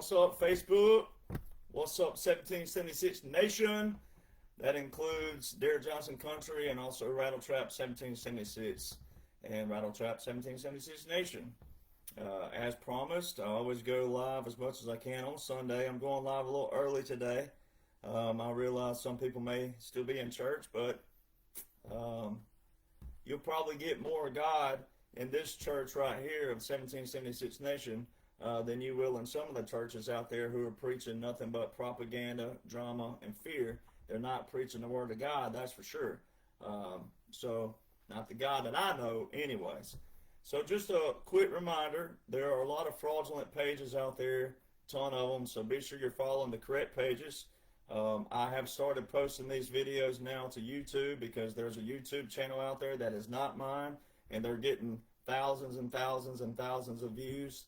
What's up, Facebook? What's up, 1776 Nation? That includes Dear Johnson Country and also Rattletrap 1776 and Rattletrap 1776 Nation. As promised, I always go live as much as I can on Sunday. I'm going live a little early today. I realize some people may still be in church, but you'll probably get more of God in this church right here of 1776 Nation than you will in some of the churches out there who are preaching nothing but propaganda, drama, and fear. They're not preaching the Word of God, that's for sure. So, not the God that I know anyways. So just a quick reminder, there are a lot of fraudulent pages out there, ton of them, so be sure you're following the correct pages. I have started posting these videos now to YouTube because there's a YouTube channel out there that is not mine, and they're getting thousands and thousands and thousands of views,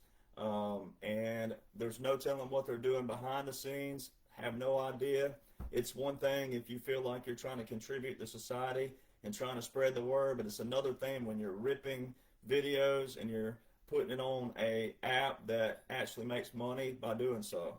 and there's no telling what they're doing behind the scenes. Have no idea. It's one thing if you feel like you're trying to contribute to society and trying to spread the word, but it's another thing when you're ripping videos and you're putting it on a app that actually makes money by doing so.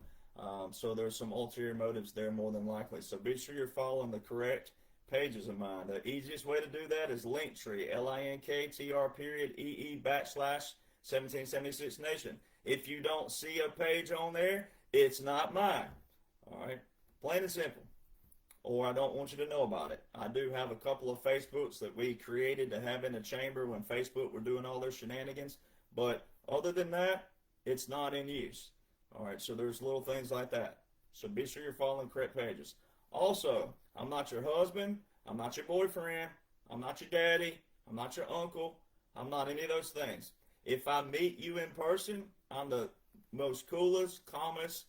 So there's some ulterior motives there more than likely. So be sure you're following the correct pages of mine. The easiest way to do that is Linktree, linktr.ee/1776 Nation. If you don't see a page on there, it's not mine. All right, plain and simple. Or I don't want you to know about it. I do have a couple of Facebooks that we created to have in the chamber when Facebook were doing all their shenanigans. But other than that, it's not in use. All right, so there's little things like that. So be sure you're following correct pages. Also, I'm not your husband. I'm not your boyfriend. I'm not your daddy. I'm not your uncle. I'm not any of those things. If I meet you in person, I'm the most coolest, calmest,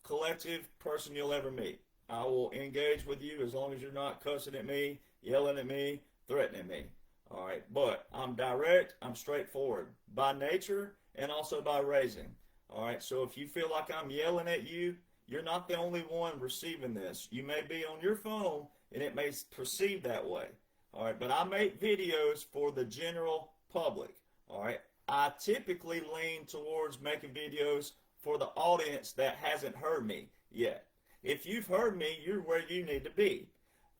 collective person you'll ever meet. I will engage with you as long as you're not cussing at me, yelling at me, threatening me. All right, but I'm direct, I'm straightforward by nature and also by raising. All right, so if you feel like I'm yelling at you, you're not the only one receiving this. You may be on your phone and it may perceive that way. All right, but I make videos for the general public. All right, I typically lean towards making videos for the audience that hasn't heard me yet. If you've heard me, you're where you need to be.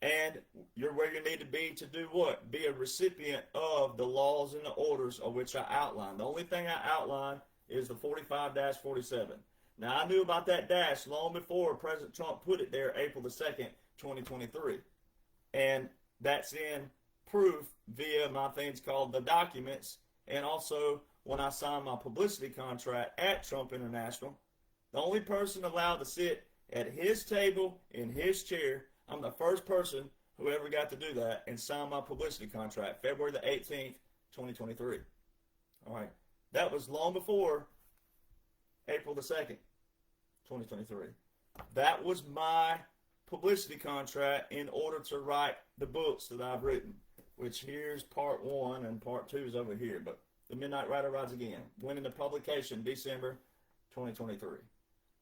And you're where you need to be to do what? Be a recipient of the laws and the orders of which I outline. The only thing I outline is the 45-47. Now, I knew about that dash long before President Trump put it there April the 2nd, 2023. And that's in proof via my things called the documents. And also when I signed my publicity contract at Trump International, the only person allowed to sit at his table, in his chair, I'm the first person who ever got to do that and sign my publicity contract, February the 18th, 2023. All right. That was long before April the 2nd, 2023. That was my publicity contract in order to write the books that I've written, which here's part 1 and part 2 is over here. But The Midnight Rider Rides Again went into publication December 2023.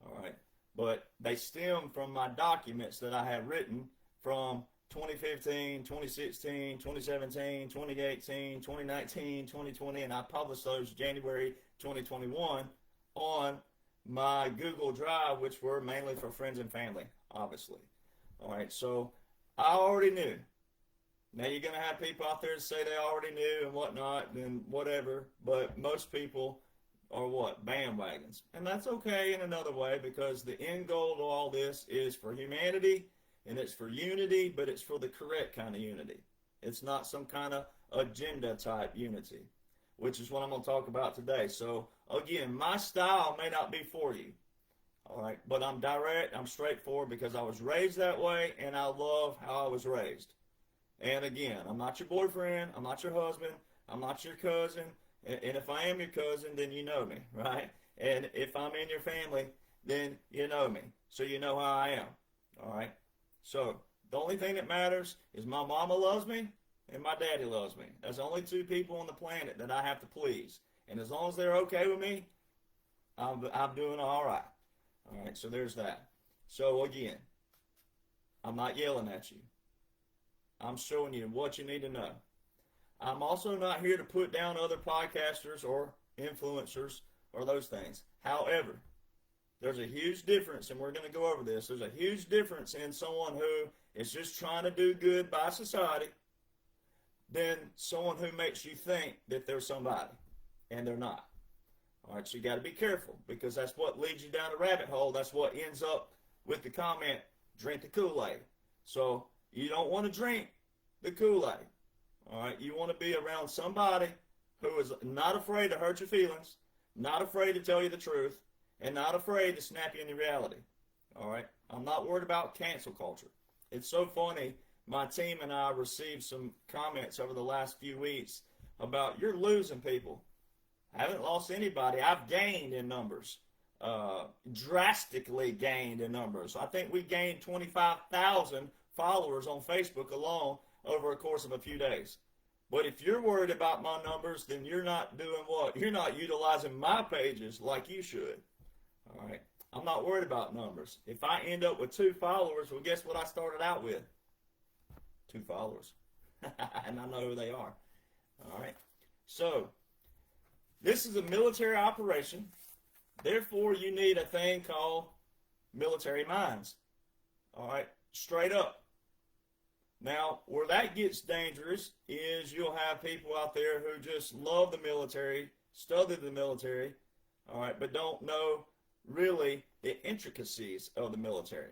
All right. But they stem from my documents that I had written from 2015, 2016, 2017, 2018, 2019, 2020, and I published those January 2021 on my Google Drive, which were mainly for friends and family, obviously. All right, so I already knew. Now you're going to have people out there that say they already knew and whatnot and whatever, but most people are what? Bandwagons. And that's okay in another way because the end goal of all this is for humanity and it's for unity, but it's for the correct kind of unity. It's not some kind of agenda type unity, which is what I'm going to talk about today. So again, my style may not be for you. All right, but I'm direct, I'm straightforward because I was raised that way and I love how I was raised. And again, I'm not your boyfriend, I'm not your husband, I'm not your cousin. And if I am your cousin, then you know me, right? And if I'm in your family, then you know me. So you know how I am, all right? So the only thing that matters is my mama loves me and my daddy loves me. That's the only two people on the planet that I have to please. And as long as they're okay with me, I'm doing all right. All right, so there's that. So again, I'm not yelling at you. I'm showing you what you need to know. I'm also not here to put down other podcasters or influencers or those things. However, There's a huge difference, and we're going to go over this. There's a huge difference in someone who is just trying to do good by society than someone who makes you think that they're somebody, and they're not. All right, so you got to be careful, because that's what leads you down the rabbit hole. That's what ends up with the comment, drink the Kool-Aid. So you don't want to drink the Kool-Aid. All right, you want to be around somebody who is not afraid to hurt your feelings, not afraid to tell you the truth, and not afraid to snap you into reality. All right, I'm not worried about cancel culture. It's so funny. My team and I received some comments over the last few weeks about, you're losing people. I haven't lost anybody. I've gained in numbers, drastically gained in numbers. I think we gained 25,000 followers on Facebook alone over a course of a few days. But if you're worried about my numbers, then you're not doing what? You're not utilizing my pages like you should. All right. I'm not worried about numbers. If I end up with 2 followers, well, guess what I started out with? 2 followers. And I know who they are. All right. So, this is a military operation. Therefore, you need a thing called military minds. All right. Straight up. Now, where that gets dangerous is you'll have people out there who just love the military, study the military, all right, but don't know really the intricacies of the military.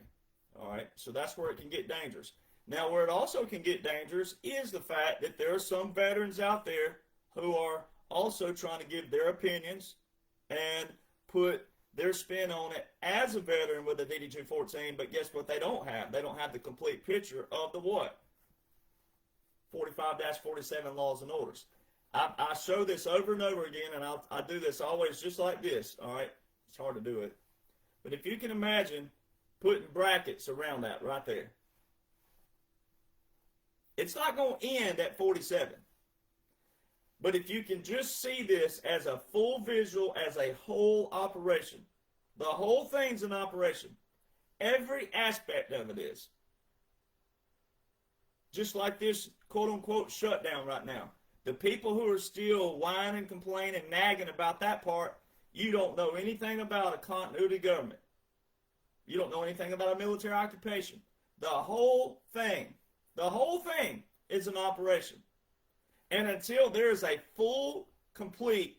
All right. So that's where it can get dangerous. Now, where it also can get dangerous is the fact that there are some veterans out there who are also trying to give their opinions and put their spin on it as a veteran with a DD-214, but guess what they don't have? They don't have the complete picture of the what? 45-47 laws and orders. I show this over and over again, and I do this always just like this, all right? It's hard to do it. But if you can imagine putting brackets around that right there, it's not going to end at 47. But if you can just see this as a full visual, as a whole operation, the whole thing's an operation. Every aspect of it is. Just like this quote-unquote shutdown right now. The people who are still whining, complaining, nagging about that part, you don't know anything about a continuity government. You don't know anything about a military occupation. The whole thing is an operation. And until there is a full, complete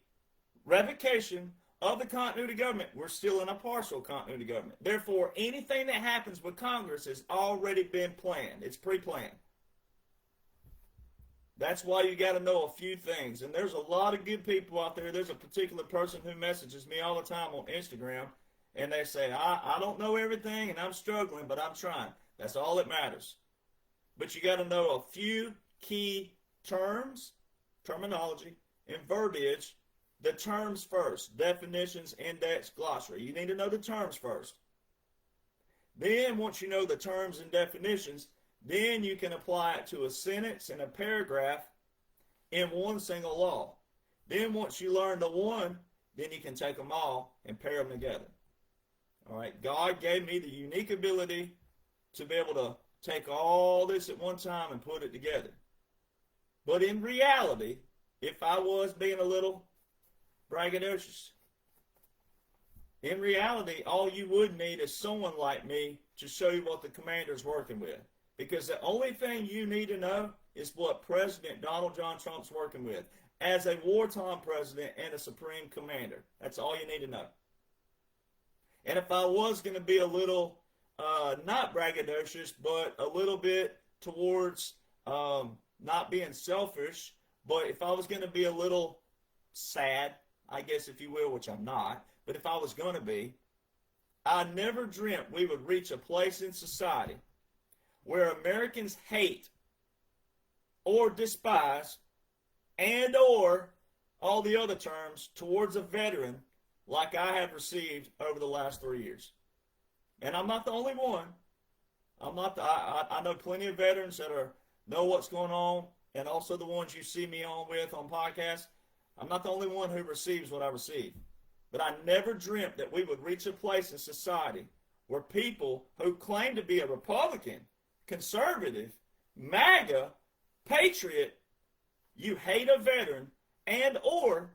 revocation of the continuity government, we're still in a partial continuity government. Therefore, anything that happens with Congress has already been planned. It's pre-planned. That's why you got to know a few things. And there's a lot of good people out there. There's a particular person who messages me all the time on Instagram, and they say, I don't know everything, and I'm struggling, but I'm trying. That's all that matters. But you got to know a few key terms, terminology, and verbiage. The terms first. Definitions, index, glossary. You need to know the terms first. Then, once you know the terms and definitions, then you can apply it to a sentence and a paragraph in one single law. Then once you learn the one, then you can take them all and pair them together. All right. God gave me the unique ability to be able to take all this at one time and put it together. But in reality, if I was being a little braggadocious, in reality, all you would need is someone like me to show you what the commander's working with. Because the only thing you need to know is what President Donald John Trump's working with as a wartime president and a supreme commander. That's all you need to know. And if I was going to be a little, not braggadocious, but a little bit towards not being selfish, but if I was going to be a little sad, I guess if you will, which I'm not, but if I was going to be, I never dreamt we would reach a place in society where Americans hate or despise and or all the other terms towards a veteran like I have received over the last 3 years. And I'm not the only one. I know plenty of veterans that know what's going on, and also the ones you see me on with on podcasts. I'm not the only one who receives what I receive. But I never dreamt that we would reach a place in society where people who claim to be a Republican, conservative, MAGA, patriot, you hate a veteran, and or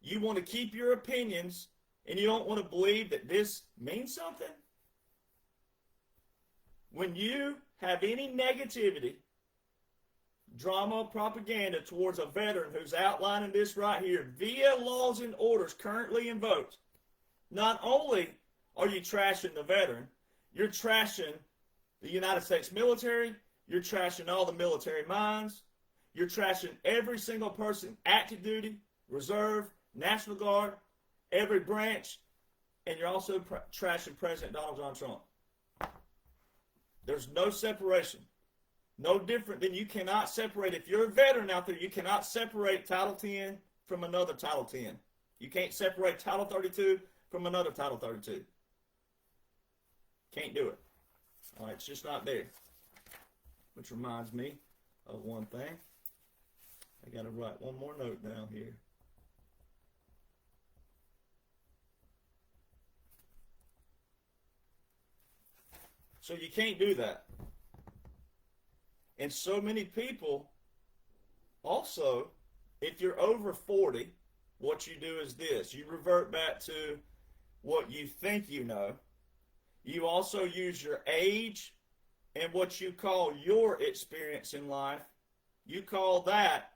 you want to keep your opinions and you don't want to believe that this means something? When you have any negativity, drama, propaganda towards a veteran who's outlining this right here via laws and orders currently invoked, not only are you trashing the veteran, you're trashing the United States military, you're trashing all the military minds, you're trashing every single person, active duty, reserve, National Guard, every branch, and you're also trashing President Donald John Trump. There's no separation. No different than you cannot separate. If you're a veteran out there, you cannot separate Title 10 from another Title 10. You can't separate Title 32 from another Title 32. Can't do it. All right, it's just not there. Which reminds me of one thing. I got to write one more note down here. So you can't do that. And so many people, also, if you're over 40, what you do is this. You revert back to what you think you know. You also use your age and what you call your experience in life. You call that,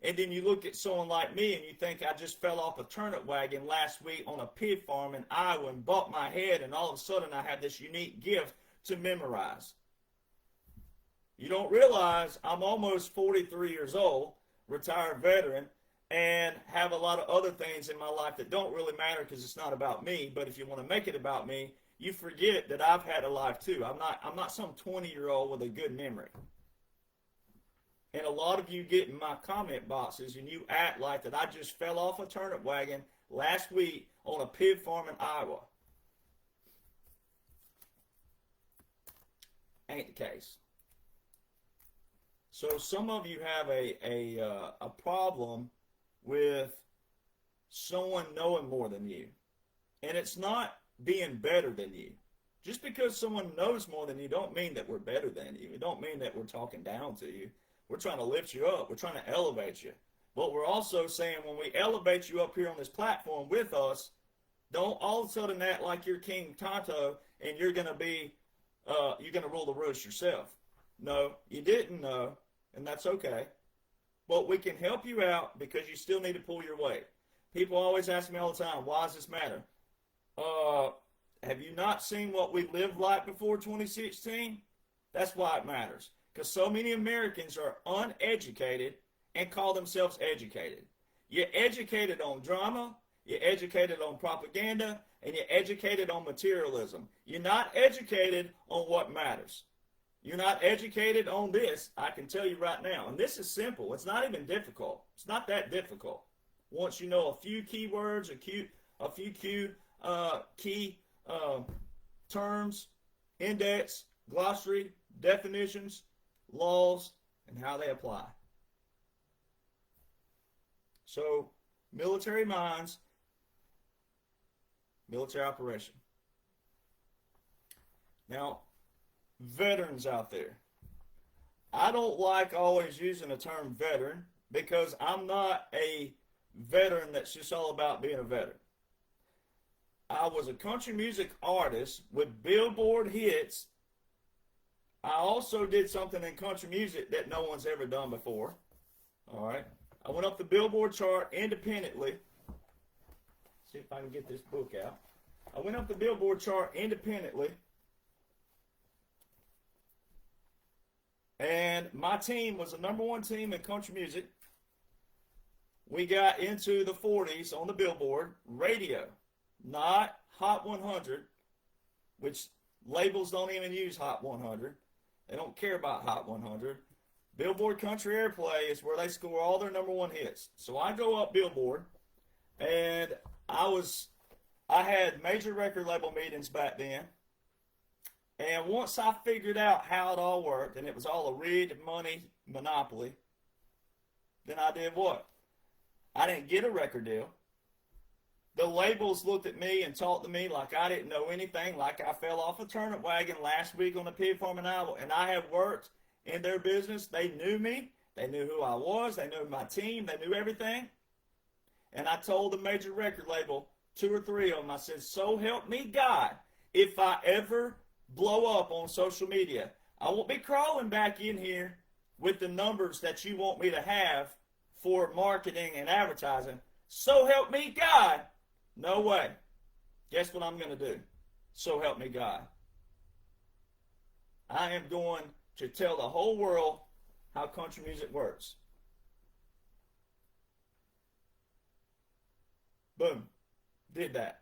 and then you look at someone like me and you think I just fell off a turnip wagon last week on a pig farm in Iowa and bumped my head, and all of a sudden I have this unique gift to memorize. You don't realize I'm almost 43 years old, retired veteran, and have a lot of other things in my life that don't really matter because it's not about me. But if you want to make it about me, you forget that I've had a life too. I'm not some 20-year-old with a good memory. And a lot of you get in my comment boxes and you act like that I just fell off a turnip wagon last week on a pig farm in Iowa. Ain't the case. So some of you have a problem with someone knowing more than you. And it's not being better than you. Just because someone knows more than you don't mean that we're better than you. It don't mean that we're talking down to you. We're trying to lift you up. We're trying to elevate you. But we're also saying when we elevate you up here on this platform with us, don't all of a sudden act like you're King Tonto and you're going to rule the roost yourself. No, you didn't know, and that's okay. But we can help you out because you still need to pull your weight. People always ask me all the time, why does this matter? Have you not seen what we lived like before 2016? That's why it matters. Because so many Americans are uneducated and call themselves educated. You're educated on drama, you're educated on propaganda, and you're educated on materialism. You're not educated on what matters. You're not educated on this, I can tell you right now. And this is simple. It's not even difficult. It's not that difficult. Once you know a few keywords, a few key terms, index, glossary, definitions, laws, and how they apply. So, military minds, military operation. Now, veterans out there. I don't like always using the term veteran because I'm not a veteran that's just all about being a veteran. I was a country music artist with Billboard hits. I also did something in country music that no one's ever done before. All right. I went up the Billboard chart independently. See if I can get this book out. I went up the Billboard chart independently. And my team was the #1 team in country music. We got into the 40s on the Billboard radio, not Hot 100, which labels don't even use Hot 100. They don't care about Hot 100. Billboard Country Airplay is where they score all their #1 hits. So I go up Billboard, and I had major record label meetings back then. And once I figured out how it all worked, and it was all a rigged money monopoly, then I did what? I didn't get a record deal. The labels looked at me and talked to me like I didn't know anything, like I fell off a turnip wagon last week on a pig farm in Iowa, and I have worked in their business. They knew me. They knew who I was. They knew my team. They knew everything. And I told the major record label, 2 or 3 of them. I said, so help me God, if I ever blow up on social media, I won't be crawling back in here with the numbers that you want me to have for marketing and advertising. So help me God. No way. Guess what I'm going to do? So help me God. I am going to tell the whole world how country music works. Boom. Did that.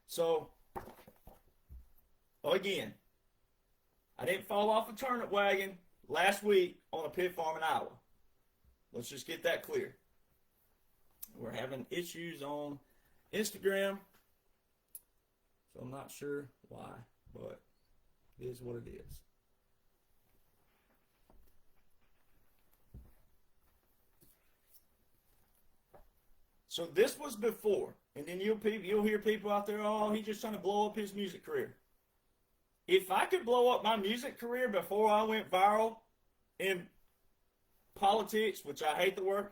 So, again, I didn't fall off a turnip wagon last week on a pig farm in Iowa. Let's just get that clear. We're having issues on Instagram, so I'm not sure why, but it is what it is. So this was before, and then you'll hear people out there, oh, he's just trying to blow up his music career. If I could blow up my music career before I went viral in politics, which I hate the word,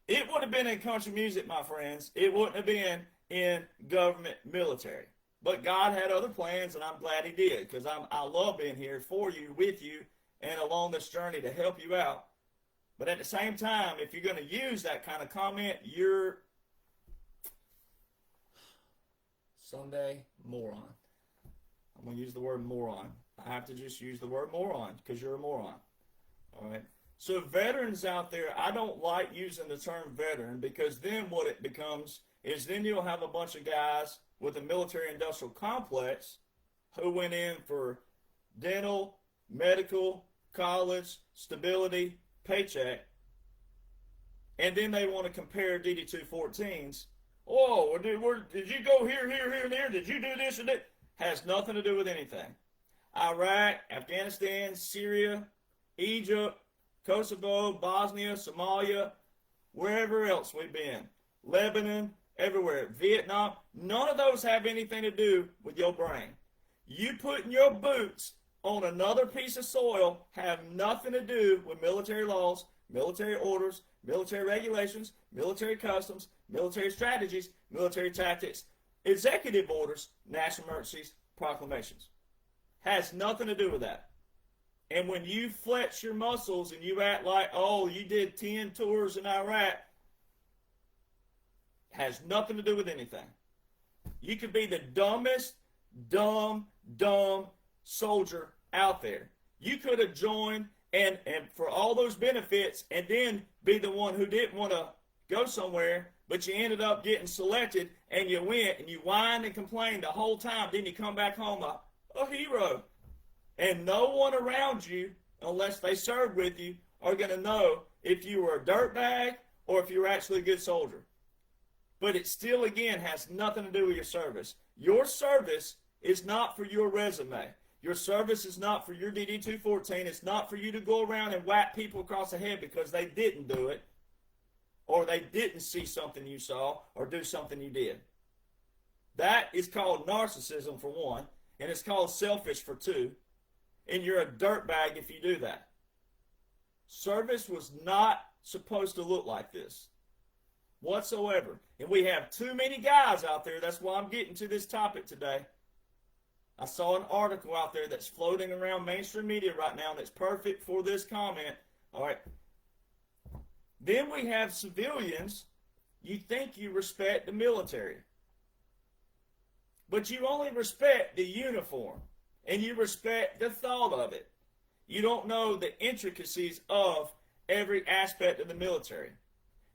it would have been in country music, my friends. It wouldn't have been in government military. But God had other plans, and I'm glad he did, because I love being here for you, with you, and along this journey to help you out. But at the same time, if you're going to use that kind of comment, you're someday moron. I'm going to use the word moron. I have to just use the word moron because you're a moron. All right. So veterans out there, I don't like using the term veteran, because then what it becomes is then you'll have a bunch of guys with a military-industrial complex who went in for dental, medical, college, stability, paycheck, and then they want to compare DD-214s. Oh, did you go here, and there? Did you do this and that? Has nothing to do with anything. Iraq, Afghanistan, Syria, Egypt, Kosovo, Bosnia, Somalia, wherever else we've been, Lebanon, everywhere, Vietnam, none of those have anything to do with your brain. You putting your boots on another piece of soil have nothing to do with military laws, military orders, military regulations, military customs, military strategies, military tactics, executive orders, national emergencies, proclamations. Has nothing to do with that. And when you flex your muscles and you act like, oh, you did 10 tours in Iraq, has nothing to do with anything. You could be the dumbest, dumb soldier out there. You could have joined and for all those benefits and then be the one who didn't want to go somewhere, but you ended up getting selected and you went and you whined and complained the whole time. Then you come back home a hero. And no one around you, unless they served with you, are going to know if you were a dirtbag or if you were actually a good soldier. But it still, again, has nothing to do with your service. Your service is not for your resume. Your service is not for your DD-214. It's not for you to go around and whack people across the head because they didn't do it, or they didn't see something you saw or do something you did. That is called narcissism, for one, and it's called selfish, for two. And you're a dirtbag if you do that. Service was not supposed to look like this whatsoever. And we have too many guys out there. That's why I'm getting to this topic today. I saw an article out there that's floating around mainstream media right now that's perfect for this comment. All right. Then we have civilians. You think you respect the military, but you only respect the uniform. And you respect the thought of it. You don't know the intricacies of every aspect of the military.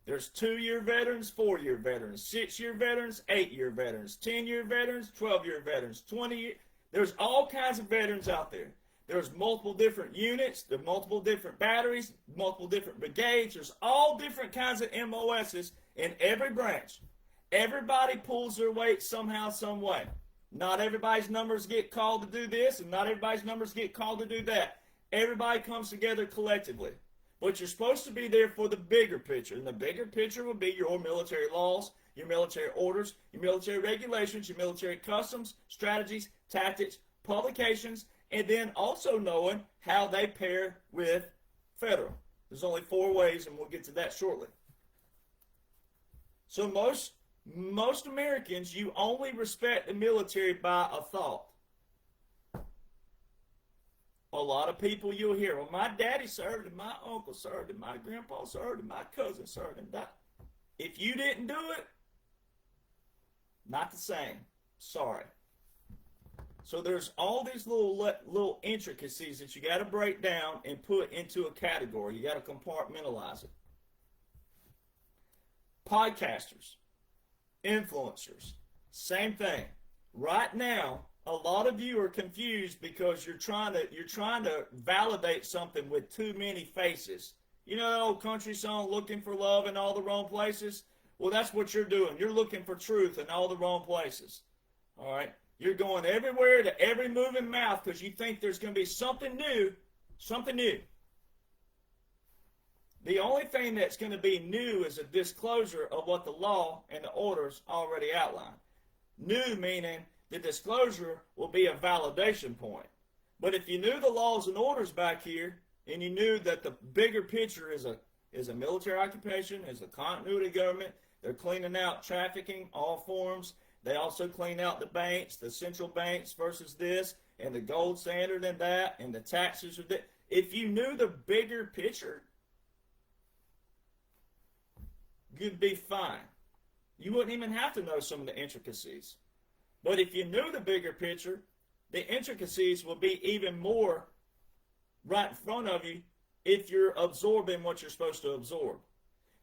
There's 2-year veterans, 4-year veterans, 6-year veterans, 8-year veterans, 10-year veterans, 12-year veterans, 20-year. There's all kinds of veterans out there. There's multiple different units, there's multiple different batteries, multiple different brigades. There's all different kinds of MOSs in every branch. Everybody pulls their weight somehow, some way. Not everybody's numbers get called to do this, and not everybody's numbers get called to do that. Everybody comes together collectively. But you're supposed to be there for the bigger picture. And the bigger picture will be your military laws, your military orders, your military regulations, your military customs, strategies, tactics, publications, and then also knowing how they pair with federal. There's only 4 ways, and we'll get to that shortly. So most Americans, you only respect the military by a thought. A lot of people you'll hear, well, my daddy served, and my uncle served, and my grandpa served, and my cousin served, and that. If you didn't do it, not the same. Sorry. So there's all these little intricacies that you got to break down and put into a category. You got to compartmentalize it. Podcasters, influencers, same thing. Right now, a lot of you are confused because you're trying to validate something with too many faces. You know that old country song, "Looking for love in all the wrong places"? Well, that's what you're doing. You're looking for truth in all the wrong places. All right? You're going everywhere to every moving mouth because you think there's going to be something new. Something new. The only thing that's going to be new is a disclosure of what the law and the orders already outline. New meaning the disclosure will be a validation point. But if you knew the laws and orders back here, and you knew that the bigger picture is a military occupation, is a continuity government, they're cleaning out trafficking, all forms. They also clean out the banks, the central banks versus this, and the gold standard and that, and the taxes are that. If you knew the bigger picture, you'd be fine. You wouldn't even have to know some of the intricacies. But if you knew the bigger picture, the intricacies will be even more right in front of you if you're absorbing what you're supposed to absorb.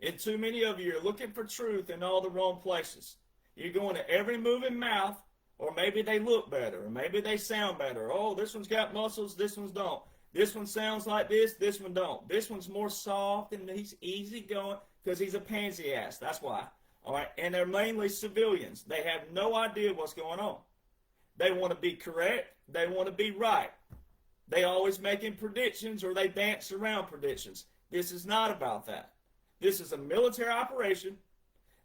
And too many of you are looking for truth in all the wrong places. You're going to every moving mouth, or maybe they look better, or maybe they sound better. Oh, this one's got muscles, this one's don't. This one sounds like this one don't. This one's more soft and he's easy going because he's a pansy ass. That's why. All right, and they're mainly civilians. They have no idea what's going on. They want to be correct. They want to be right. They always making predictions or they dance around predictions. This is not about that. This is a military operation,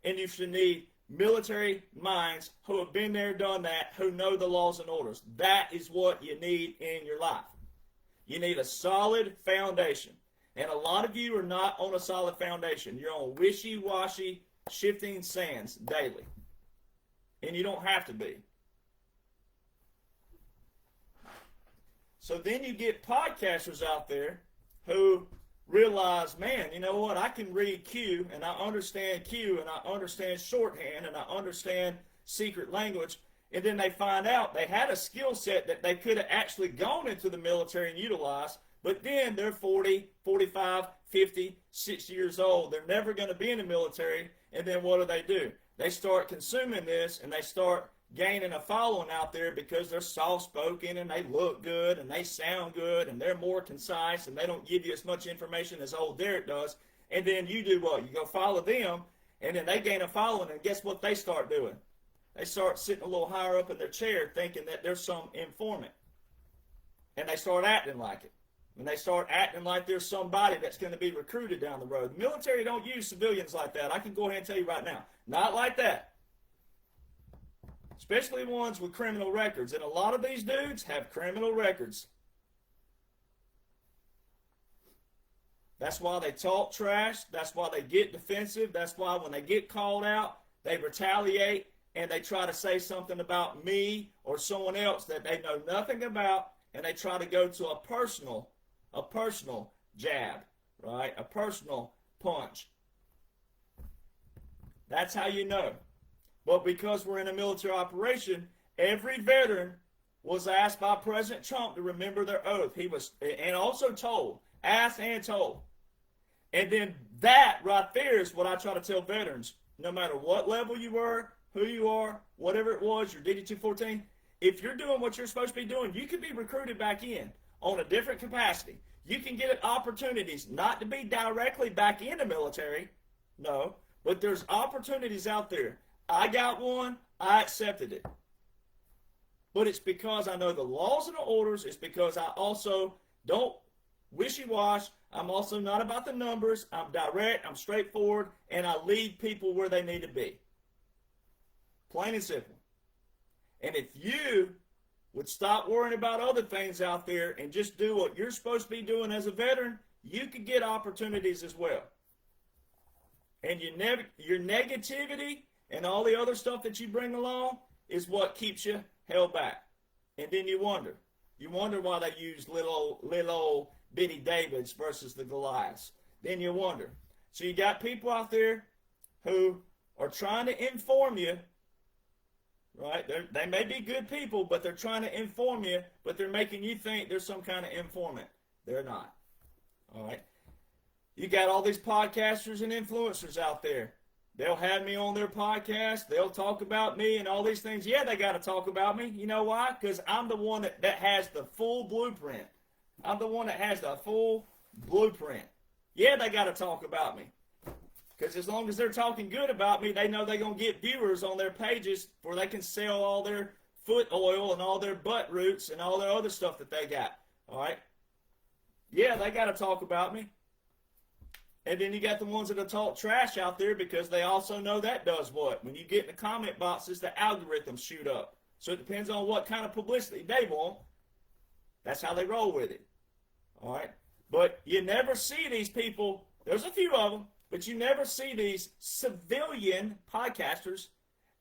and you should need military minds who have been there, done that, who know the laws and orders. That is what you need in your life. You need a solid foundation. And a lot of you are not on a solid foundation. You're on wishy-washy, shifting sands daily. And you don't have to be. So then you get podcasters out there who realize, man, you know what, I can read Q, and I understand Q, and I understand shorthand, and I understand secret language, and then they find out they had a skill set that they could have actually gone into the military and utilized, but then they're 40, 45, 50, 60 years old. They're never going to be in the military, and then what do? They start consuming this, and they start gaining a following out there because they're soft-spoken, and they look good, and they sound good, and they're more concise, and they don't give you as much information as old Derek does. And then you do what? You go follow them, and then they gain a following, and guess what they start doing? They start sitting a little higher up in their chair thinking that there's some informant. And they start acting like it. And they start acting like there's somebody that's going to be recruited down the road. The military don't use civilians like that. I can go ahead and tell you right now. Not like that. Especially ones with criminal records. And a lot of these dudes have criminal records. That's why they talk trash. That's why they get defensive. That's why when they get called out, they retaliate and they try to say something about me or someone else that they know nothing about, and they try to go to a personal jab, right? A personal punch. That's how you know. But because we're in a military operation, every veteran was asked by President Trump to remember their oath. He was, and also told, asked and told. And then that right there is what I try to tell veterans. No matter what level you were, who you are, whatever it was, your DD-214, if you're doing what you're supposed to be doing, you could be recruited back in on a different capacity. You can get opportunities not to be directly back in the military, no, but there's opportunities out there. I got one, I accepted it. But it's because I know the laws and the orders. It's because I also don't wishy-wash. I'm also not about the numbers. I'm direct, I'm straightforward, and I lead people where they need to be. Plain and simple. And if you would stop worrying about other things out there and just do what you're supposed to be doing as a veteran, you could get opportunities as well. And your negativity and all the other stuff that you bring along is what keeps you held back. And then you wonder why they use little old bitty Davids versus the Goliaths. Then you wonder. So you got people out there who are trying to inform you, right? They may be good people, but they're trying to inform you, but they're making you think they're some kind of informant. They're not. All right? You got all these podcasters and influencers out there. They'll have me on their podcast. They'll talk about me and all these things. Yeah, they got to talk about me. You know why? Because I'm the one that has the full blueprint. I'm the one that has the full blueprint. Yeah, they got to talk about me. Because as long as they're talking good about me, they know they're going to get viewers on their pages where they can sell all their foot oil and all their butt roots and all their other stuff that they got. All right? Yeah, they got to talk about me. And then you got the ones that talk trash out there because they also know that does what? When you get in the comment boxes, the algorithms shoot up. So it depends on what kind of publicity they want. That's how they roll with it. All right? But you never see these people. There's a few of them, but you never see these civilian podcasters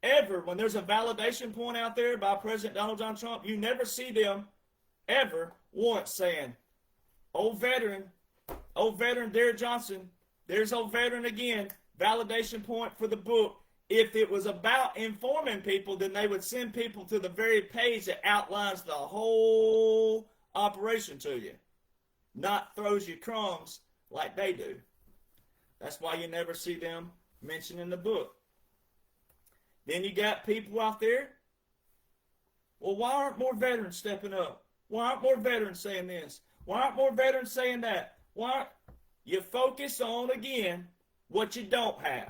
ever. When there's a validation point out there by President Donald John Trump, you never see them ever once saying, old veteran Derek Johnson, there's old veteran again, validation point for the book. If it was about informing people, then they would send people to the very page that outlines the whole operation to you, not throws you crumbs like they do. That's why you never see them mentioned in the book. Then you got people out there, well, why aren't more veterans stepping up? Why aren't more veterans saying this? Why aren't more veterans saying that? Why aren't you focus on, again, what you don't have?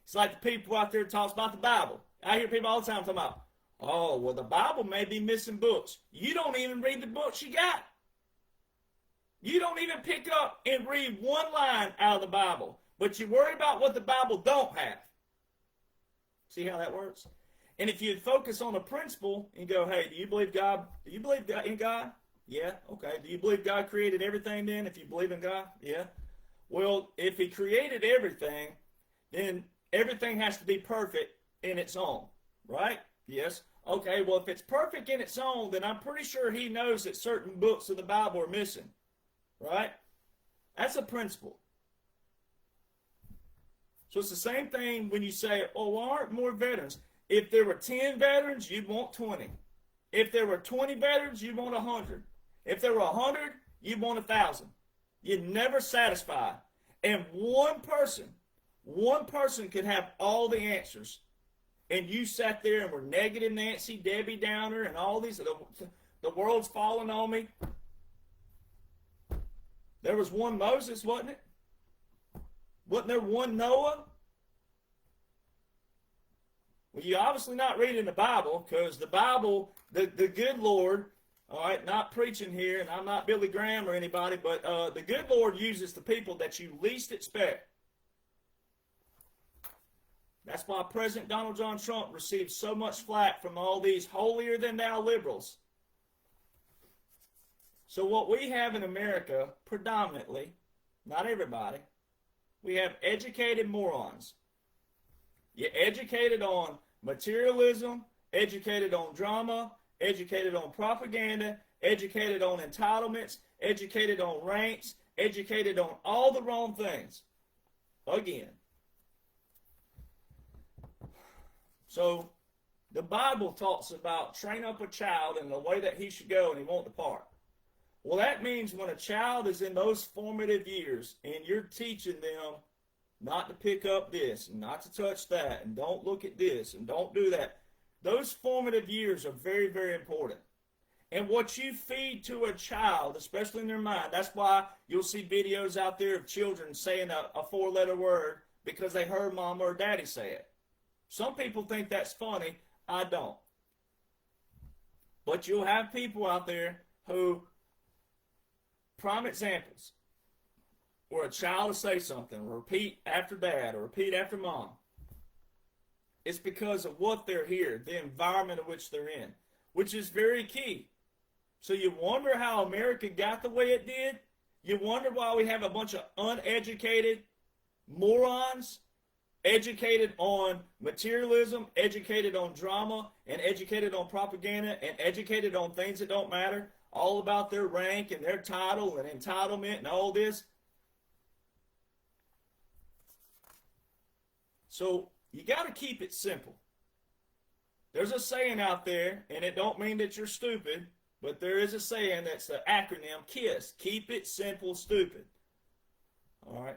It's like the people out there that talks about the Bible. I hear people all the time talking about, oh, well, the Bible may be missing books. You don't even read the books you got. You don't even pick up and read one line out of the Bible, but you worry about what the Bible don't have. See how that works? And if you focus on a principle and go, hey, do you believe God? Do you believe in God? Yeah, okay. Do you believe God created everything then, if you believe in God? Yeah. Well, if he created everything, then everything has to be perfect in its own, right? Yes. Okay, well, if it's perfect in its own, then I'm pretty sure he knows that certain books of the Bible are missing, right? That's a principle. So it's the same thing when you say, oh, why aren't more veterans? If there were 10 veterans, you'd want 20. If there were 20 veterans, you'd want 100. If there were 100, you'd want 1,000. You'd never satisfy. And one person could have all the answers. And you sat there and were negative Nancy, Debbie Downer, and all these, the world's falling on me. There was one Moses, wasn't it? Wasn't there one Noah? Well, you're obviously not reading the Bible, because the Bible, the good Lord, all right, not preaching here, and I'm not Billy Graham or anybody, but the good Lord uses the people that you least expect. That's why President Donald John Trump received so much flack from all these holier-than-thou liberals. So what we have in America, predominantly, not everybody, we have educated morons. You're educated on materialism, educated on drama, educated on propaganda, educated on entitlements, educated on ranks, educated on all the wrong things. Again. So, the Bible talks about train up a child in the way that he should go and he won't depart. Well, that means when a child is in those formative years and you're teaching them not to pick up this and not to touch that and don't look at this and don't do that, those formative years are very, very important. And what you feed to a child, especially in their mind, that's why you'll see videos out there of children saying a four-letter word because they heard mama or daddy say it. Some people think that's funny. I don't. But you'll have people out there who, prime examples, where a child will say something, or repeat after dad, or repeat after mom. It's because of what they're here, the environment in which they're in, which is very key. So you wonder how America got the way it did? You wonder why we have a bunch of uneducated morons educated on materialism, educated on drama, and educated on propaganda, and educated on things that don't matter, all about their rank and their title and entitlement and all this. So you got to keep it simple. There's a saying out there, and it don't mean that you're stupid, but there is a saying that's the acronym KISS. Keep it simple, stupid. All right.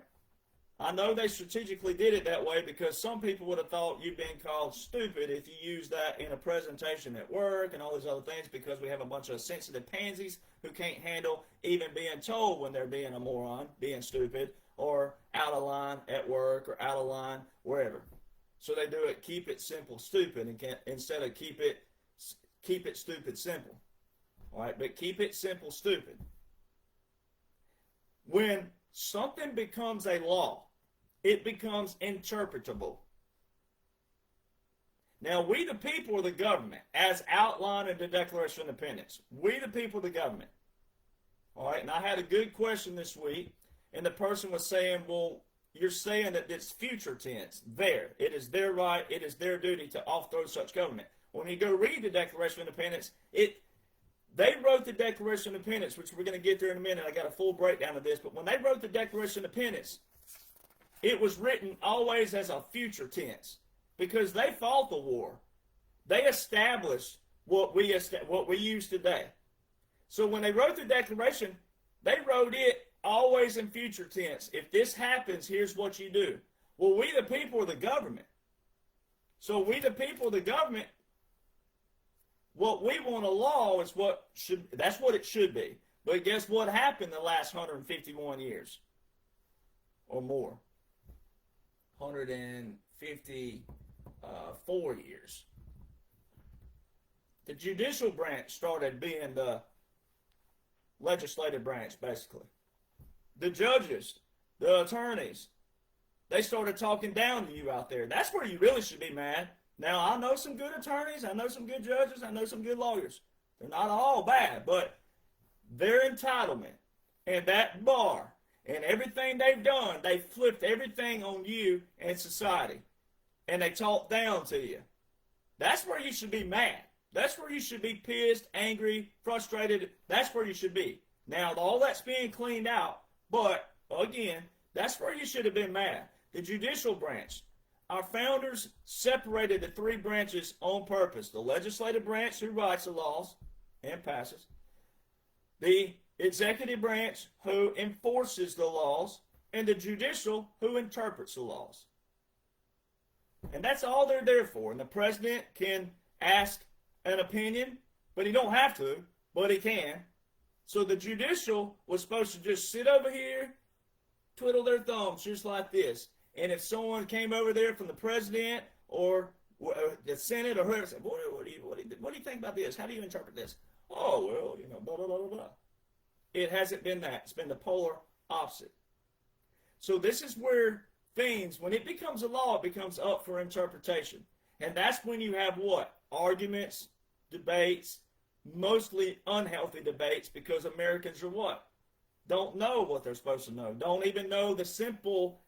I know they strategically did it that way because some people would have thought you'd been called stupid if you use that in a presentation at work and all these other things, because we have a bunch of sensitive pansies who can't handle even being told when they're being a moron, being stupid, or out of line at work or out of line wherever. So they do it, keep it simple, stupid, and instead of keep it stupid, simple. All right, but keep it simple, stupid. When something becomes a law, it becomes interpretable. Now, we the people are the government, as outlined in the Declaration of Independence. We the people are the government. All right, and I had a good question this week, and the person was saying, well, you're saying that it's future tense. There. It is their right, it is their duty to overthrow such government. When you go read the Declaration of Independence, they wrote the Declaration of Independence, which we're going to get there in a minute. I got a full breakdown of this, but when they wrote the Declaration of Independence, it was written always as a future tense because they fought the war. They established what we use today. So when they wrote the Declaration, they wrote it always in future tense. If this happens, here's what you do. Well, we the people are the government. So we the people of the government, what we want a law is that's what it should be. But guess what happened the last 151 years or more? 154 years. The judicial branch started being the legislative branch, basically. The judges, the attorneys, they started talking down to you out there. That's where you really should be mad. Now, I know some good attorneys, I know some good judges, I know some good lawyers. They're not all bad, but their entitlement and that bar and everything they've done, they flipped everything on you and society. And they talk down to you. That's where you should be mad. That's where you should be pissed, angry, frustrated. That's where you should be. Now, all that's being cleaned out, but, again, that's where you should have been mad. The judicial branch. Our founders separated the three branches on purpose. The legislative branch, who writes the laws and passes. The executive branch, who enforces the laws. And the judicial, who interprets the laws. And that's all they're there for. And the president can ask an opinion, but he don't have to, but he can. So the judicial was supposed to just sit over here, twiddle their thumbs just like this. And if someone came over there from the president or the Senate or whoever said, what do you think about this? How do you interpret this? Oh, well, blah, blah, blah, blah, blah. It hasn't been that. It's been the polar opposite. So this is where things, when it becomes a law, it becomes up for interpretation. And that's when you have what? Arguments, debates, mostly unhealthy debates, because Americans are what? Don't know what they're supposed to know. Don't even know the simple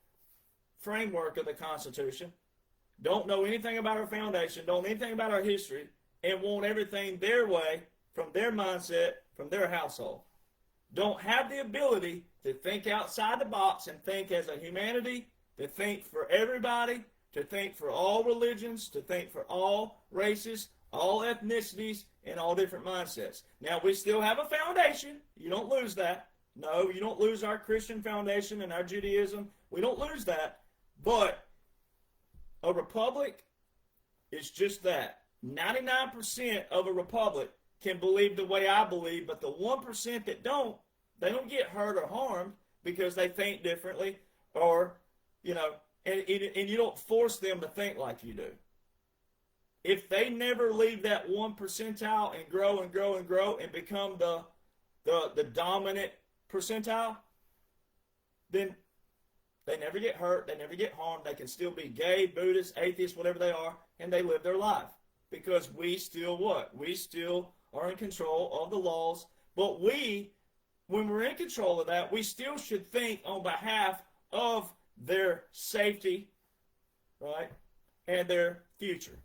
framework of the Constitution. Don't know anything about our foundation. Don't know anything about our history. And want everything their way, from their mindset, from their household. Don't have the ability to think outside the box and think as a humanity, to think for everybody, to think for all religions, to think for all races, all ethnicities, and all different mindsets. Now, we still have a foundation. You don't lose that. No, you don't lose our Christian foundation and our Judaism. We don't lose that. But a republic is just that. 99% of a republic can believe the way I believe, but the 1% that don't, they don't get hurt or harmed because they think differently, or, and you don't force them to think like you do. If they never leave that 1 percentile and grow and grow and grow and become the dominant percentile, then they never get hurt, they never get harmed, they can still be gay, Buddhist, atheist, whatever they are, and they live their life. Because we still what? We still are in control of the laws, but when we're in control of that, we still should think on behalf of their safety, right, and their future.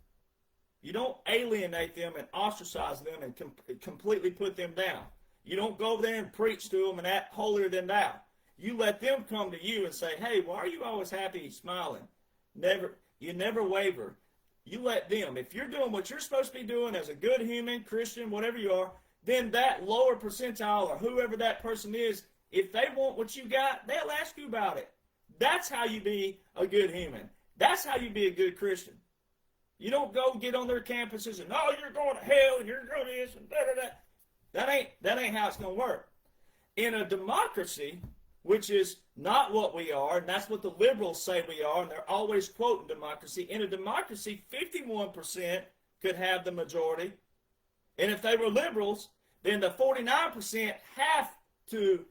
You don't alienate them and ostracize them and completely put them down. You don't go over there and preach to them and act holier than thou. You let them come to you and say, hey, why are you always happy, smiling? You never waver. You let them. If you're doing what you're supposed to be doing as a good human, Christian, whatever you are, then that lower percentile or whoever that person is, if they want what you got, they'll ask you about it. That's how you be a good human. That's how you be a good Christian. You don't go get on their campuses and, oh, you're going to hell and you're going to this and da-da-da. That ain't how it's going to work. In a democracy, which is not what we are, and that's what the liberals say we are, and they're always quoting democracy. In a democracy, 51% could have the majority. And if they were liberals, then the 49% have to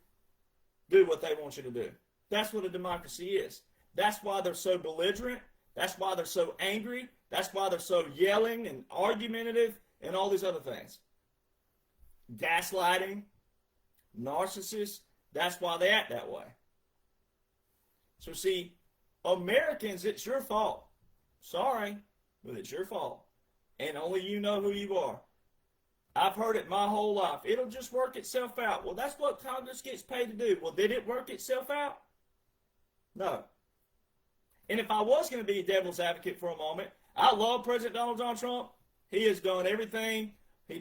do what they want you to do. That's what a democracy is. That's why they're so belligerent. That's why they're so angry. That's why they're so yelling and argumentative and all these other things. Gaslighting, narcissists, that's why they act that way. So see, Americans, it's your fault. Sorry, but it's your fault. And only you know who you are. I've heard it my whole life. It'll just work itself out. Well, that's what Congress gets paid to do. Well, did it work itself out? No. And if I was going to be a devil's advocate for a moment, I love President Donald John Trump. He has done everything.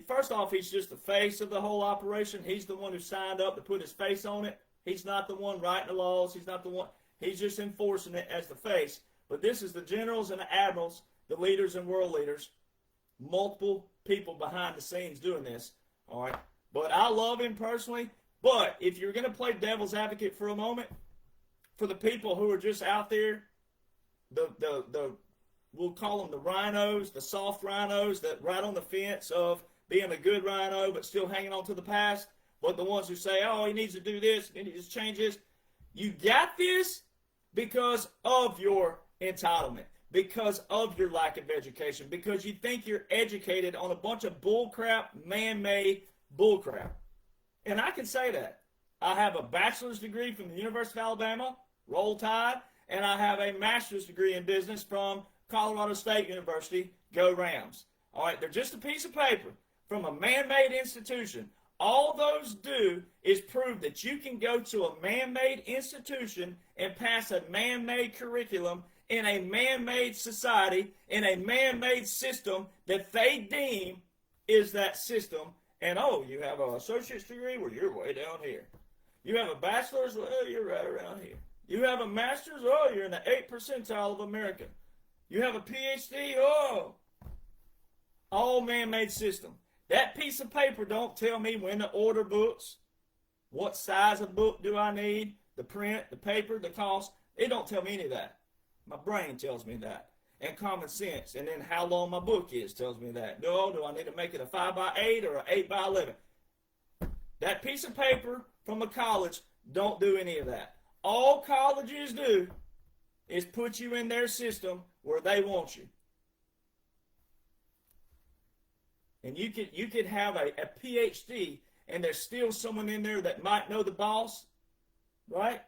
First off, he's just the face of the whole operation. He's the one who signed up to put his face on it. He's not the one writing the laws. He's not the one. He's just enforcing it as the face. But this is the generals and the admirals, the leaders and world leaders, multiple people behind the scenes doing this. All right. But I love him personally. But if you're going to play devil's advocate for a moment, for the people who are just out there, we'll call them the rhinos, the soft rhinos that right on the fence of being a good rhino but still hanging on to the past, but the ones who say, oh, he needs to do this, he needs to change this. You got this because of your entitlement, because of your lack of education, because you think you're educated on a bunch of bullcrap, man-made bullcrap. And I can say that. I have a bachelor's degree from the University of Alabama, Roll Tide, and I have a master's degree in business from Colorado State University, Go Rams. All right, they're just a piece of paper from a man-made institution. All those do is prove that you can go to a man-made institution and pass a man-made curriculum in a man-made society, in a man-made system that they deem is that system. And, oh, you have an associate's degree? Well, you're way down here. You have a bachelor's? Well, you're right around here. You have a master's? Oh, you're in the 8th percentile of America. You have a PhD? Oh, all man-made system. That piece of paper don't tell me when to order books, what size of book do I need, the print, the paper, the cost. It don't tell me any of that. My brain tells me that. And common sense. And then how long my book is tells me that. No, do I need to make it a 5x8 or an 8x11? That piece of paper from a college don't do any of that. All colleges do is put you in their system where they want you. And you could have a PhD and there's still someone in there that might know the boss, right?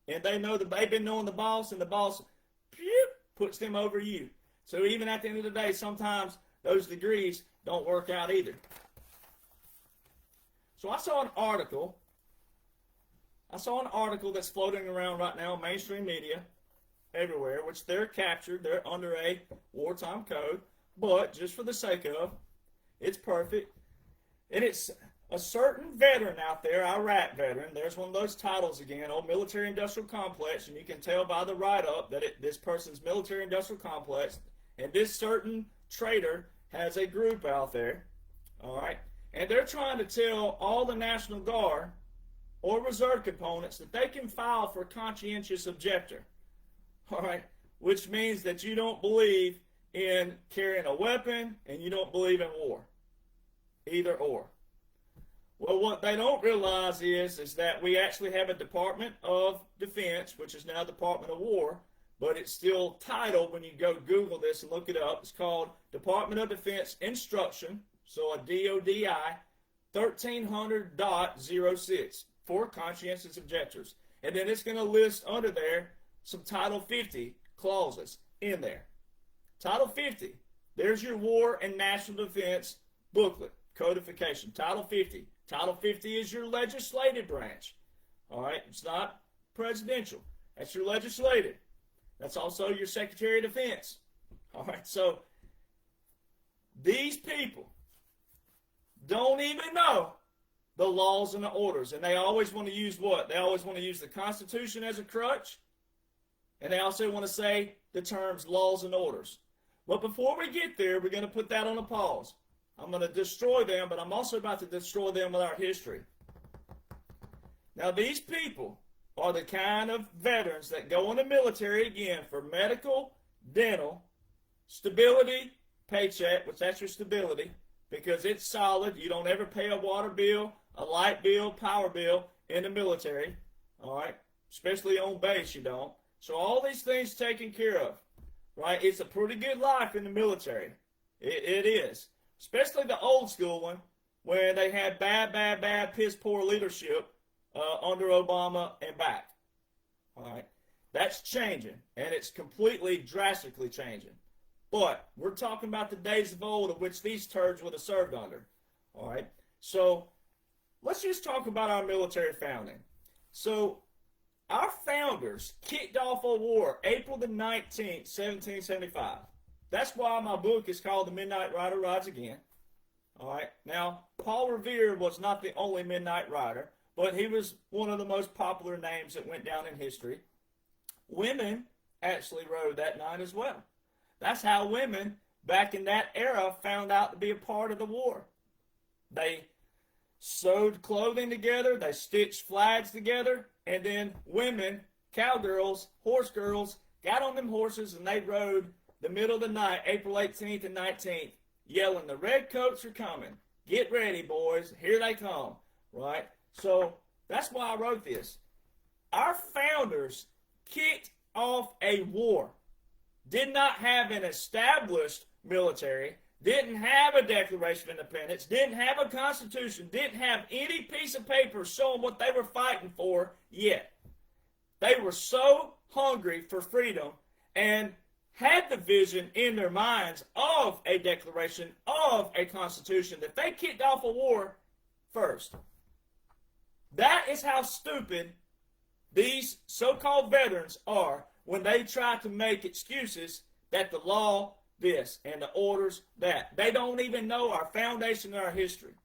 And they know that they've been knowing the boss, and the boss puts them over you. So even at the end of the day, sometimes those degrees don't work out either. So I saw an article that's floating around right now in mainstream media everywhere, which they're captured. They're under a wartime code, but just for the sake of, it's perfect. And it's a certain veteran out there, Iraq veteran. There's one of those titles again, old military-industrial complex, and you can tell by the write-up that this person's military-industrial complex. And this certain traitor has a group out there, all right? And they're trying to tell all the National Guard or reserve components that they can file for Conscientious Objector, all right? Which means that you don't believe in carrying a weapon and you don't believe in war. Either or. Well, what they don't realize is that we actually have a Department of Defense, which is now Department of War, but it's still titled, when you go Google this and look it up, it's called Department of Defense Instruction, so a DODI 1300.06 for conscientious objectors. And then it's going to list under there some Title 50 clauses in there. Title 50. There's your War and National Defense booklet, codification. Title 50. Title 50 is your legislative branch. All right? It's not presidential. That's your legislative. That's also your Secretary of Defense. All right? So these people don't even know the laws and the orders. And they always want to use what? They always want to use the Constitution as a crutch. And they also want to say the terms laws and orders. But before we get there, we're going to put that on a pause. I'm going to destroy them, but I'm also about to destroy them with our history. Now, these people are the kind of veterans that go in the military, again, for medical, dental, stability, paycheck, which that's your stability, because it's solid. You don't ever pay a water bill, a light bill, power bill in the military, all right? Especially on base, you don't. So all these things taken care of, right? It's a pretty good life in the military. It is. Especially the old school one, where they had bad, piss poor leadership under Obama and back. All right? That's changing, and it's completely, drastically changing. But we're talking about the days of old of which these turds would have served under. All right? So let's just talk about our military founding. So our founders kicked off a war April the 19th, 1775. That's why my book is called The Midnight Rider Rides Again. All right. Now, Paul Revere was not the only Midnight Rider, but he was one of the most popular names that went down in history. Women actually rode that night as well. That's how women back in that era found out to be a part of the war. They sewed clothing together, they stitched flags together, and then women, cowgirls, horse girls, got on them horses and they rode the middle of the night, April 18th and 19th, yelling, "The redcoats are coming. Get ready, boys. Here they come." Right? So that's why I wrote this. Our founders kicked off a war. Did not have an established military, didn't have a Declaration of Independence, didn't have a Constitution, didn't have any piece of paper showing what they were fighting for yet. They were so hungry for freedom and had the vision in their minds of a declaration, of a constitution, that they kicked off a war first. That is how stupid these so-called veterans are when they try to make excuses that the law this and the orders that. They don't even know our foundation and our history.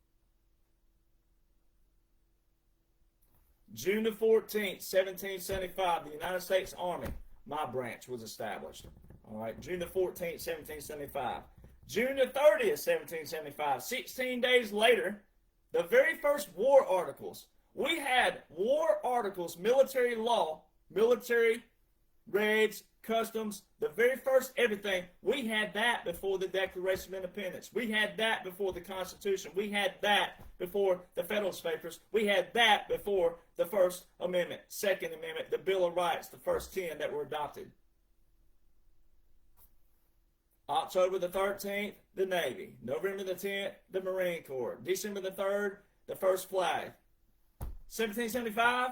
June the 14th, 1775, the United States Army, my branch, was established. All right, June the 14th, 1775. June the 30th, 1775, 16 days later, the very first war articles. We had war articles, military law, military regs, customs, the very first everything. We had that before the Declaration of Independence. We had that before the Constitution. We had that before the Federalist Papers. We had that before the First Amendment, Second Amendment, the Bill of Rights, the first 10 that were adopted. October the 13th, the Navy. November the 10th, the Marine Corps. December the 3rd, the first flag. 1775,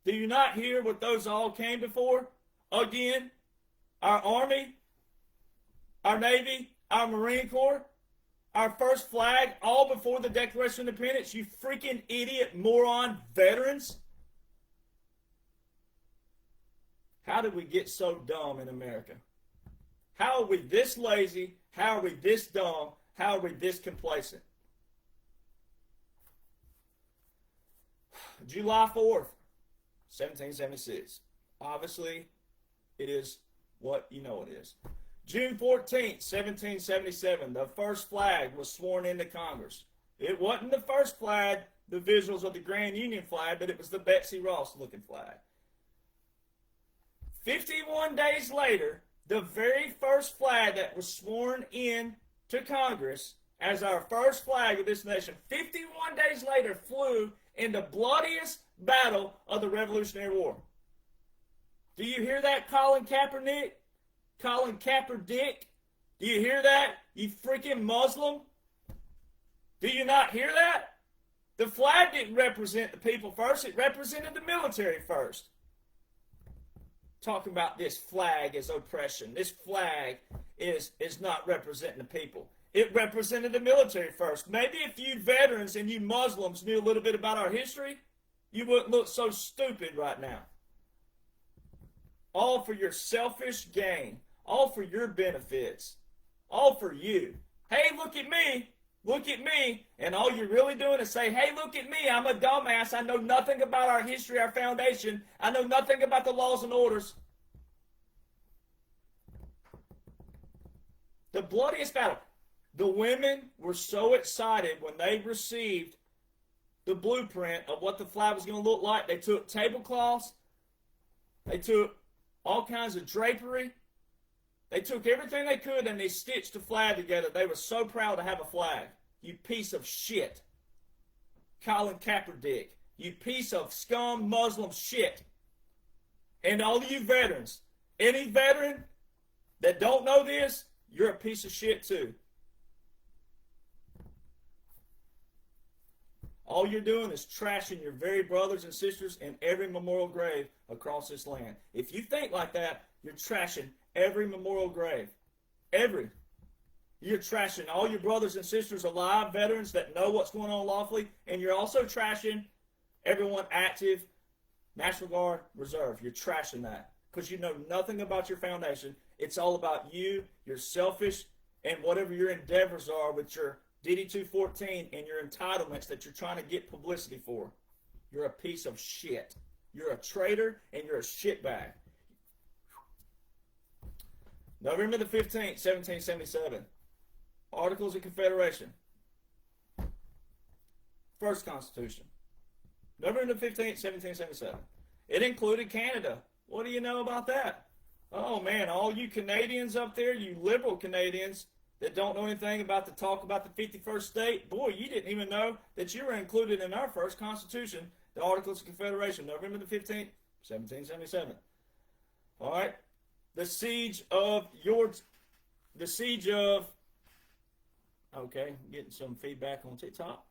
do you not hear what those all came before? Again, our Army, our Navy, our Marine Corps, our first flag, all before the Declaration of Independence, you freaking idiot, moron, veterans. How did we get so dumb in America? How are we this lazy? How are we this dumb? How are we this complacent? July 4th, 1776. Obviously, it is what you know it is. June 14th, 1777, the first flag was sworn into Congress. It wasn't the first flag, the visuals of the Grand Union flag, but it was the Betsy Ross looking flag. 51 days later, the very first flag that was sworn in to Congress as our first flag of this nation, 51 days later, flew in the bloodiest battle of the Revolutionary War. Do you hear that, Colin Kaepernick? Colin Kaepernick? Do you hear that, you freaking Muslim? Do you not hear that? The flag didn't represent the people first. It represented the military first. talking about this flag as oppression. This flag is not representing the people. It represented the military first. Maybe if you veterans and you Muslims knew a little bit about our history, you wouldn't look so stupid right now. All for your selfish gain. All for your benefits. All for you. Hey, look at me. Look at me. And all you're really doing is say, hey, look at me. I'm a dumbass. I know nothing about our history, our foundation. I know nothing about the laws and orders. The bloodiest battle. The women were so excited when they received the blueprint of what the flag was going to look like. They took tablecloths. They took all kinds of drapery. They took everything they could and they stitched the flag together. They were so proud to have a flag. You piece of shit. Colin Kaepernick. You piece of scum Muslim shit. And all of you veterans, any veteran that don't know this, you're a piece of shit too. All you're doing is trashing your very brothers and sisters in every memorial grave across this land. If you think like that, you're trashing every memorial grave. Every. You're trashing all your brothers and sisters alive, veterans that know what's going on lawfully, and you're also trashing everyone active, National Guard, Reserve. You're trashing that because you know nothing about your foundation. It's all about you, your selfish, and whatever your endeavors are with your DD-214 and your entitlements that you're trying to get publicity for. You're a piece of shit. You're a traitor and you're a shitbag. November the 15th, 1777. Articles of Confederation. First Constitution. November the 15th, 1777. It included Canada. What do you know about that? Oh man, all you Canadians up there, you liberal Canadians that don't know anything about the talk about the 51st state, boy, you didn't even know that you were included in our first Constitution, the Articles of Confederation, November the 15th, 1777. All right. The siege of, okay, I'm getting some feedback on TikTok.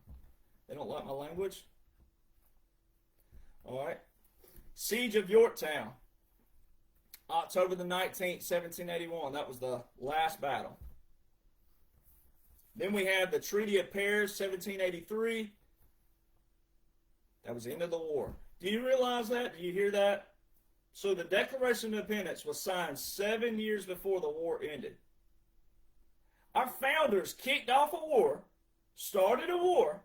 They don't like my language. All right. Siege of Yorktown, October the 19th, 1781. That was the last battle. Then we have the Treaty of Paris, 1783. That was the end of the war. Do you realize that? Do you hear that? So the Declaration of Independence was signed 7 years before the war ended. Our founders kicked off a war, started a war,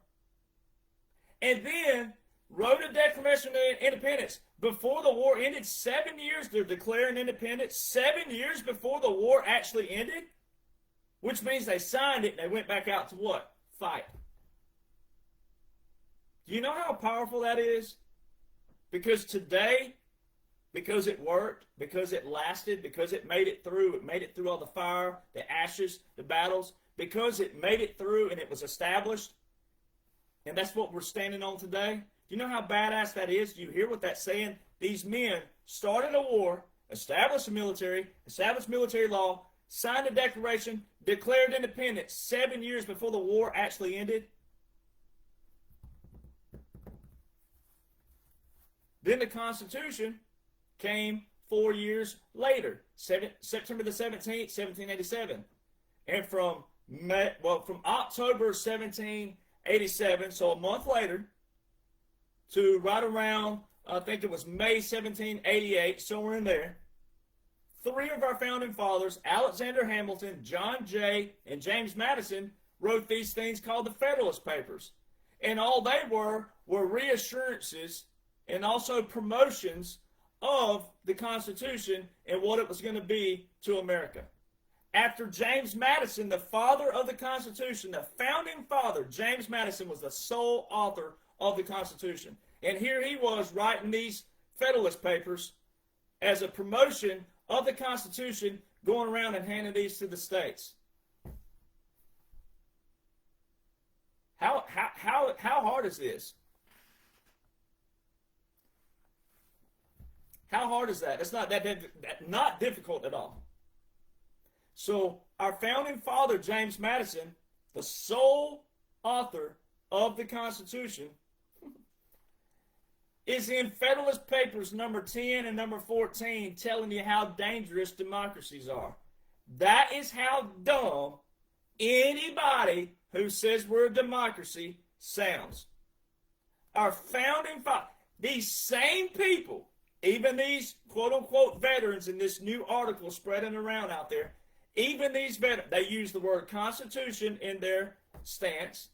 and then wrote a Declaration of Independence before the war ended. 7 years they're declaring independence. 7 years before the war actually ended. Which means they signed it and they went back out to what? Fight. Do you know how powerful that is? Because today, because it worked, because it lasted, because it made it through all the fire, the ashes, the battles, because it made it through and it was established, and that's what we're standing on today. Do you know how badass that is? Do you hear what that's saying? These men started a war, established a military, established military law, signed a declaration, declared independence 7 years before the war actually ended. Then the Constitution came 4 years later, September the 17th, 1787. And from October 1787, so a month later, to right around, I think it was May 1788, somewhere in there, three of our founding fathers, Alexander Hamilton, John Jay, and James Madison, wrote these things called the Federalist Papers. And all they were reassurances and also promotions of the Constitution and what it was going to be to America. After James Madison, the father of the Constitution, the founding father, James Madison was the sole author of the Constitution. And here he was writing these Federalist Papers as a promotion of the Constitution, going around and handing these to the states. How hard is this? How hard is that? It's not not difficult at all. So our founding father, James Madison, the sole author of the Constitution, is in Federalist Papers number 10 and number 14 telling you how dangerous democracies are. That is how dumb anybody who says we're a democracy sounds. Our founding fathers, these same people, even these quote-unquote veterans in this new article spreading around out there, even these veterans, they use the word Constitution in their stance.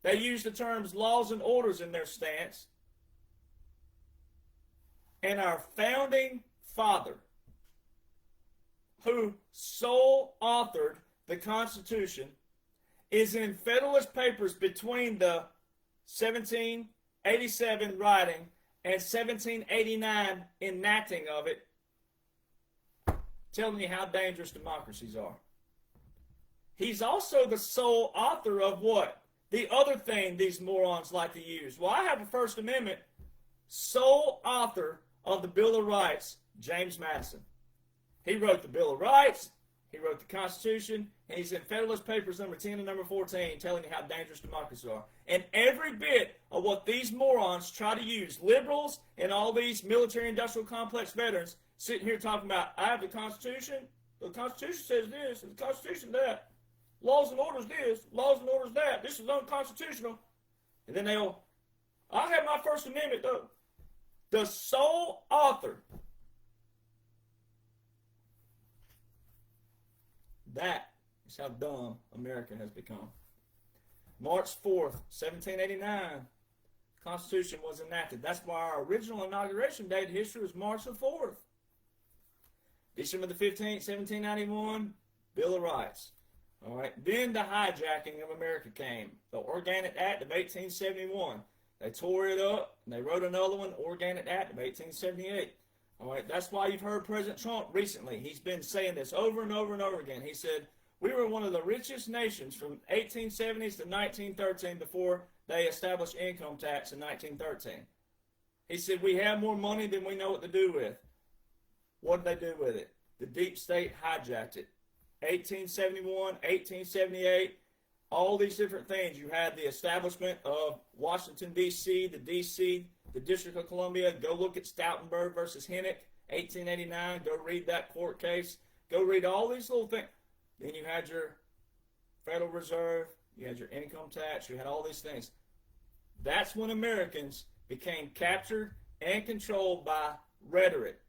They use the terms laws and orders in their stance. And our founding father, who sole authored the Constitution, is in Federalist Papers between the 1787 writing and 1789 enacting of it, telling you how dangerous democracies are. He's also the sole author of what? The other thing these morons like to use. Well, I have a First Amendment. Sole author of the Bill of Rights, James Madison. He wrote the Bill of Rights, he wrote the Constitution, and he's in Federalist Papers number 10 and number 14 telling you how dangerous democracies are. And every bit of what these morons try to use, liberals and all these military-industrial complex veterans, sitting here talking about, I have the Constitution says this, and the Constitution that, laws and orders this, laws and orders that, this is unconstitutional. And then they'll, I have my First Amendment though. The sole author. That is how dumb America has become. March 4th, 1789, the Constitution was enacted. That's why our original inauguration date in history was March the 4th. December the 15th, 1791, Bill of Rights. All right. Then the hijacking of America came. The Organic Act of 1871. They tore it up, and they wrote another one, Organic Act of 1878. All right, that's why you've heard President Trump recently. He's been saying this over and over and over again. He said, we were one of the richest nations from 1870s to 1913 before they established income tax in 1913. He said, we have more money than we know what to do with. What did they do with it? The deep state hijacked it. 1871, 1878, all these different things. You had the establishment of Washington, D.C., the District of Columbia. Go look at Stoutenberg versus Hennick, 1889. Go read that court case. Go read all these little things. Then you had your Federal Reserve. You had your income tax. You had all these things. That's when Americans became captured and controlled by rhetoric.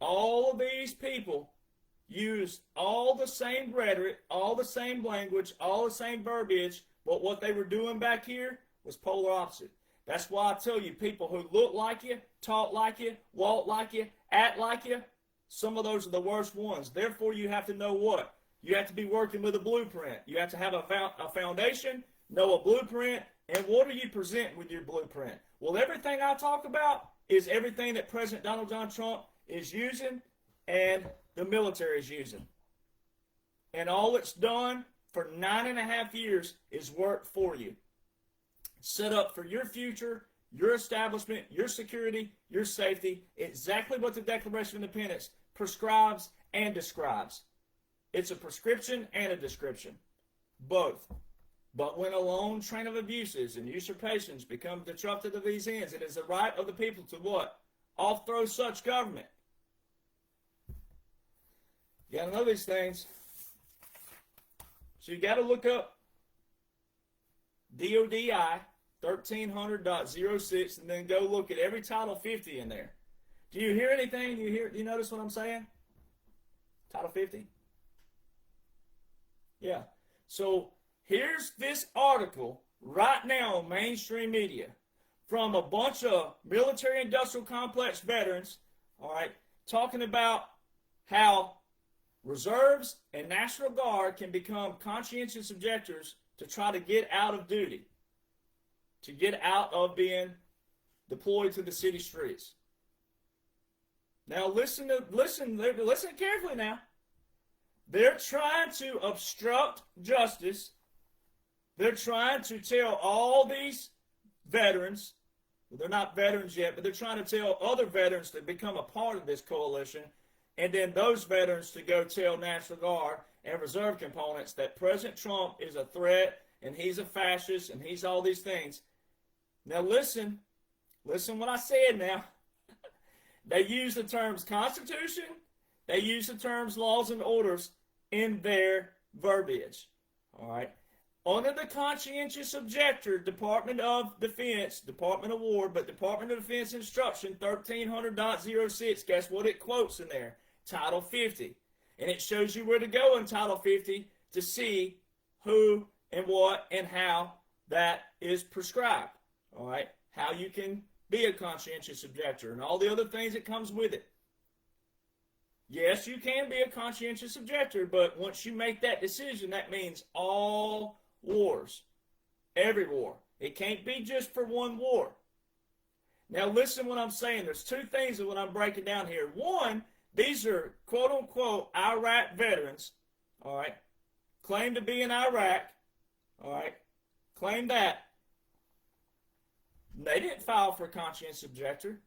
All of these people used all the same rhetoric, all the same language, all the same verbiage, but what they were doing back here was polar opposite. That's why I tell you, people who look like you, talk like you, walk like you, act like you, some of those are the worst ones. Therefore, you have to know what? You have to be working with a blueprint. You have to have a foundation, know a blueprint, and what are you presenting with your blueprint? Well, everything I talk about is everything that President Donald John Trump is using and the military is using. And all it's done for 9.5 years is work for you. Set up for your future, your establishment, your security, your safety, exactly what the Declaration of Independence prescribes and describes. It's a prescription and a description, both. But when a long train of abuses and usurpations become disruptive of these ends, it is the right of the people to what? Overthrow such government. You got to know these things. So you got to look up DODI 1300.06 and then go look at every Title 50 in there. Do you hear anything? Do you notice what I'm saying? Title 50? Yeah. So here's this article right now on mainstream media from a bunch of military-industrial complex veterans, all right, talking about how reserves and National Guard can become conscientious objectors to try to get out of duty, to get out of being deployed to the city streets. Now listen carefully now. They're trying to obstruct justice. They're trying to tell all these veterans, well, they're not veterans yet, but they're trying to tell other veterans to become a part of this coalition, and then those veterans to go tell National Guard and reserve components that President Trump is a threat and he's a fascist and he's all these things. Now listen, Listen what I said now. They use the terms Constitution, they use the terms laws and orders in their verbiage. All right. Under the Conscientious Objector, Department of Defense, Department of War, but Department of Defense Instruction 1300.06, guess what it quotes in there? Title 50. And it shows you where to go in Title 50 to see who and what and how that is prescribed. All right. How you can be a conscientious objector and all the other things that comes with it. Yes, you can be a conscientious objector, but once you make that decision, that means all wars, every war. It can't be just for one war. Now listen what I'm saying. There's two things that what I'm breaking down here. One, these are quote-unquote Iraq veterans, all right, claim to be in Iraq, all right, claim that. They didn't file for conscientious objector.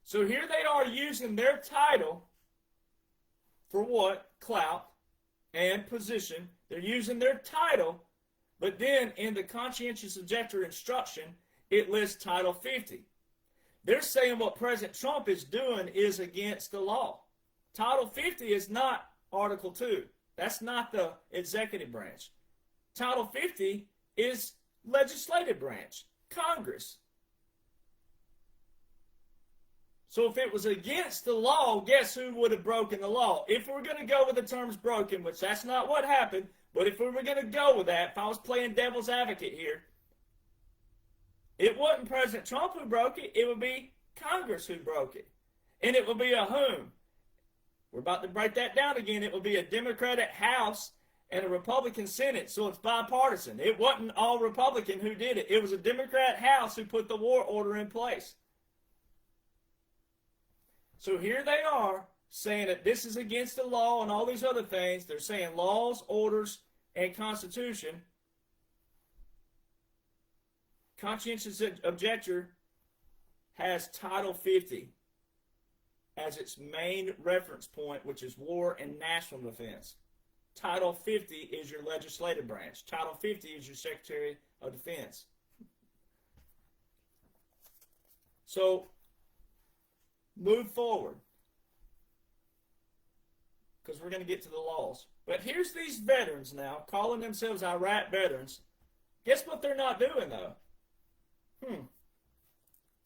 So here they are using their title for what? Clout and position. They're using their title, but then in the conscientious objector instruction, it lists Title 50. They're saying what President Trump is doing is against the law. Title 50 is not Article 2. That's not the executive branch. Title 50 is legislative branch, Congress. So if it was against the law, guess who would have broken the law? If we're going to go with the terms broken, which that's not what happened, but if we were going to go with that, if I was playing devil's advocate here, it wasn't President Trump who broke it, it would be Congress who broke it. And it would be a whom? We're about to break that down again. It would be a Democratic House and a Republican Senate, so it's bipartisan. It wasn't all Republican who did it. It was a Democrat House who put the war order in place. So here they are saying that this is against the law and all these other things. They're saying laws, orders, and Constitution. Conscientious Objector has Title 50 as its main reference point, which is war and national defense. Title 50 is your legislative branch. Title 50 is your Secretary of Defense. So, move forward, because we're going to get to the laws. But here's these veterans now, calling themselves Iraq veterans. Guess what they're not doing, though?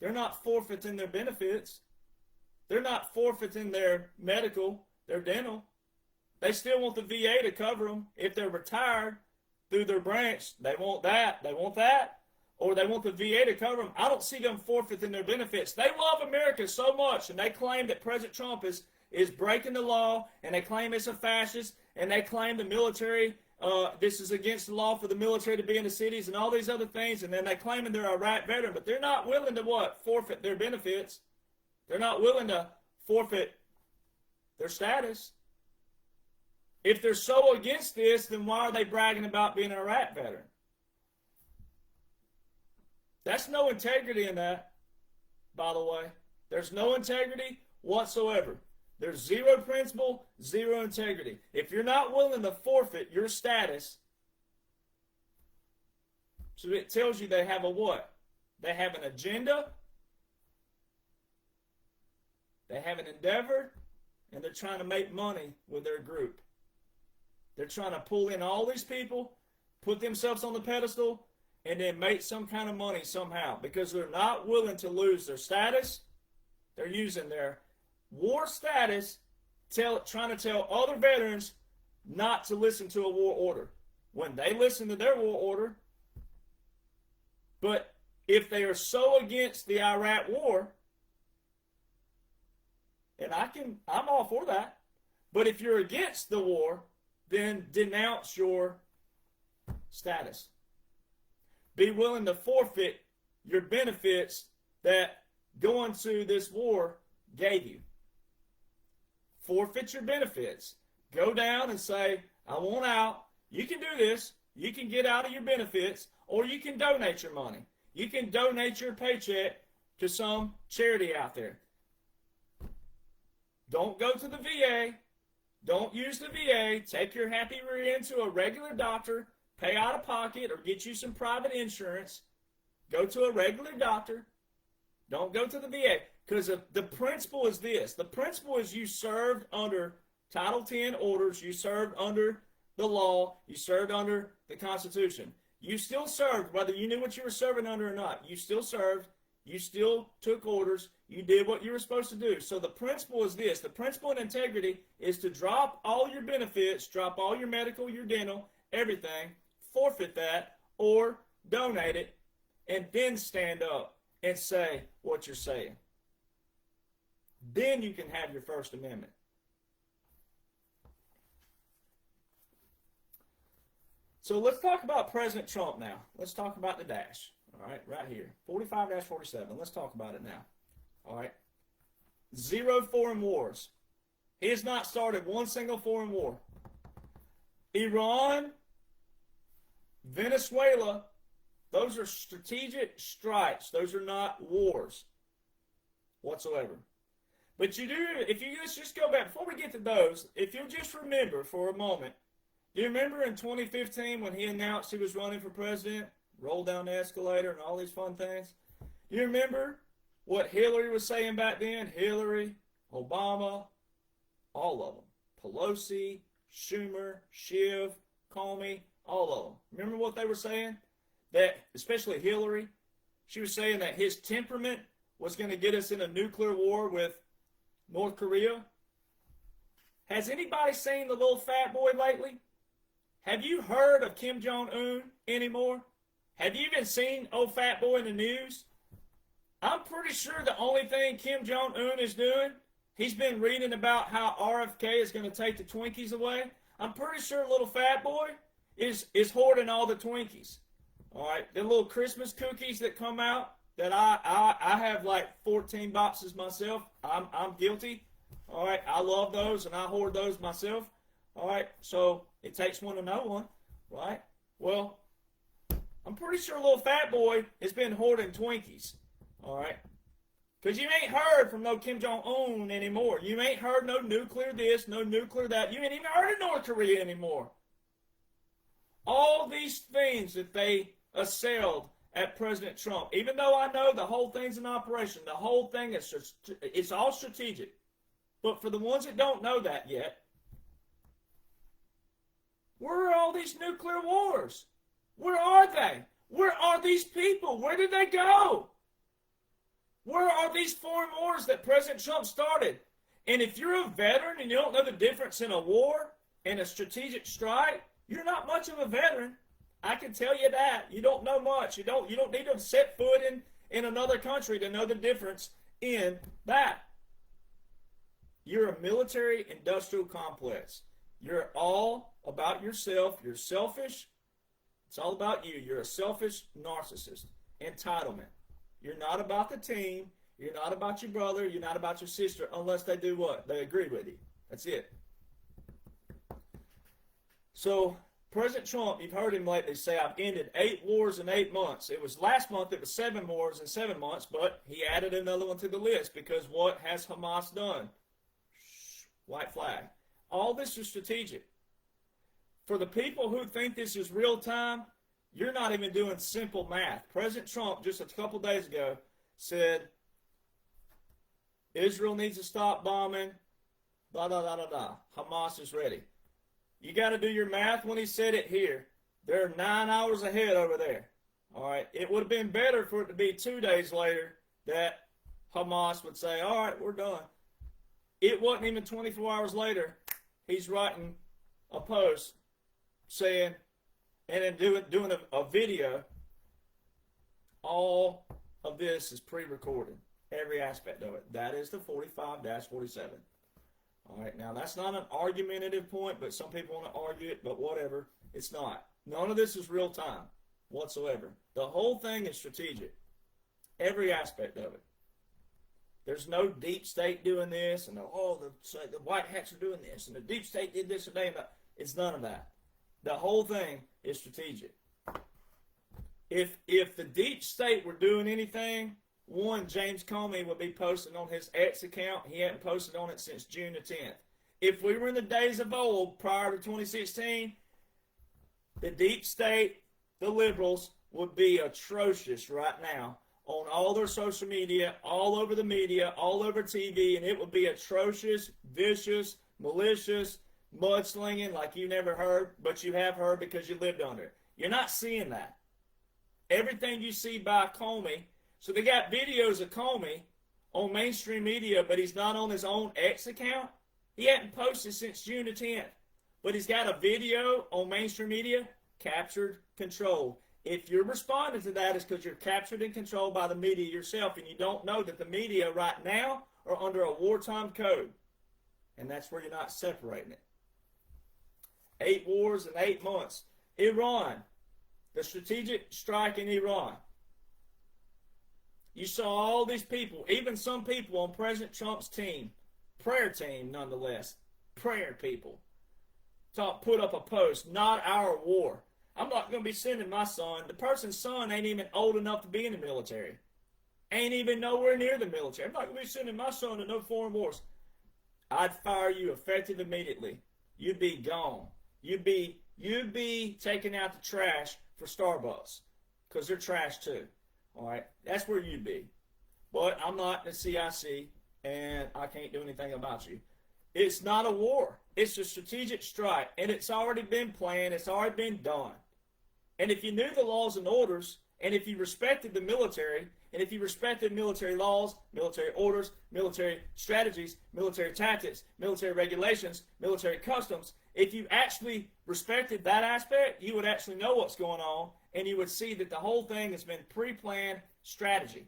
They're not forfeiting their benefits. They're not forfeiting their medical, their dental. They still want the VA to cover them. If they're retired through their branch, they want that. They want that. Or they want the VA to cover them. I don't see them forfeiting their benefits. They love America so much, and they claim that President Trump is breaking the law, and they claim it's a fascist, and they claim the military, this is against the law for the military to be in the cities, and all these other things, and then they claim they're a Iraq veteran, but they're not willing to what? Forfeit their benefits. They're not willing to forfeit their status. If they're so against this, then why are they bragging about being an Iraq veteran? That's no integrity in that, by the way. There's no integrity whatsoever. There's zero principle, zero integrity. If you're not willing to forfeit your status, so it tells you they have a what? They have an agenda, they have an endeavor, and they're trying to make money with their group. They're trying to pull in all these people, put themselves on the pedestal, and then make some kind of money somehow, because they're not willing to lose their status. They're using their war status, trying to tell other veterans not to listen to a war order when they listen to their war order. But if they are so against the Iraq war, and I'm all for that, but if you're against the war, then denounce your status. Be willing to forfeit your benefits that going to this war gave you. Forfeit your benefits. Go down and say, I want out. You can do this. You can get out of your benefits, or you can donate your money. You can donate your paycheck to some charity out there. Don't go to the VA. Don't use the VA. Take your happy rear end to a regular doctor. Pay out of pocket or get you some private insurance. Go to a regular doctor. Don't go to the VA. Because the principle is this. The principle is you served under Title 10 orders. You served under the law. You served under the Constitution. You still served, whether you knew what you were serving under or not. You still served. You still took orders. You did what you were supposed to do. So the principle is this. The principle in integrity is to drop all your benefits, drop all your medical, your dental, everything, forfeit that, or donate it, and then stand up and say what you're saying. Then you can have your First Amendment. So let's talk about President Trump now. Let's talk about the dash. All right, right here. 45-47. Let's talk about it now. All right. 0 foreign wars. He has not started one single foreign war. Iran, Venezuela, those are strategic strikes. Those are not wars whatsoever. But you do, if you just go back, before we get to those, if you'll just remember for a moment, do you remember in 2015 when he announced he was running for president, rolled down the escalator and all these fun things? Do you remember what Hillary was saying back then? Hillary, Obama, all of them. Pelosi, Schumer, Schiff, Comey, all of them. Remember what they were saying? That, especially Hillary, she was saying that his temperament was going to get us in a nuclear war with North Korea. Has anybody seen the little fat boy lately? Have you heard of Kim Jong-un anymore? Have you even seen old fat boy in the news? I'm pretty sure the only thing Kim Jong-un is doing, he's been reading about how RFK is going to take the Twinkies away. I'm pretty sure little fat boy is hoarding all the Twinkies. All right, the little Christmas cookies that come out that I have like 14 boxes myself. I'm guilty. All right, I love those and I hoard those myself. All right, so it takes one to know one, right? Well, I'm pretty sure little fat boy has been hoarding Twinkies, all right? Because you ain't heard from no Kim Jong-un anymore. You ain't heard no nuclear this, no nuclear that. You ain't even heard of North Korea anymore. All these things that they assailed at President Trump, even though I know the whole thing's an operation, the whole thing is just, it's all strategic. But for the ones that don't know that yet, where are all these nuclear wars? Where are they? Where are these people? Where did they go? Where are these foreign wars that President Trump started? And if you're a veteran and you don't know the difference in a war and a strategic strike, you're not much of a veteran. I can tell you that. You don't know much. You don't need to set foot in another country to know the difference in that. You're a military industrial complex. You're all about yourself. You're selfish. It's all about you. You're a selfish narcissist. Entitlement. You're not about the team. You're not about your brother. You're not about your sister unless they do what? They agree with you. That's it. So, President Trump, you've heard him lately say, I've ended 8 wars in 8 months. It was last month, it was 7 wars in 7 months, but he added another one to the list because what has Hamas done? White flag. All this is strategic. For the people who think this is real time, you're not even doing simple math. President Trump, just a couple days ago, said Israel needs to stop bombing, blah, blah, blah, blah, blah. Hamas is ready. You got to do your math when he said it here. They're 9 hours ahead over there. All right. It would have been better for it to be 2 days later that Hamas would say, all right, we're done. It wasn't even 24 hours later. He's writing a post saying, and then doing a video. All of this is pre-recorded. Every aspect of it. That is the 45-47. All right, now that's not an argumentative point, but some people want to argue it, but whatever. It's not. None of this is real time whatsoever. The whole thing is strategic. Every aspect of it. There's no deep state doing this, and the white hats are doing this, and the deep state did this today. It's none of that. The whole thing is strategic. If the deep state were doing anything, one, James Comey would be posting on his X account. He hadn't posted on it since June the 10th. If we were in the days of old, prior to 2016, the deep state, the liberals, would be atrocious right now on all their social media, all over the media, all over TV, and it would be atrocious, vicious, malicious, mudslinging like you never heard, but you have heard because you lived under it. You're not seeing that. Everything you see by Comey, so they got videos of Comey on mainstream media, but he's not on his own X account. He hadn't posted since June the 10th, but he's got a video on mainstream media, captured, controlled. If you're responding to that, it's because you're captured and controlled by the media yourself, and you don't know that the media right now are under a wartime code, and that's where you're not separating it. 8 wars in 8 months. Iran, the strategic strike in Iran. You saw all these people, even some people on President Trump's team, prayer team nonetheless, prayer people, put up a post, not our war. I'm not going to be sending my son. The person's son ain't even old enough to be in the military. Ain't even nowhere near the military. I'm not going to be sending my son to no foreign wars. I'd fire you effective immediately. You'd be gone. You'd be taking out the trash for Starbucks because they're trash too. All right, that's where you'd be. But I'm not in the CIC, and I can't do anything about you. It's not a war. It's a strategic strike, and it's already been planned. It's already been done. And if you knew the laws and orders, and if you respected the military, and if you respected military laws, military orders, military strategies, military tactics, military regulations, military customs, if you actually respected that aspect, you would actually know what's going on, and you would see that the whole thing has been pre-planned strategy,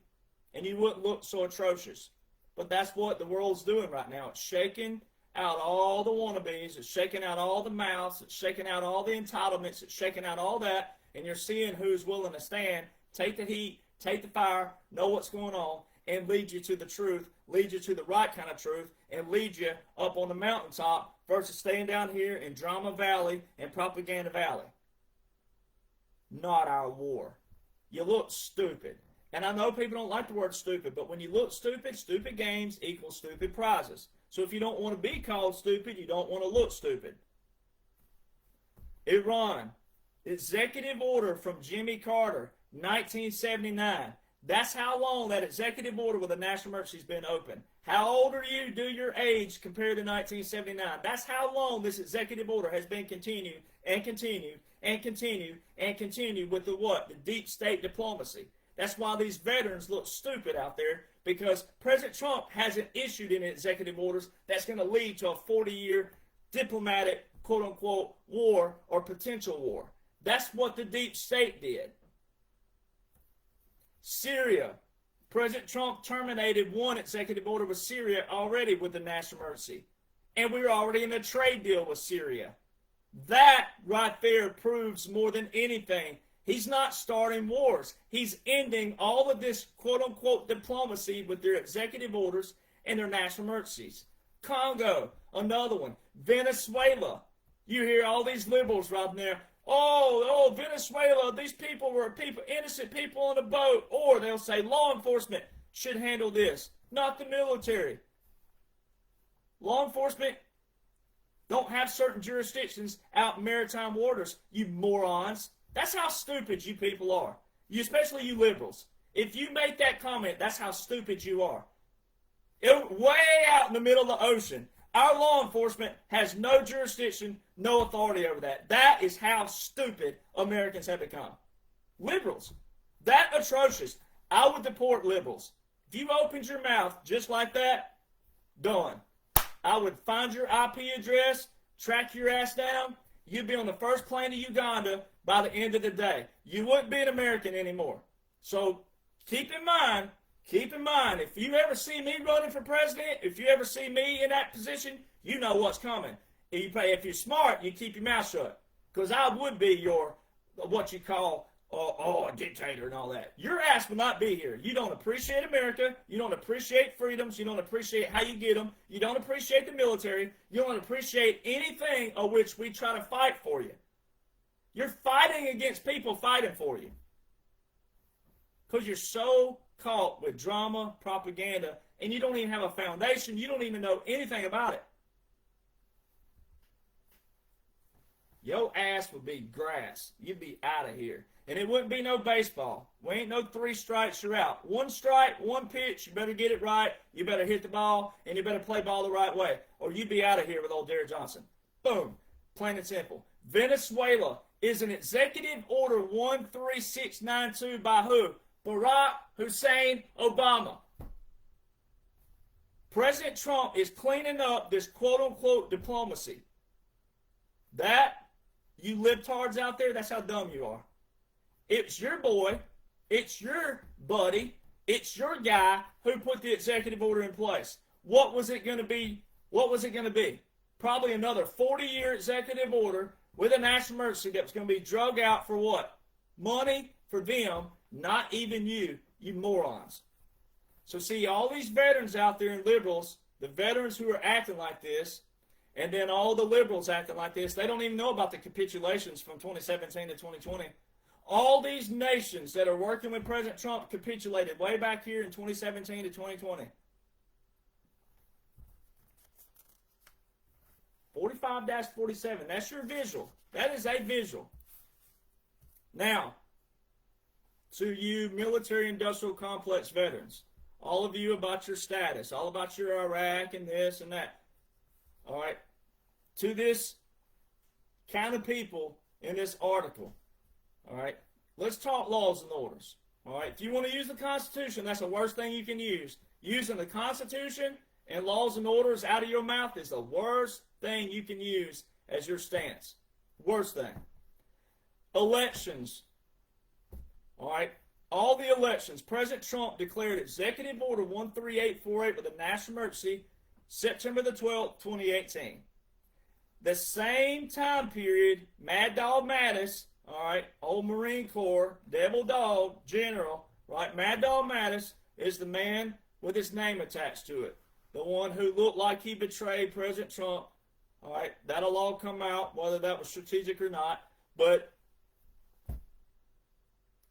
and you wouldn't look so atrocious. But that's what the world's doing right now. It's shaking out all the wannabes. It's shaking out all the mouths. It's shaking out all the entitlements. It's shaking out all that, and you're seeing who's willing to stand, take the heat, take the fire, know what's going on, and lead you to the truth, lead you to the right kind of truth, and lead you up on the mountaintop versus staying down here in Drama Valley and Propaganda Valley. Not our war. You look stupid. And I know people don't like the word stupid, but when you look stupid, stupid games equal stupid prizes. So if you don't want to be called stupid, you don't want to look stupid. Iran, executive order from Jimmy Carter, 1979. That's how long that executive order with a national emergency has been open. How old are you? Do your age compared to 1979. That's how long this executive order has been continued and continued and continued and continued with the what? The deep state diplomacy. That's why these veterans look stupid out there, because President Trump hasn't issued any executive orders that's going to lead to a 40-year diplomatic, quote-unquote, war or potential war. That's what the deep state did. Syria. President Trump terminated one executive order with Syria already with the national emergency. And we were already in a trade deal with Syria. That right there proves more than anything. He's not starting wars. He's ending all of this quote-unquote diplomacy with their executive orders and their national emergencies. Congo, another one. Venezuela. You hear all these liberals right there. Oh, Venezuela, these people were innocent people on a boat. Or they'll say law enforcement should handle this, not the military. Law enforcement don't have certain jurisdictions out in maritime waters, you morons. That's how stupid you people are. Especially you liberals. If you make that comment, that's how stupid you are. Way out in the middle of the ocean. Our law enforcement has no jurisdiction, no authority over that. That is how stupid Americans have become. Liberals. That atrocious. I would deport liberals. If you opened your mouth just like that, done. I would find your IP address, track your ass down. You'd be on the first plane to Uganda by the end of the day. You wouldn't be an American anymore. So keep in mind, if you ever see me running for president, if you ever see me in that position, you know what's coming. If you're smart, you keep your mouth shut. Because I would be your, what you call, a dictator and all that. Your ass will not be here. You don't appreciate America. You don't appreciate freedoms. You don't appreciate how you get them. You don't appreciate the military. You don't appreciate anything of which we try to fight for you. You're fighting against people fighting for you. Because you're so caught with drama, propaganda, and you don't even have a foundation. You don't even know anything about it. your ass would be grass. You'd be out of here. And it wouldn't be no baseball. We ain't no 3 strikes, you're out. 1 strike, 1 pitch, you better get it right, you better hit the ball, and you better play ball the right way, or you'd be out of here with old Derek Johnson. Boom. Plain and simple. Venezuela is an executive order 13692 by who? Barack Hussein Obama. President Trump is cleaning up this quote-unquote diplomacy. That, you libtards out there, that's how dumb you are. It's your boy, it's your buddy, it's your guy who put the executive order in place. What was it going to be? What was it going to be? Probably another 40-year executive order with a national emergency that was going to be drug out for what? Money for them, not even you morons. So see, all these veterans out there and liberals, the veterans who are acting like this, and then all the liberals acting like this, they don't even know about the capitulations from 2017 to 2020. All these nations that are working with President Trump capitulated way back here in 2017 to 2020. 45-47, that's your visual. That is a visual. Now, to you military-industrial complex veterans, all of you about your status, all about your Iraq and this and that. All right. To this kind of people in this article, all right, let's talk laws and orders. All right. If you want to use the Constitution, that's the worst thing you can use. Using the Constitution and laws and orders out of your mouth is the worst thing you can use as your stance. Worst thing. Elections. All right. All the elections, President Trump declared Executive Order 13848 with a national emergency September the 12th, 2018. The same time period, Mad Dog Mattis, all right, old Marine Corps, Devil Dog, General, right, Mad Dog Mattis is the man with his name attached to it. The one who looked like he betrayed President Trump, all right, that'll all come out, whether that was strategic or not, but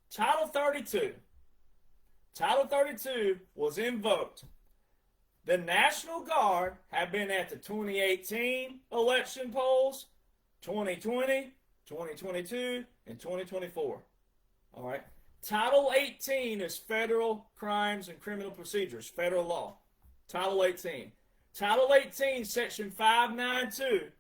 Title 32 was invoked. The National Guard have been at the 2018 election polls, 2020, 2022, and 2024. All right. Title 18 is federal crimes and criminal procedures, federal law. Title 18. Title 18, Section 592,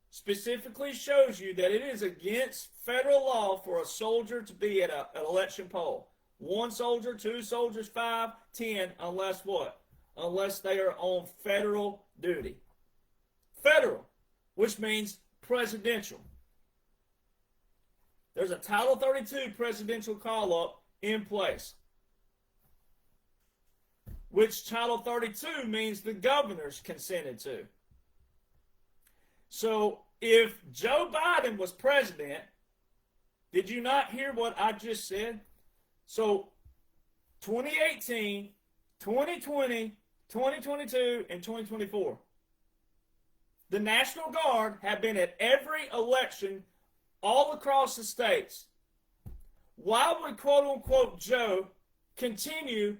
specifically shows you that it is against federal law for a soldier to be at an election poll. 1 soldier, 2 soldiers, 5, 10, unless what? Unless they are on federal duty. Federal, which means presidential. There's a Title 32 presidential call-up in place, which Title 32 means the governors consented to. So if Joe Biden was president, did you not hear what I just said? So 2018, 2020, 2022, and 2024. The National Guard have been at every election all across the states. Why would quote-unquote Joe continue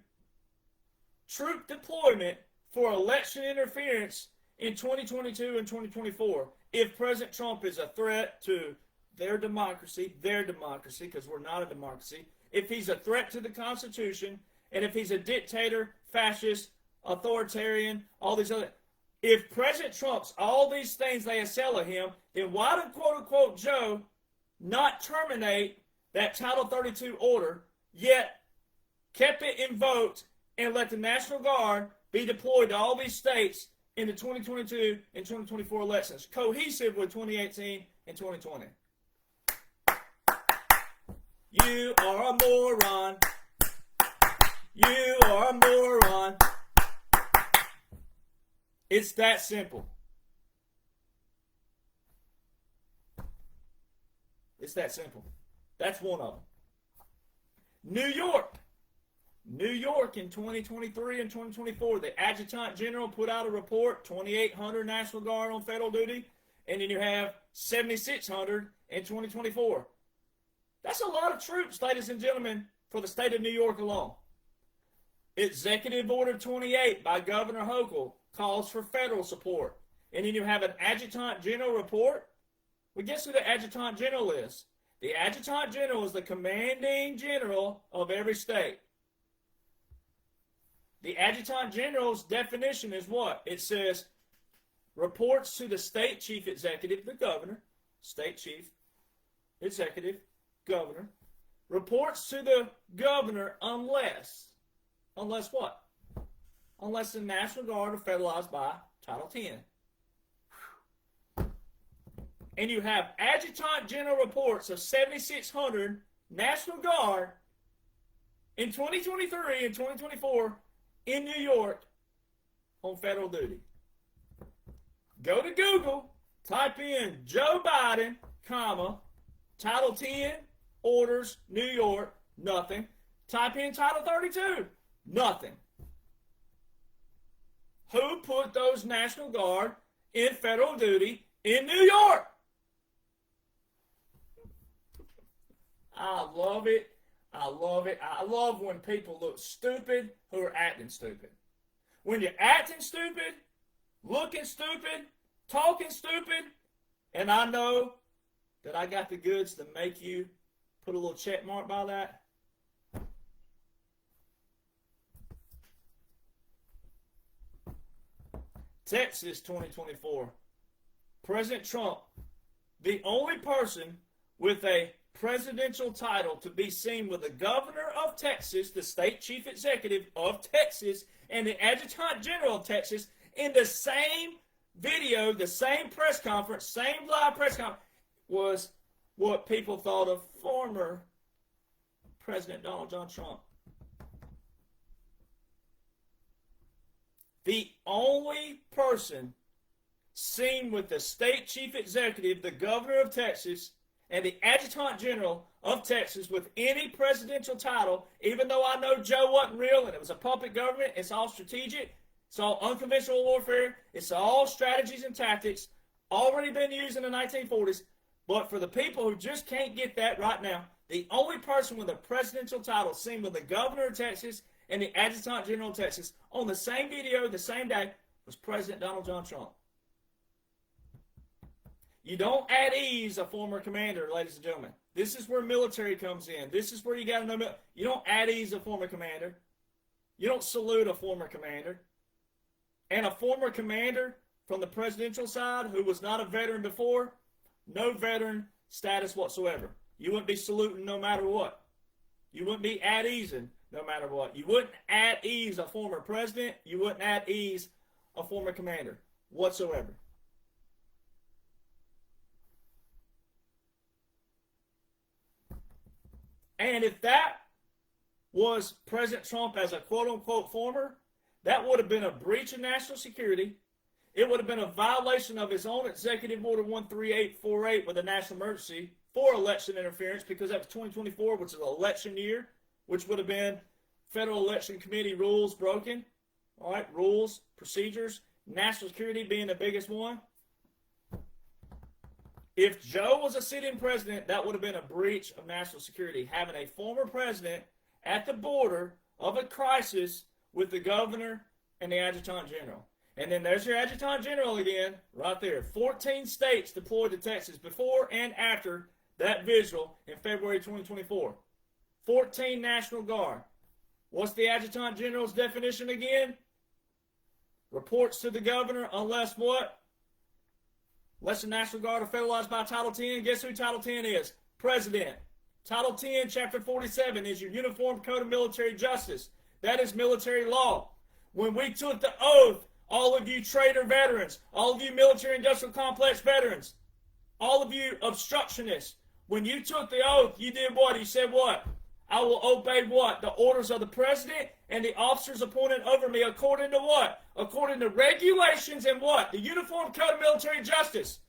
troop deployment for election interference in 2022 and 2024 if President Trump is a threat to their democracy, because we're not a democracy, if he's a threat to the Constitution, and if he's a dictator, fascist, authoritarian, all these other... If President Trump's all these things they assail at him, then why did quote-unquote Joe not terminate that Title 32 order, yet kept it invoked and let the National Guard be deployed to all these states in the 2022 and 2024 elections, cohesive with 2018 and 2020? You are a moron. You are a moron. It's that simple. It's that simple. That's one of them. New York in 2023 and 2024, the Adjutant General put out a report, 2,800 National Guard on federal duty, and then you have 7,600 in 2024. That's a lot of troops, ladies and gentlemen, for the state of New York alone. Executive Order 28 by Governor Hochul calls for federal support. And then you have an Adjutant General report, Well, guess who the Adjutant General is? The Adjutant General is the commanding general of every state. The Adjutant General's definition is what? It says, reports to the state chief executive, the governor, state chief, executive, governor, reports to the governor unless what? Unless the National Guard are federalized by Title 10. And you have Adjutant General reports of 7,600 National Guard in 2023 and 2024 in New York on federal duty. Go to Google, type in Joe Biden, comma, Title 10, orders, New York, nothing. Type in Title 32, nothing. Who put those National Guard in federal duty in New York? I love it. I love it. I love when people look stupid who are acting stupid. When you're acting stupid, looking stupid, talking stupid, and I know that I got the goods to make you put a little check mark by that. Texas 2024. President Trump, the only person with a presidential title to be seen with the governor of Texas, the state chief executive of Texas, and the adjutant general of Texas in the same video, the same press conference, same live press conference, was what people thought of former President Donald John Trump. The only person seen with the state chief executive, the governor of Texas, and the adjutant general of Texas with any presidential title, even though I know Joe wasn't real and it was a puppet government, it's all strategic, it's all unconventional warfare, it's all strategies and tactics, already been used in the 1940s, but for the people who just can't get that right now, the only person with a presidential title seen with the governor of Texas and the adjutant general of Texas on the same video, the same day, was President Donald John Trump. You don't at ease a former commander, ladies and gentlemen. This is where military comes in. This is where you got to know. You don't at ease a former commander. You don't salute a former commander. And a former commander from the presidential side who was not a veteran before, no veteran status whatsoever. You wouldn't be saluting no matter what. You wouldn't be at easing no matter what. You wouldn't at ease a former president. You wouldn't at ease a former commander whatsoever. And if that was President Trump as a quote-unquote former, that would have been a breach of national security. It would have been a violation of his own Executive Order 13848 with a national emergency for election interference, because that was 2024, which is an election year, which would have been Federal Election Committee rules broken. All right, rules, procedures, national security being the biggest one. If Joe was a sitting president, that would have been a breach of national security, having a former president at the border of a crisis with the governor and the adjutant general. And then there's your adjutant general again, right there. 14 states deployed to Texas before and after that visual in February 2024. 14 National Guard. What's the adjutant general's definition again? Reports to the governor unless what? Unless the National Guard are federalized by Title 10. Guess who Title 10 is? President. Title 10, Chapter 47 is your Uniform Code of Military Justice. That is military law. When we took the oath, all of you traitor veterans, all of you military industrial complex veterans, all of you obstructionists, when you took the oath, you did what? You said what? I will obey what? The orders of the president and the officers appointed over me according to what? According to regulations and what? The Uniform Code of Military Justice.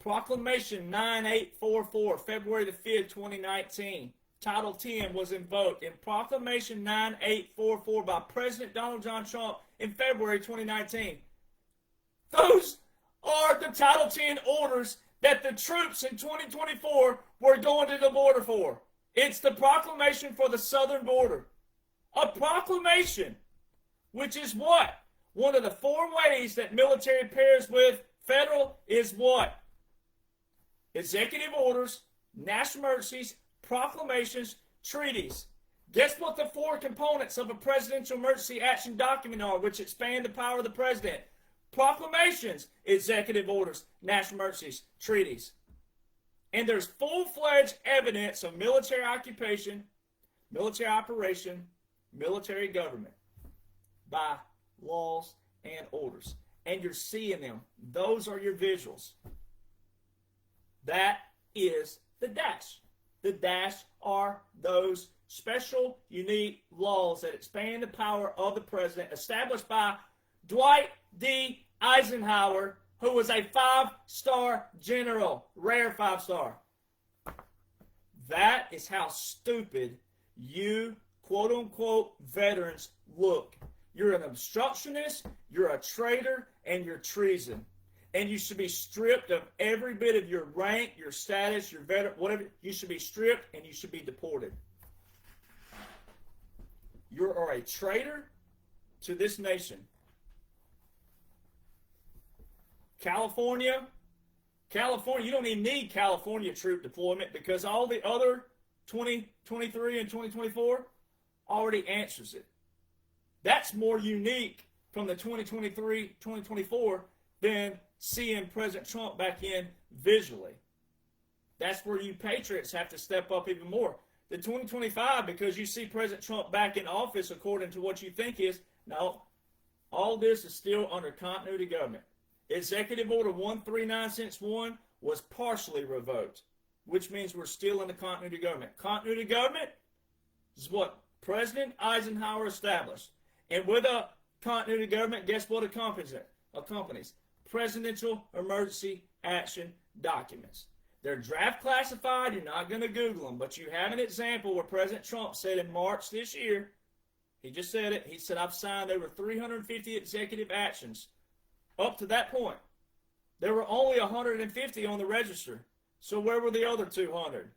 Proclamation 9844, February the 5th, 2019. Title 10 was invoked in Proclamation 9844 by President Donald John Trump in February 2019. Those are the Title 10 orders that the troops in 2024 were going to the border for. It's the proclamation for the southern border. A proclamation. which is what? One of the 4 ways that military pairs with federal is what? Executive orders, national emergencies, proclamations, treaties. Guess what the 4 components of a presidential emergency action document are, which expand the power of the president? Proclamations, executive orders, national emergencies, treaties. And there's full-fledged evidence of military occupation, military operation, military government by laws and orders. And you're seeing them. Those are your visuals. That is the dash. The dash are those special, unique laws that expand the power of the president, established by Dwight D. Eisenhower, who was a 5-star general, rare 5-star. That is how stupid you, quote-unquote, veterans look. You're an obstructionist, you're a traitor, and you're treason. And you should be stripped of every bit of your rank, your status, your veteran, whatever. You should be stripped and you should be deported. You are a traitor to this nation. California, you don't even need California troop deployment because all the other 2023 and 2024 already answers it. That's more unique from the 2023-2024 than seeing President Trump back in visually. That's where you patriots have to step up even more. The 2025, because you see President Trump back in office according to what you think is, no, all this is still under continuity government. Executive Order 13961 was partially revoked, which means we're still in the continuity government. Continuity government is what President Eisenhower established. And with a continuity government, guess what accompanies? Presidential emergency action documents. They're draft classified. You're not going to Google them, but you have an example where President Trump said in March this year, he just said it, he said, I've signed over 350 executive actions. Up to that point, there were only 150 on the register. So where were the other 200?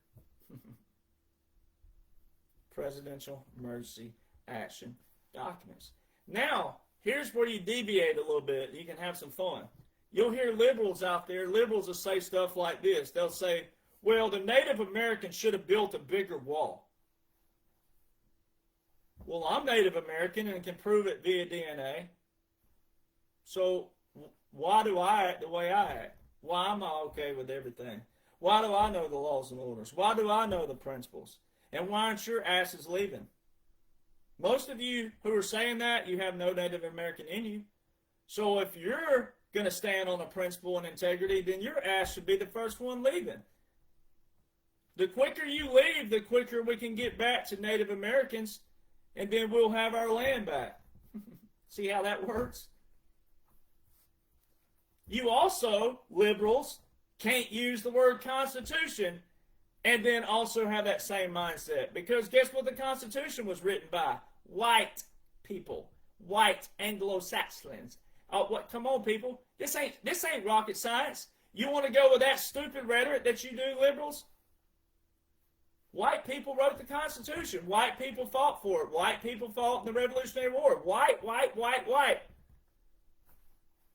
Presidential emergency action documents. Now, here's where you deviate a little bit. You can have some fun. You'll hear liberals out there. Liberals will say stuff like this. They'll say, well, the Native Americans should have built a bigger wall. Well, I'm Native American and can prove it via DNA. So why do I act the way I act? Why am I okay with everything? Why do I know the laws and orders? Why do I know the principles? And why aren't your asses leaving? Most of you who are saying that, you have no Native American in you. So if you're going to stand on a principle and integrity, then your ass should be the first one leaving. The quicker you leave, the quicker we can get back to Native Americans, and then we'll have our land back. See how that works? You also, liberals, can't use the word Constitution and then also have that same mindset. Because guess what the Constitution was written by? White people. White Anglo-Saxons. Oh, what? Come on, people. This ain't rocket science. You want to go with that stupid rhetoric that you do, liberals? White people wrote the Constitution. White people fought for it. White people fought in the Revolutionary War. White, white, white, white.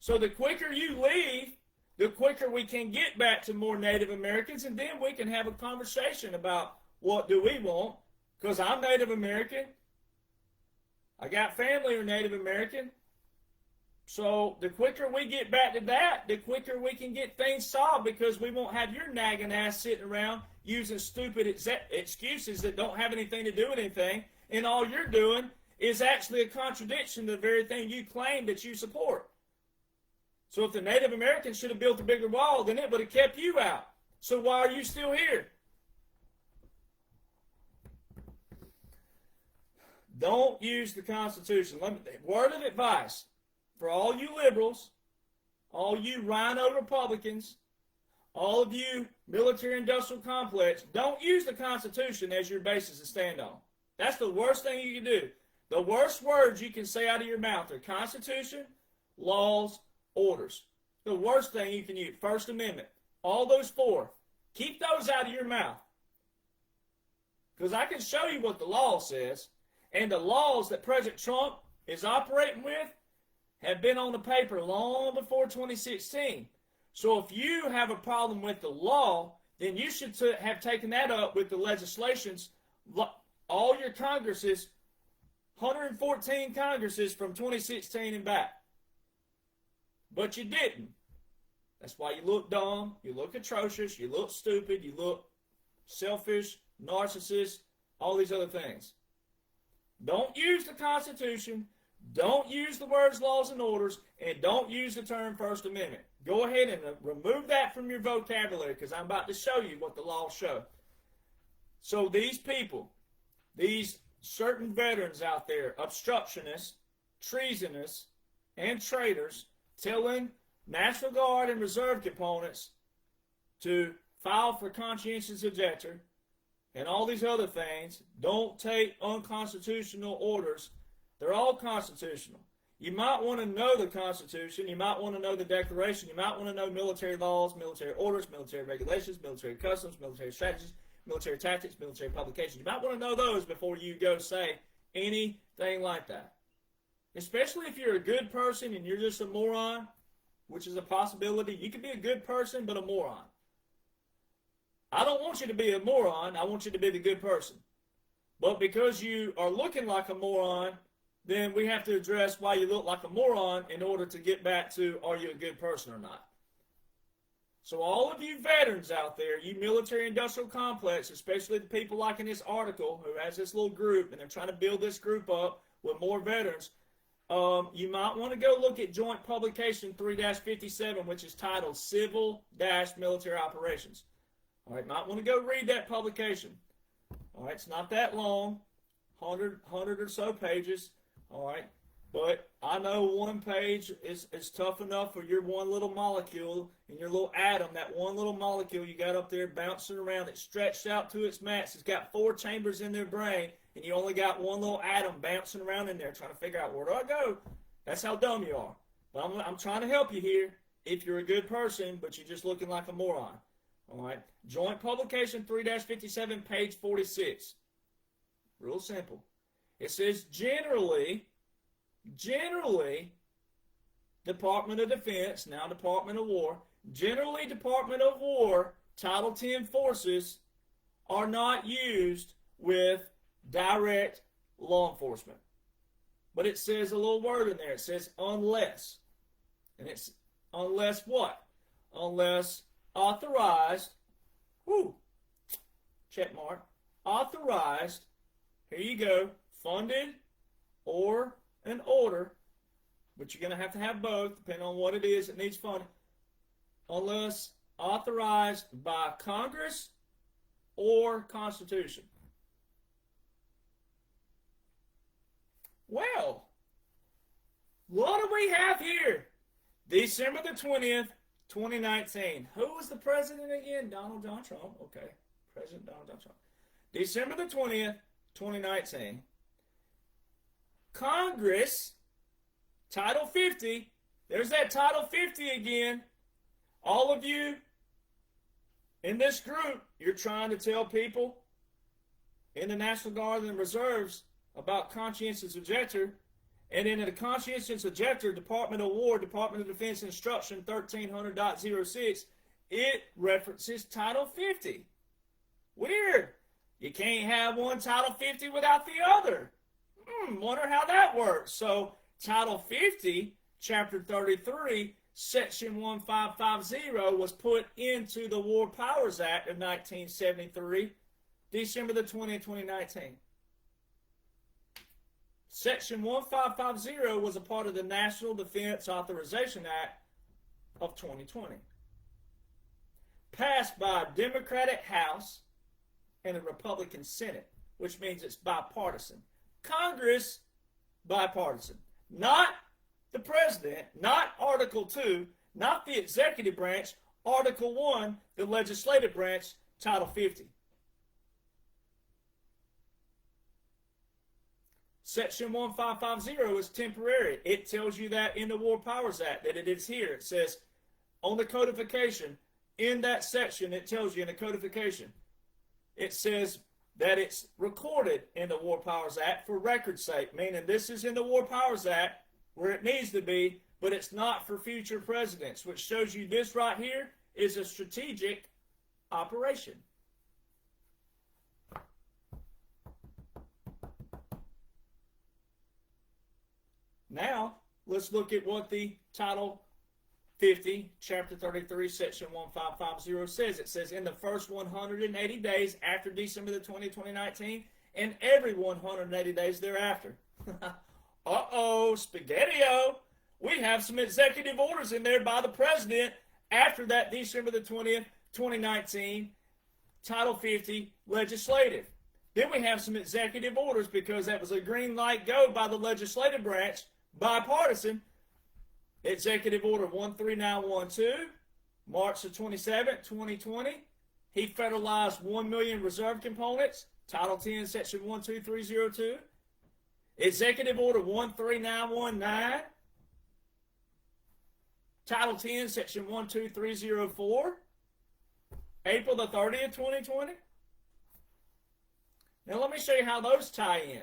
So the quicker you leave, the quicker we can get back to more Native Americans, and then we can have a conversation about what do we want. Because I'm Native American. I got family who are Native American. So the quicker we get back to that, the quicker we can get things solved, because we won't have your nagging ass sitting around using stupid excuses that don't have anything to do with anything, and all you're doing is actually a contradiction to the very thing you claim that you support. So if the Native Americans should have built a bigger wall, then it would have kept you out. So why are you still here? Don't use the Constitution. Word of advice for all you liberals, all you rhino Republicans, all of you military-industrial complex, don't use the Constitution as your basis to stand on. That's the worst thing you can do. The worst words you can say out of your mouth are Constitution, laws, orders. The worst thing you can use. First Amendment. All those 4. Keep those out of your mouth. Because I can show you what the law says. And the laws that President Trump is operating with have been on the paper long before 2016. So if you have a problem with the law, then you should have taken that up with the legislations, all your Congresses, 114 Congresses from 2016 and back. But you didn't. That's why you look dumb, you look atrocious, you look stupid, you look selfish, narcissist, all these other things. Don't use the Constitution. Don't use the words laws and orders, and don't use the term First Amendment. Go ahead and remove that from your vocabulary, because I'm about to show you what the laws show. So these people, these certain veterans out there, obstructionists, treasonous, and traitors, telling National Guard and Reserve components to file for Conscientious Objector and all these other things, don't take unconstitutional orders. They're all constitutional. You might want to know the Constitution. You might want to know the Declaration. You might want to know military laws, military orders, military regulations, military customs, military strategies, military tactics, military publications. You might want to know those before you go say anything like that. Especially if you're a good person and you're just a moron, which is a possibility. You can be a good person but a moron. I don't want you to be a moron. I want you to be the good person. But because you are looking like a moron, then we have to address why you look like a moron in order to get back to, are you a good person or not? So all of you veterans out there, you military-industrial complex, especially the people like in this article who has this little group, and they're trying to build this group up with more veterans, you might want to go look at Joint Publication 3-57, which is titled Civil-Military Operations. All right, might want to go read that publication. All right, it's not that long, 100 or so pages. All right, but I know one page is tough enough for your one little molecule and your little atom. That one little molecule you got up there bouncing around, it's stretched out to its max. It's got 4 chambers in their brain, and you only got one little atom bouncing around in there trying to figure out, where do I go? That's how dumb you are. But I'm trying to help you here if you're a good person, but you're just looking like a moron. All right, Joint Publication 3-57, page 46. Real simple. It says generally, Department of Defense, now Department of War, generally Department of War Title 10 forces are not used with direct law enforcement. But it says a little word in there. It says unless. And it's unless what? Unless authorized, check mark, authorized, here you go, funded or an order, but you're going to have both, depending on what it is that needs funding, unless authorized by Congress or Constitution. Well, what do we have here? December the 20th, 2019. Who was the president again? Donald John Trump. Okay. President Donald John Trump. December the 20th, 2019. Congress, Title 50. There's that Title 50 again. All of you in this group, you're trying to tell people in the National Guard and the Reserves about Conscientious Objector. And in the Conscientious Objector, Department of War, Department of Defense Instruction 1300.06, it references Title 50. Weird. You can't have one Title 50 without the other. Wonder how that works. So Title 50, Chapter 33, Section 1550 was put into the War Powers Act of 1973, December the 20th, 2019. Section 1550 was a part of the National Defense Authorization Act of 2020. Passed by a Democratic House and a Republican Senate, which means it's bipartisan. Congress, bipartisan. Not the president, not Article 2, not the executive branch, Article 1, the legislative branch, Title 50. Section 1550 is temporary. It tells you that in the War Powers Act, that it is here. It says on the codification, in that section, it tells you in the codification, it says that it's recorded in the War Powers Act for record's sake, meaning this is in the War Powers Act where it needs to be, but it's not for future presidents, which shows you this right here is a strategic operation. Now, let's look at what the Title 50, Chapter 33, Section 1550 says. It says, in the first 180 days after December the 20th, 2019, and every 180 days thereafter. Uh-oh, spaghetti-o. We have some executive orders in there by the president after that December the 20th, 2019, Title 50 legislative. Then we have some executive orders because that was a green light go by the legislative branch, bipartisan. Executive Order 13912, March the 27th, 2020. He federalized 1 million reserve components, Title 10, Section 12302. Executive Order 13919, Title 10, Section 12304, April the 30th, 2020. Now let me show you how those tie in.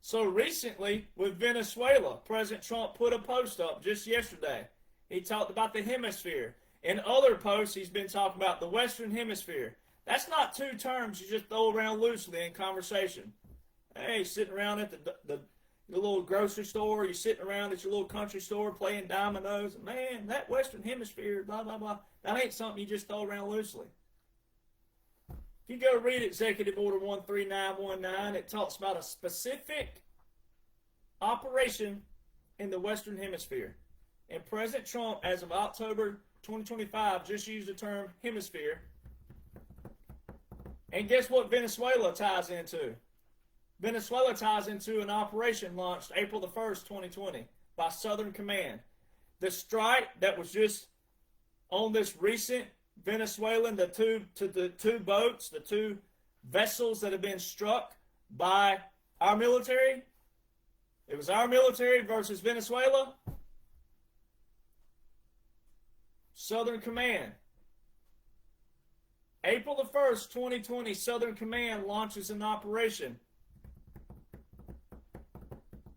So recently with Venezuela, President Trump put a post up just yesterday. He talked about the hemisphere. In other posts, he's been talking about the Western Hemisphere. That's not two terms you just throw around loosely in conversation. Hey, sitting around at the little grocery store, you're sitting around at your little country store playing dominoes. Man, that Western Hemisphere, blah, blah, blah. That ain't something you just throw around loosely. If you go read Executive Order 13919, it talks about a specific operation in the Western Hemisphere. And President Trump, as of October 2025, just used the term hemisphere. And guess what Venezuela ties into? Venezuela ties into an operation launched April the 1st, 2020 by Southern Command. The strike that was just on this recent Venezuelan, the two boats, the two vessels that have been struck by our military. It was our military versus Venezuela. Southern Command. April the 1st, 2020, Southern Command launches an operation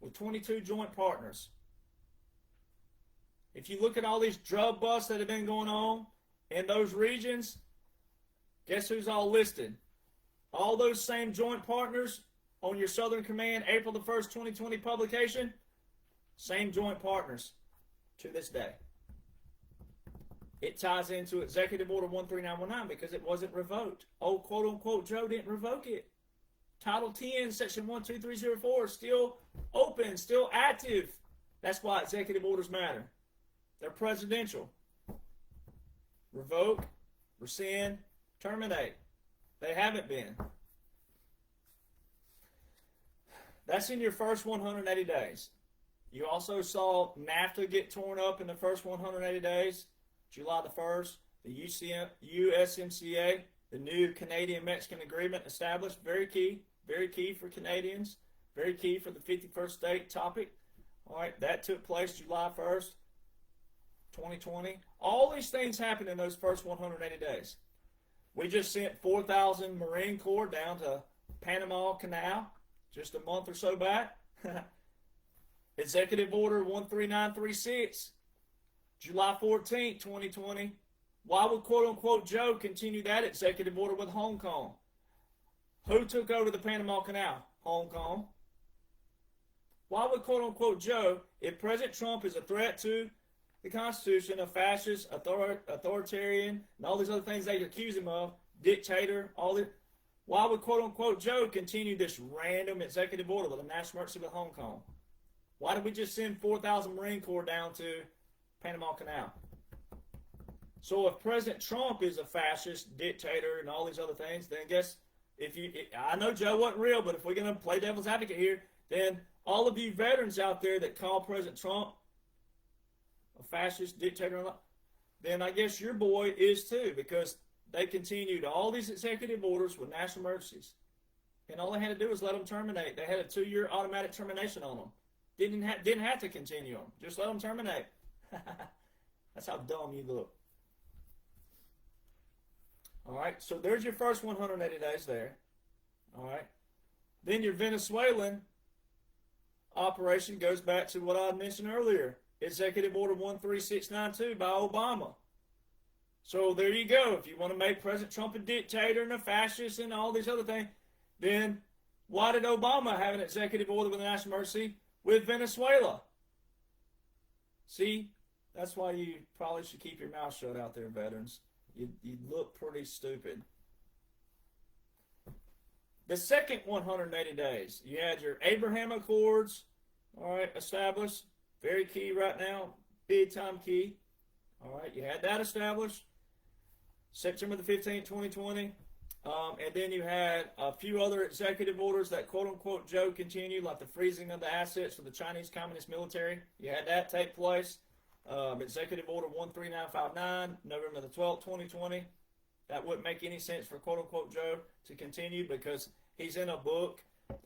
with 22 joint partners. If you look at all these drug busts that have been going on in those regions, guess who's all listed? All those same joint partners on your Southern Command April the 1st, 2020 publication, same joint partners to this day. It ties into Executive Order 13919 because it wasn't revoked. Oh, quote unquote, Joe didn't revoke it. Title 10, Section 12304 is still open, still active. That's why executive orders matter. They're presidential. Revoke, rescind, terminate. They haven't been. That's in your first 180 days. You also saw NAFTA get torn up in the first 180 days. July the 1st, the USMCA, the new Canadian-Mexican agreement established. Very key for Canadians. Very key for the 51st state topic. All right, that took place July 1st, 2020. All these things happened in those first 180 days. We just sent 4,000 Marine Corps down to Panama Canal just a month or so back. Executive Order 13936, July 14th, 2020. Why would quote-unquote Joe continue that executive order with Hong Kong? Who took over the Panama Canal? Hong Kong. Why would quote-unquote Joe, if President Trump is a threat to the Constitution, a fascist, authoritarian, and all these other things they accuse him of, dictator, all this, why would quote-unquote Joe continue this random executive order with a national emergency with Hong Kong? Why did we just send 4,000 Marine Corps down to Panama Canal? So if President Trump is a fascist, dictator, and all these other things, then guess, I know Joe wasn't real, but if we're going to play devil's advocate here, then all of you veterans out there that call President Trump a fascist, dictator, then I guess your boy is too, because they continued all these executive orders with national emergencies. And all they had to do was let them terminate. They had a 2-year automatic termination on them. Didn't have to continue them. Just let them terminate. That's how dumb you look. All right, so there's your first 180 days there. All right. Then your Venezuelan operation goes back to what I mentioned earlier. Executive Order 13692 by Obama. So there you go. If you want to make President Trump a dictator and a fascist and all these other things, then why did Obama have an executive order with a national emergency with Venezuela? See, that's why you probably should keep your mouth shut out there, veterans. You look pretty stupid. The second 180 days, you had your Abraham Accords, all right, established. Very key right now, big time key. All right, you had that established. September the 15th, 2020. And then you had a few other executive orders that quote-unquote Joe continued, like the freezing of the assets for the Chinese Communist military. You had that take place. Executive Order 13959, November the 12th, 2020. That wouldn't make any sense for quote-unquote Joe to continue because he's in a book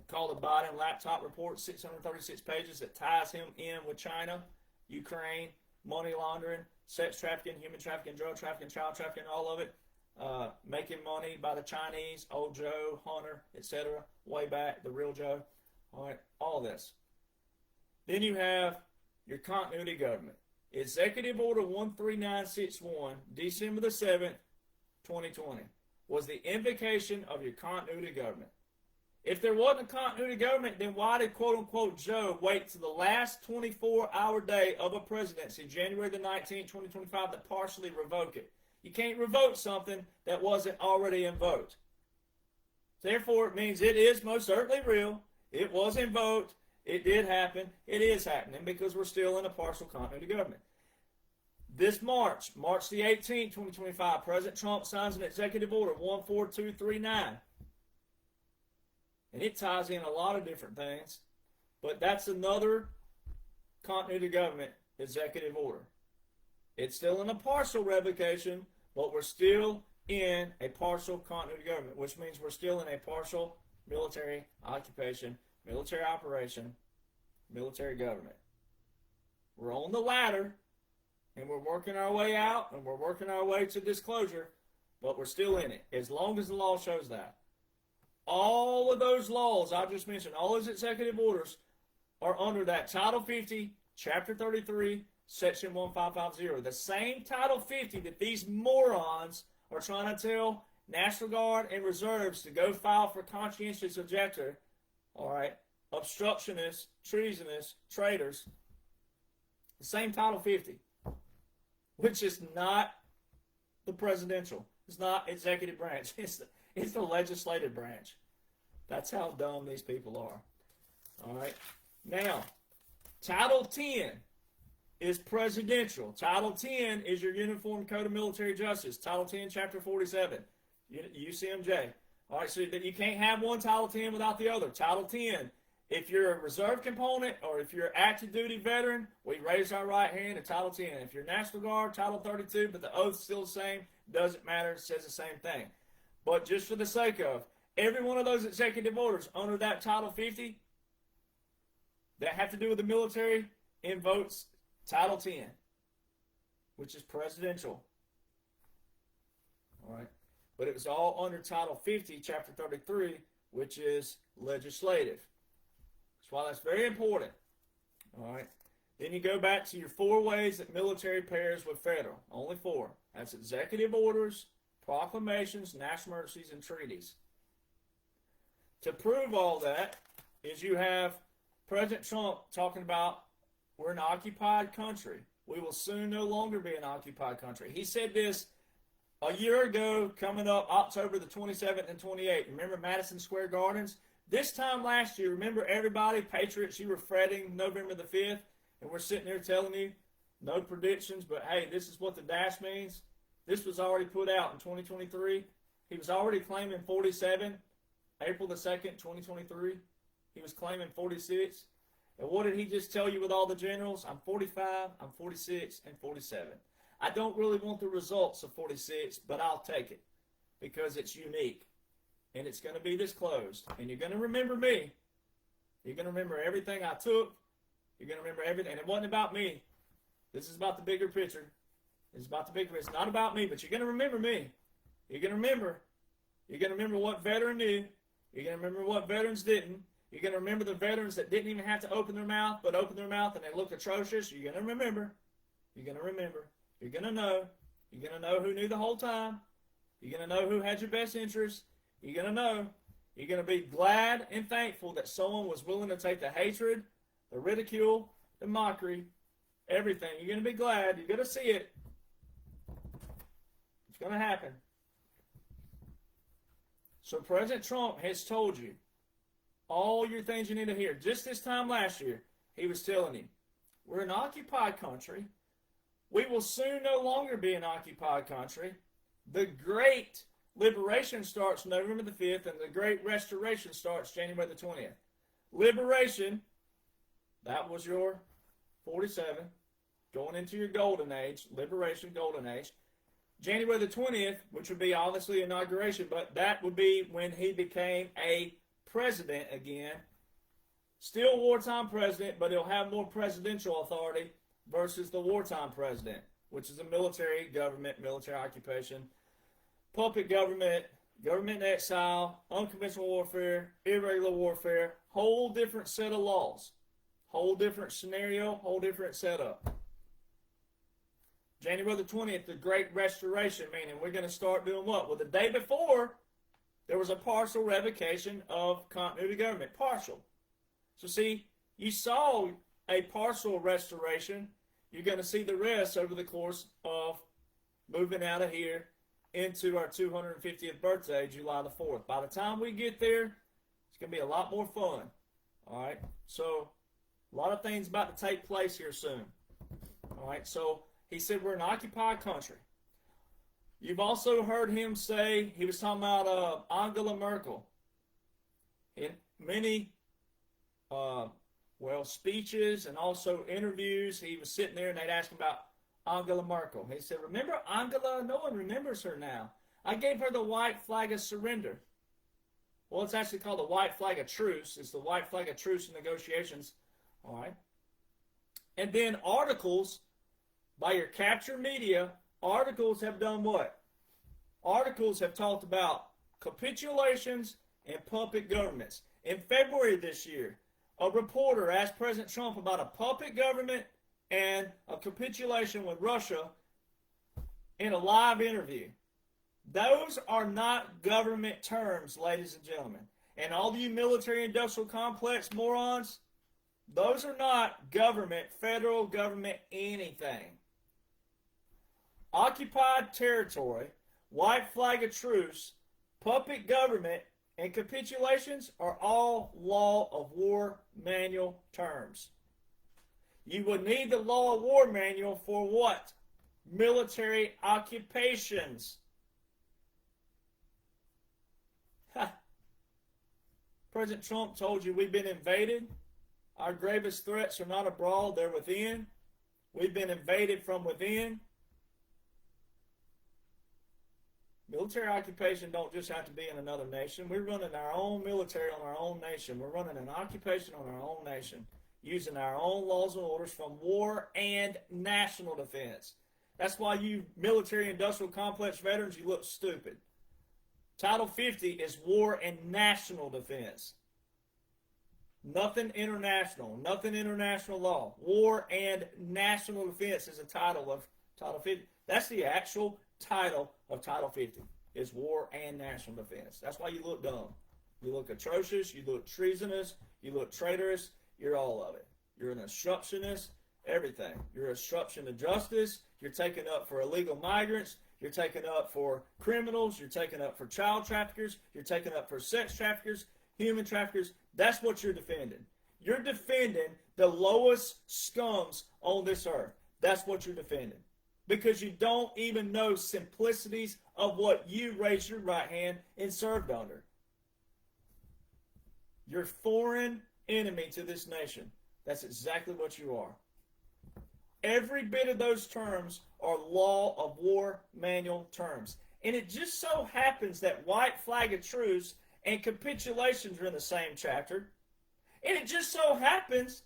called the Biden Laptop Report, 636 pages, that ties him in with China, Ukraine, money laundering, sex trafficking, human trafficking, drug trafficking, child trafficking, all of it. Making money by the Chinese, old Joe, Hunter, etc. Way back, the real Joe. All right, all this. Then you have your continuity government. Executive Order 13961, December the 7th, 2020, was the invocation of your continuity government. If there wasn't a continuity government, then why did quote-unquote Joe wait to the last 24-hour day of a presidency, January the 19th, 2025, to partially revoke it? You can't revoke something that wasn't already invoked. Therefore, it means it is most certainly real. It was invoked. It did happen. It is happening because we're still in a partial continuity government. This March the 18th, 2025, President Trump signs an executive order, 14239. And it ties in a lot of different things. But that's another continuity government executive order. It's still in a partial revocation, but we're still in a partial continuity government, which means we're still in a partial military occupation, military operation, military government. We're on the ladder, and we're working our way out, and we're working our way to disclosure, but we're still in it, as long as the law shows that. All of those laws I just mentioned, all those executive orders, are under that Title 50, Chapter 33, Section 1550. The same Title 50 that these morons are trying to tell National Guard and reserves to go file for Conscientious Objector, all right, obstructionists, treasonous, traitors. The same Title 50, which is not the presidential. It's not executive branch. It's the legislative branch. That's how dumb these people are. All right. Now, Title 10 is presidential. Title 10 is your Uniform Code of Military Justice. Title 10, Chapter 47, UCMJ. All right, so that you can't have one Title 10 without the other. Title 10, if you're a reserve component or if you're an active duty veteran, we raise our right hand to Title 10. If you're National Guard, Title 32, but the oath's still the same, doesn't matter, it says the same thing. But just for the sake of, every one of those executive orders under that Title 50 that have to do with the military invokes Title 10, which is presidential. All right. But it was all under Title 50, Chapter 33, which is legislative. That's why that's very important. All right. Then you go back to your 4 ways that military pairs with federal. Only 4. That's executive orders, proclamations, national emergencies, and treaties. To prove all that is you have President Trump talking about we're an occupied country. We will soon no longer be an occupied country. He said this a year ago, coming up October the 27th and 28th. Remember Madison Square Gardens? This time last year, remember everybody, patriots, you were fretting November the 5th, and we're sitting there telling you, no predictions, but hey, this is what the dash means. This was already put out in 2023. He was already claiming 47, April the 2nd, 2023. He was claiming 46. And what did he just tell you with all the generals? I'm 45, I'm 46, and 47. I don't really want the results of 46, but I'll take it because it's unique. And it's going to be disclosed. And you're going to remember me. You're going to remember everything I took. You're going to remember everything. And it wasn't about me. This is about the bigger picture. It's about the bigger picture. It's not about me, but you're going to remember me. You're going to remember. You're going to remember what veteran knew. You're going to remember what veterans didn't. You're going to remember the veterans that didn't even have to open their mouth, but opened their mouth and they looked atrocious. You're going to remember. You're going to remember. You're going to know. You're going to know who knew the whole time. You're going to know who had your best interest. You're going to know. You're going to be glad and thankful that someone was willing to take the hatred, the ridicule, the mockery, everything. You're going to be glad. You're going to see it. It's going to happen. So President Trump has told you all your things you need to hear. Just this time last year, he was telling you, we're an occupied country. We will soon no longer be an occupied country. The Great Liberation starts November the 5th, and the Great Restoration starts January the 20th. Liberation, that was your 47, going into your golden age, liberation, golden age. January the 20th, which would be obviously inauguration, but that would be when he became a president again. Still wartime president, but he'll have more presidential authority versus the wartime president, which is a military government, military occupation, puppet government, government in exile, unconventional warfare, irregular warfare, whole different set of laws, whole different scenario, whole different setup. January the 20th, the Great Restoration, meaning we're going to start doing what? Well, the day before, there was a partial revocation of continuity government. Partial. So see, you saw a partial restoration. You're going to see the rest over the course of moving out of here into our 250th birthday, July the 4th. By the time we get there, it's going to be a lot more fun. All right? So, a lot of things about to take place here soon. All right? So, he said we're an occupied country. You've also heard him say, he was talking about Angela Merkel. In many, speeches and also interviews, he was sitting there and they'd ask him about Angela Merkel. He said, remember Angela? No one remembers her now. I gave her the white flag of surrender. Well, it's actually called the white flag of truce. It's the white flag of truce in negotiations. All right. And then articles by your captured media, articles have done what? Articles have talked about capitulations and puppet governments. In February this year, a reporter asked President Trump about a puppet government and a capitulation with Russia in a live interview. Those are not government terms, ladies and gentlemen. And all you military-industrial complex morons, those are not government, federal government, anything. Occupied territory, white flag of truce, puppet government, and capitulations are all law of war manual terms. You would need the law of war manual for what? Military occupations. Ha. President Trump told you we've been invaded. Our gravest threats are not abroad, they're within. We've been invaded from within. Military occupation don't just have to be in another nation. We're running our own military on our own nation. We're running an occupation on our own nation, using our own laws and orders from war and national defense. That's why you military-industrial complex veterans, you look stupid. Title 50 is war and national defense. Nothing international. Nothing international law. War and national defense is a title of Title 50. That's the actual title of Title 50. Is war and national defense. That's why you look dumb. You look atrocious. You look treasonous. You look traitorous. You're all of it. You're an obstructionist. Everything. You're a obstruction to justice. You're taken up for illegal migrants. You're taken up for criminals. You're taken up for child traffickers. You're taken up for sex traffickers, human traffickers. That's what you're defending. You're defending the lowest scums on this earth. That's what you're defending. Because you don't even know simplicities of what you raised your right hand and served under. You're foreign enemy to this nation. That's exactly what you are. Every bit of those terms are law of war manual terms. And it just so happens that white flag of truce and capitulations are in the same chapter. And it just so happens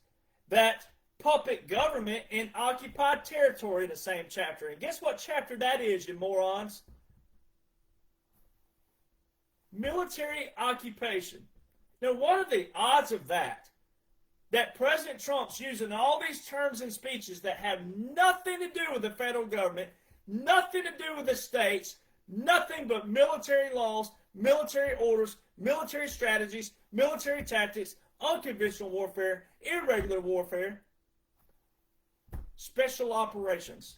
that puppet government and occupied territory in the same chapter. And guess what chapter that is, you morons? Military occupation. Now, what are the odds of that? That President Trump's using all these terms and speeches that have nothing to do with the federal government, nothing to do with the states, nothing but military laws, military orders, military strategies, military tactics, unconventional warfare, irregular warfare, special operations.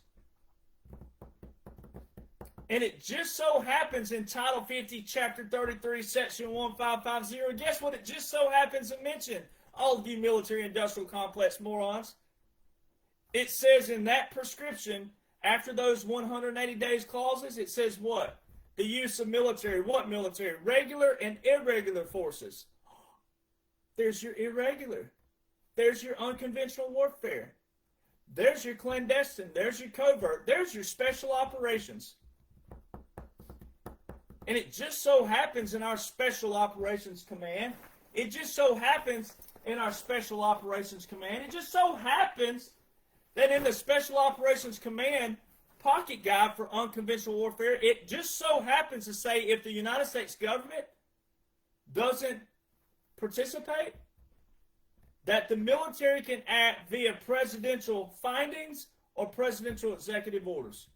And it just so happens in Title 50, Chapter 33, Section 1550, guess what it just so happens to mention? All of you military-industrial complex morons. It says in that prescription, after those 180 days clauses, it says what? The use of military. What military? Regular and irregular forces. There's your irregular. There's your unconventional warfare. There's your clandestine. There's your covert. There's your special operations. And it just so happens in our Special Operations Command, it just so happens in our Special Operations Command, it just so happens that in the Special Operations Command pocket guide for unconventional warfare, it just so happens to say if the United States government doesn't participate, that the military can act via presidential findings or presidential executive orders.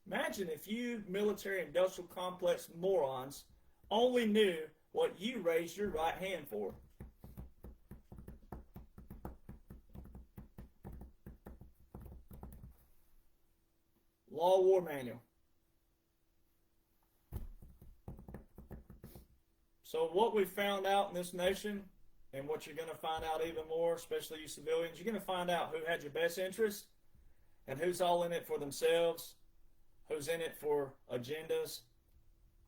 Imagine if you military-industrial complex morons only knew what you raised your right hand for. Law War Manual. So what we found out in this nation, and what you're going to find out even more, especially you civilians, you're going to find out who had your best interest and who's all in it for themselves, who's in it for agendas,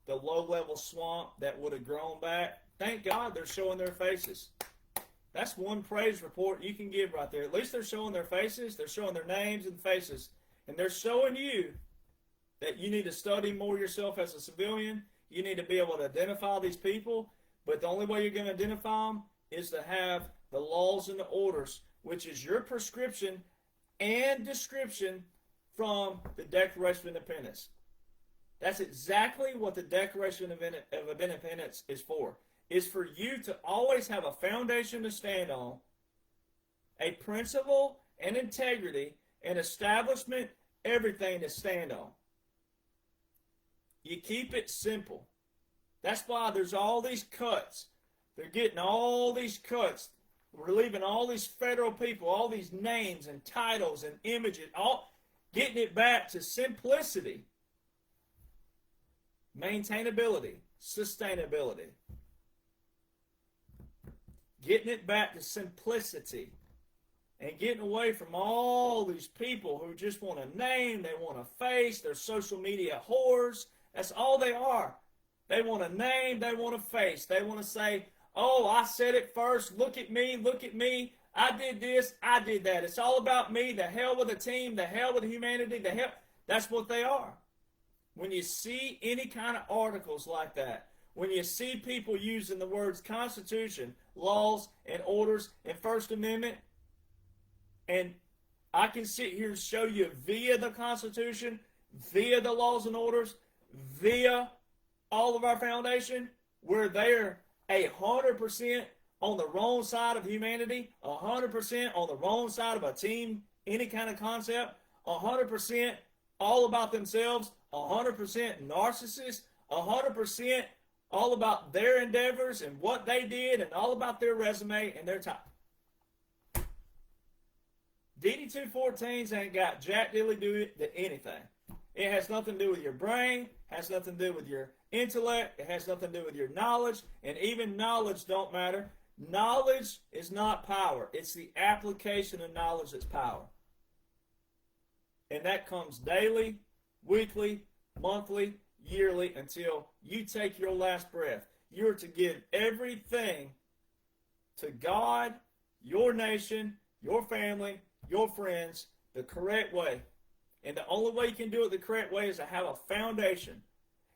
the low-level swamp that would have grown back. Thank God they're showing their faces. That's one praise report you can give right there. At least they're showing their faces. They're showing their names and faces. And they're showing you that you need to study more yourself as a civilian. You need to be able to identify these people. But the only way you're going to identify them is to have the laws and the orders, which is your prescription and description from the Declaration of Independence. That's exactly what the Declaration of Independence is for. It's for you to always have a foundation to stand on, a principle and integrity, an establishment, everything to stand on. You keep it simple. That's why there's all these cuts. They're getting all these cuts. We're leaving all these federal people, all these names and titles and images, all getting it back to simplicity, maintainability, sustainability. Getting it back to simplicity and getting away from all these people who just want a name, they want a face, they're social media whores. That's all they are. They want a name, they want a face. They want to say, oh, I said it first, look at me, I did this, I did that. It's all about me, the hell with the team, the hell with humanity, the hell. That's what they are. When you see any kind of articles like that, when you see people using the words Constitution, laws, and orders, and First Amendment, and I can sit here and show you via the Constitution, via the laws and orders, via all of our foundation, where they're 100% on the wrong side of humanity, 100% on the wrong side of a team, any kind of concept, 100% all about themselves, 100% narcissists, 100% all about their endeavors and what they did and all about their resume and their time. DD-214s ain't got jack diddly do to anything. It has nothing to do with your brain, has nothing to do with your intellect, it has nothing to do with your knowledge, and even knowledge don't matter. Knowledge is not power. It's the application of knowledge that's power. And that comes daily, weekly, monthly, yearly, until you take your last breath. You're to give everything to God, your nation, your family, your friends, the correct way. And the only way you can do it the correct way is to have a foundation.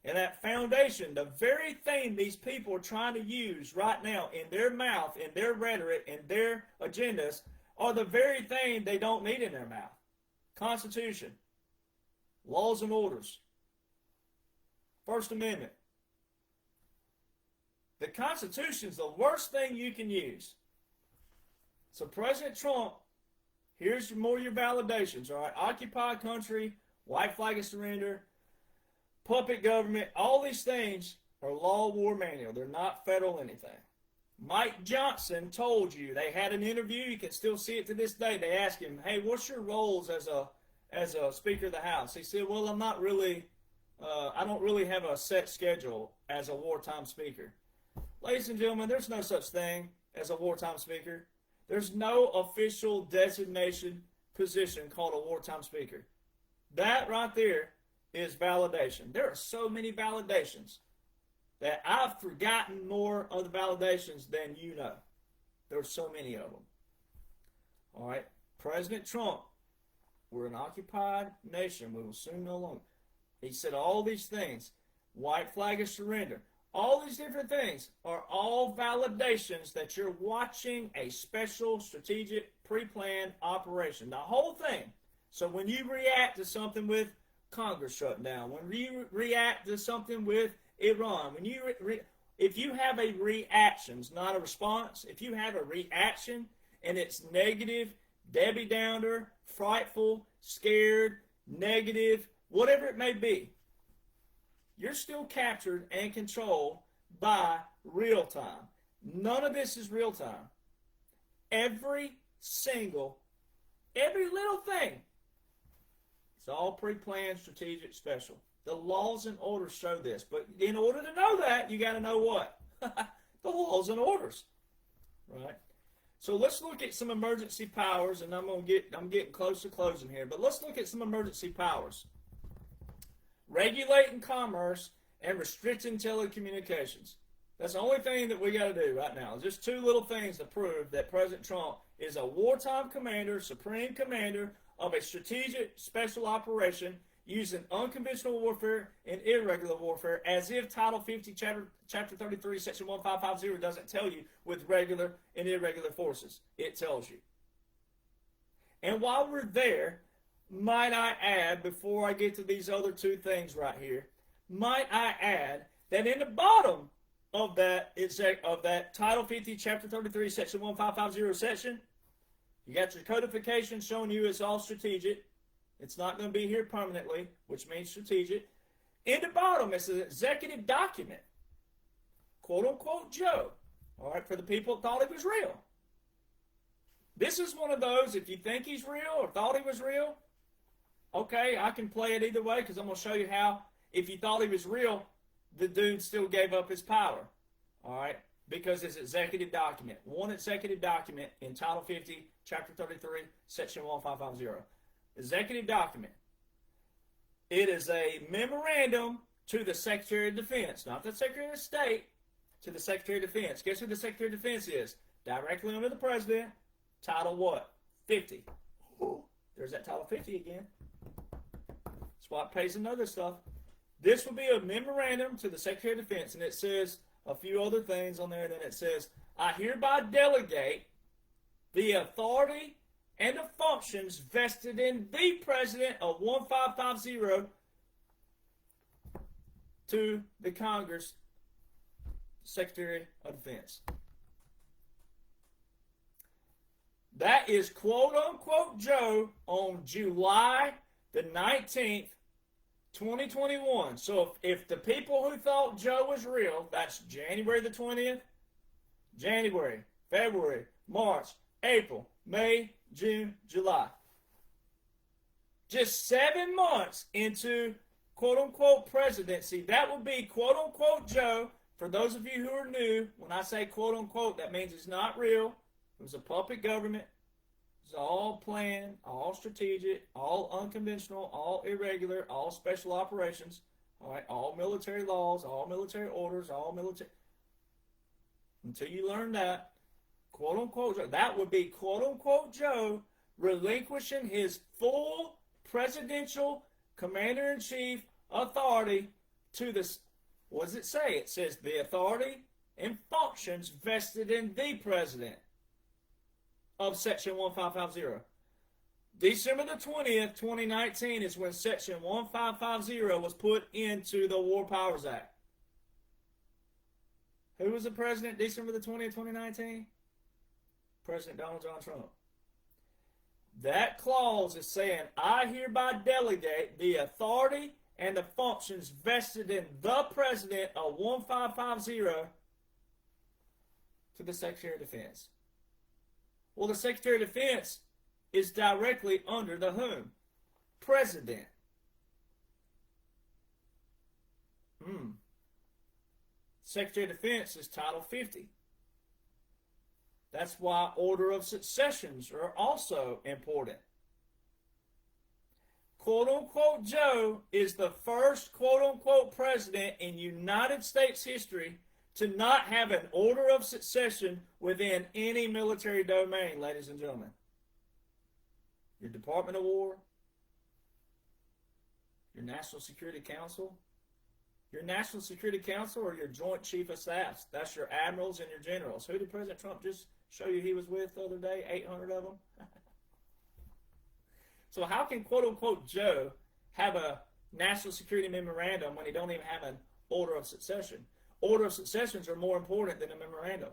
And that foundation, the very thing these people are trying to use right now in their mouth, in their rhetoric, in their agendas, are the very thing they don't need in their mouth. Constitution, laws and orders, First Amendment. The Constitution is the worst thing you can use. So President Trump, here's more of your validations, all right? Occupy country, white flag of surrender, puppet government, all these things are law war manual. They're not federal anything. Mike Johnson told you, they had an interview, you can still see it to this day. They asked him, hey, what's your roles as a Speaker of the House? He said, well, I'm not really, I don't really have a set schedule as a wartime speaker. Ladies and gentlemen, there's no such thing as a wartime speaker. There's no official designation position called a wartime speaker. That right there is validation. There are so many validations that I've forgotten more of the validations than you know. There's so many of them. All right, President Trump, we're an occupied nation. We will soon no longer. He said all these things, white flag of surrender. All these different things are all validations that you're watching a special, strategic, pre-planned operation. The whole thing. So when you react to something with Congress shutting down, when you react to something with Iran, when you if you have a reaction, it's not a response. If you have a reaction and it's negative, Debbie Downer, frightful, scared, negative, whatever it may be, you're still captured and controlled by real time. None of this is real time. Every little thing, it's all pre-planned, strategic, special. The laws and orders show this. But in order to know that, you got to know what? The laws and orders. Right? So let's look at some emergency powers, and I'm getting close to closing here, but let's look at some emergency powers. Regulating commerce and restricting telecommunications. That's the only thing that we got to do right now. Just two little things to prove that President Trump is a wartime commander, supreme commander of a strategic special operation using unconventional warfare and irregular warfare, as if Title 50, Chapter 33, Section 1550 doesn't tell you with regular and irregular forces. It tells you. And while we're there, might I add, before I get to these other two things right here, might I add that in the bottom of that Title 50, Chapter 33, Section 1550 section, you got your codification showing you it's all strategic. It's not going to be here permanently, which means strategic. In the bottom, it's an executive document, quote unquote Joe. All right, for the people that thought he was real. This is one of those, if you think he's real or thought he was real, okay, I can play it either way because I'm going to show you how, if you thought he was real, the dude still gave up his power. All right, because it's executive document. One executive document in Title 50, Chapter 33, Section 1550. Executive document. It is a memorandum to the Secretary of Defense, not the Secretary of State, to the Secretary of Defense. Guess who the Secretary of Defense is? Directly under the President. Title what? 50. Ooh, there's that Title 50 again. That's why it pays another stuff. This will be a memorandum to the Secretary of Defense, and it says a few other things on there. And then it says, I hereby delegate the authority and the functions vested in the President of 1550 to the Congress Secretary of Defense. That is quote unquote Joe on July the 19th, 2021. So if the people who thought Joe was real, that's January the 20th, January, February, March, April, May, June, July. Just 7 months into quote-unquote presidency, that would be quote-unquote Joe. For those of you who are new, when I say quote-unquote, that means it's not real. It was a puppet government. It's all planned, all strategic, all unconventional, all irregular, all special operations. All right, all military laws, all military orders, all military. Until you learn that, quote unquote Joe, that would be quote unquote Joe relinquishing his full presidential commander-in-chief authority to this. What does it say? It says the authority and functions vested in the President of Section 1550. December the 20th, 2019 is when Section 1550 was put into the War Powers Act. Who was the president December the 20th, 2019? President Donald John Trump. That clause is saying, I hereby delegate the authority and the functions vested in the president of 1550 to the Secretary of Defense. Well, the Secretary of Defense is directly under the whom? President. Secretary of Defense is Title 50. That's why order of successions are also important. Quote-unquote Joe is the first quote-unquote president in United States history to not have an order of succession within any military domain, ladies and gentlemen. Your Department of War, your National Security Council, or your Joint Chief of Staffs. That's your admirals and your generals. Who did President Trump just show you he was with the other day? 800 of them? So how can quote-unquote Joe have a national security memorandum when he don't even have an order of succession? Order of successions are more important than a memorandum.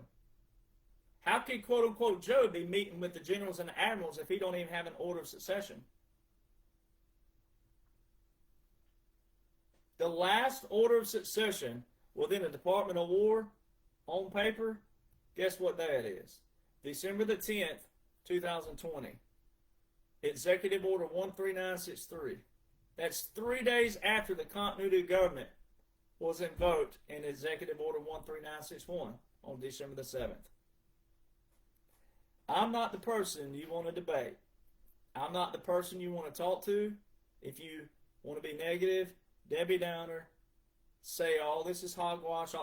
How can quote-unquote Joe be meeting with the generals and the admirals if he don't even have an order of succession? The last order of succession within the Department of War, on paper, guess what day it is? December the 10th, 2020. Executive Order 13963. That's 3 days after the continuity of government was invoked in Executive Order 13961 on December the 7th. I'm not the person you want to debate. I'm not the person you want to talk to. If you want to be negative, Debbie Downer, say, oh, this is hogwash.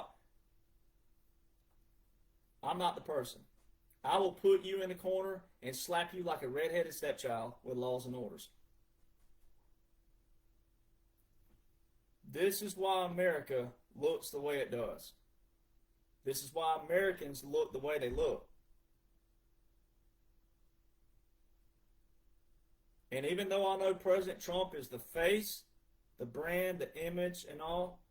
I'm not the person. I will put you in the corner and slap you like a redheaded stepchild with laws and orders. This is why America looks the way it does. This is why Americans look the way they look. And even though I know President Trump is the face, the brand, the image, and all,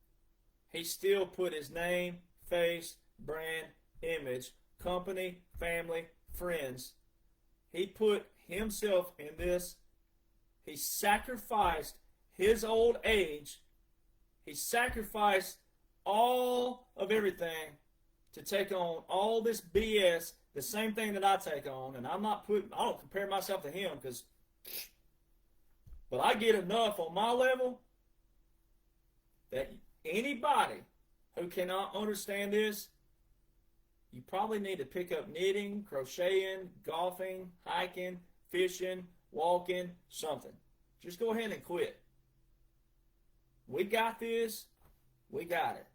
he still put his name, face, brand, image, company, family, friends. He put himself in this. He sacrificed his old age. He sacrificed all of everything to take on all this BS, the same thing that I take on. And I don't compare myself to him but I get enough on my level that anybody who cannot understand this, you probably need to pick up knitting, crocheting, golfing, hiking, fishing, walking, something. Just go ahead and quit. We got this. We got it.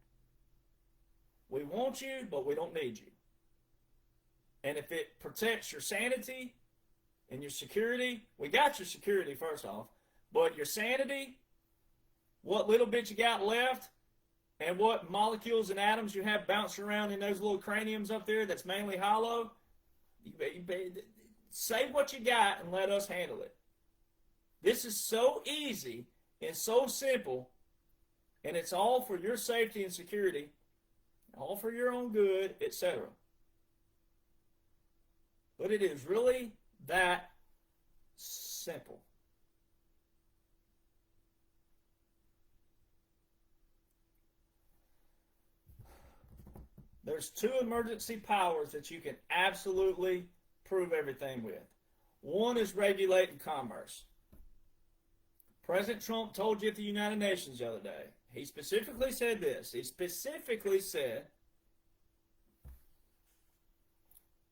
We want you, but we don't need you. And if it protects your sanity and your security, we got your security first off, but your sanity, what little bit you got left, and what molecules and atoms you have bouncing around in those little craniums up there that's mainly hollow, save what you got and let us handle it. This is so easy and so simple, and it's all for your safety and security, all for your own good, etc. But it is really that simple. There's two emergency powers that you can absolutely prove everything with. One is regulating commerce. President Trump told you at the United Nations the other day. He specifically said this. He specifically said,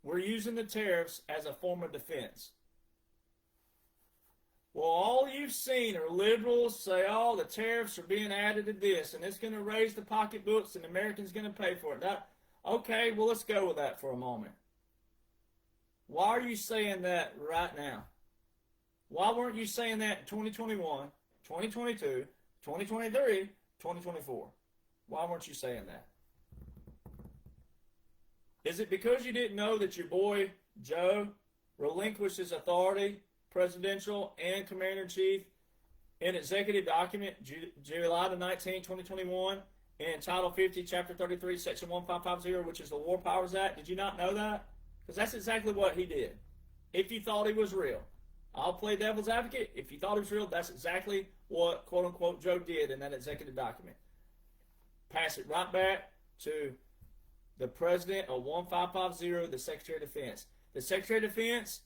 we're using the tariffs as a form of defense. Well, all you've seen are liberals say, oh, the tariffs are being added to this, and it's going to raise the pocketbooks, and Americans going to pay for it. Okay, well, let's go with that for a moment. Why are you saying that right now? Why weren't you saying that in 2021, 2022, 2023, 2024? Why weren't you saying that? Is it because you didn't know that your boy Joe relinquished his authority presidential and commander-in-chief in executive document, July the 19th, 2021, in Title 50, Chapter 33, Section 1550, which is the War Powers Act. Did you not know that? Because that's exactly what he did. If you thought he was real. I'll play devil's advocate. If you thought he was real, that's exactly what, quote-unquote, Joe did in that executive document. Pass it right back to the President of 1550, the Secretary of Defense. The Secretary of Defense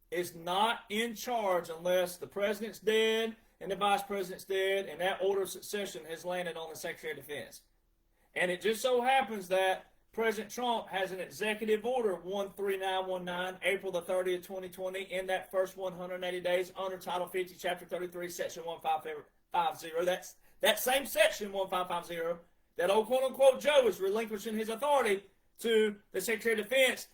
is not in charge unless the President's dead and the Vice President's dead, and that order of succession has landed on the Secretary of Defense. And it just so happens that President Trump has an executive order 13919, April the 30th, 2020, in that first 180 days under Title 50, Chapter 33, Section 1550. That's that same Section 1550 that old quote-unquote Joe is relinquishing his authority to the Secretary of Defense,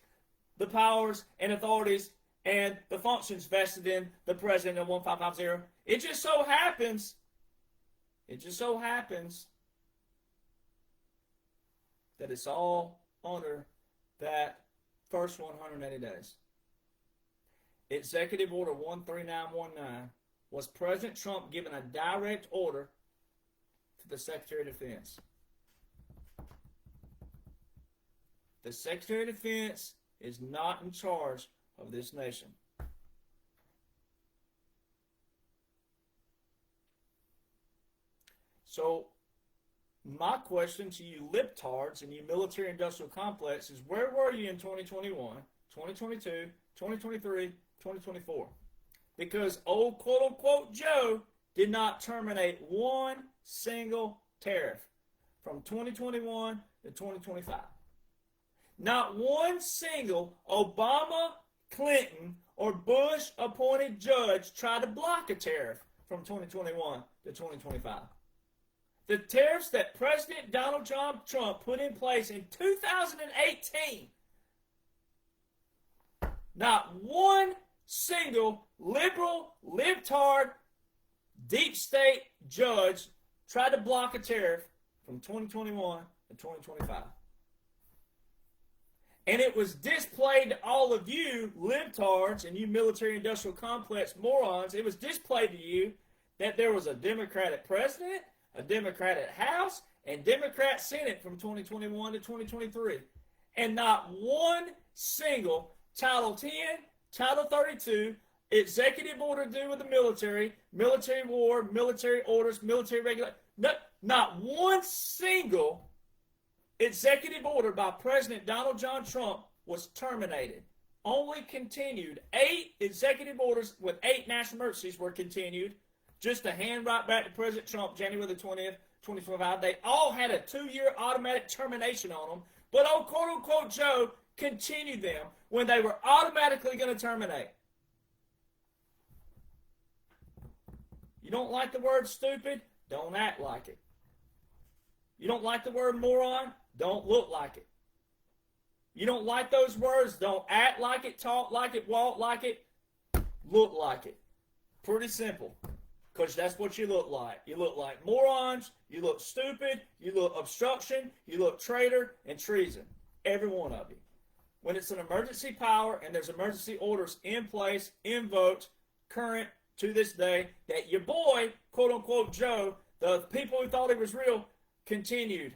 the powers and authorities and the functions vested in the President of 1550. It just so happens that it's all under that first 180 days. Executive Order 13919 was President Trump giving a direct order to the Secretary of Defense. The Secretary of Defense is not in charge of this nation. So, my question to you libtards and you military-industrial complex is, where were you in 2021, 2022, 2023, 2024? Because old quote-unquote Joe did not terminate one single tariff from 2021 to 2025. Not one single Obama, Clinton, or Bush-appointed judge tried to block a tariff from 2021 to 2025. The tariffs that President Donald John Trump put in place in 2018, not one single liberal, libtard, deep state judge tried to block a tariff from 2021 to 2025. And it was displayed to all of you libtards and you military-industrial complex morons, it was displayed to you that there was a Democratic president, a Democratic House, and Democrat Senate from 2021 to 2023. And not one single Title 10, Title 32, executive order to do with the military, military war, military orders, military regulation, not one single executive order by President Donald John Trump was terminated. Only continued. 8 executive orders with 8 national emergencies were continued. Just to hand right back to President Trump, January the 20th, 2025. They all had a 2-year automatic termination on them. But old quote-unquote Joe continued them when they were automatically going to terminate. You don't like the word stupid? Don't act like it. You don't like the word moron? Don't look like it. You don't like those words? Don't act like it, talk like it, walk like it, look like it. Pretty simple. Because that's what you look like. You look like morons, you look stupid, you look obstruction, you look traitor, and treason. Every one of you. When it's an emergency power and there's emergency orders in place, invoked, current to this day, that your boy, quote-unquote Joe, the people who thought he was real, continued.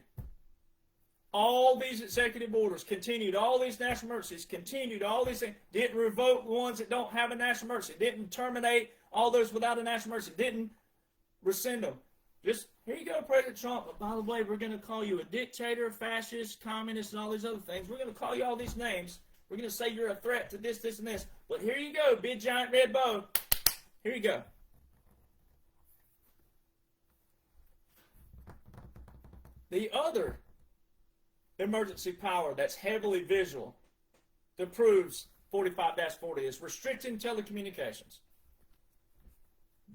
All these executive orders continued. All these national emergencies continued. All these things. Didn't revoke the ones that don't have a national emergency. Didn't terminate all those without a national emergency. Didn't rescind them. Just, here you go, President Trump. But by the way, we're going to call you a dictator, fascist, communist, and all these other things. We're going to call you all these names. We're going to say you're a threat to this, this, and this. But here you go, big giant red bow. Here you go. The other emergency power that's heavily visual that proves 45-40 is restricting telecommunications.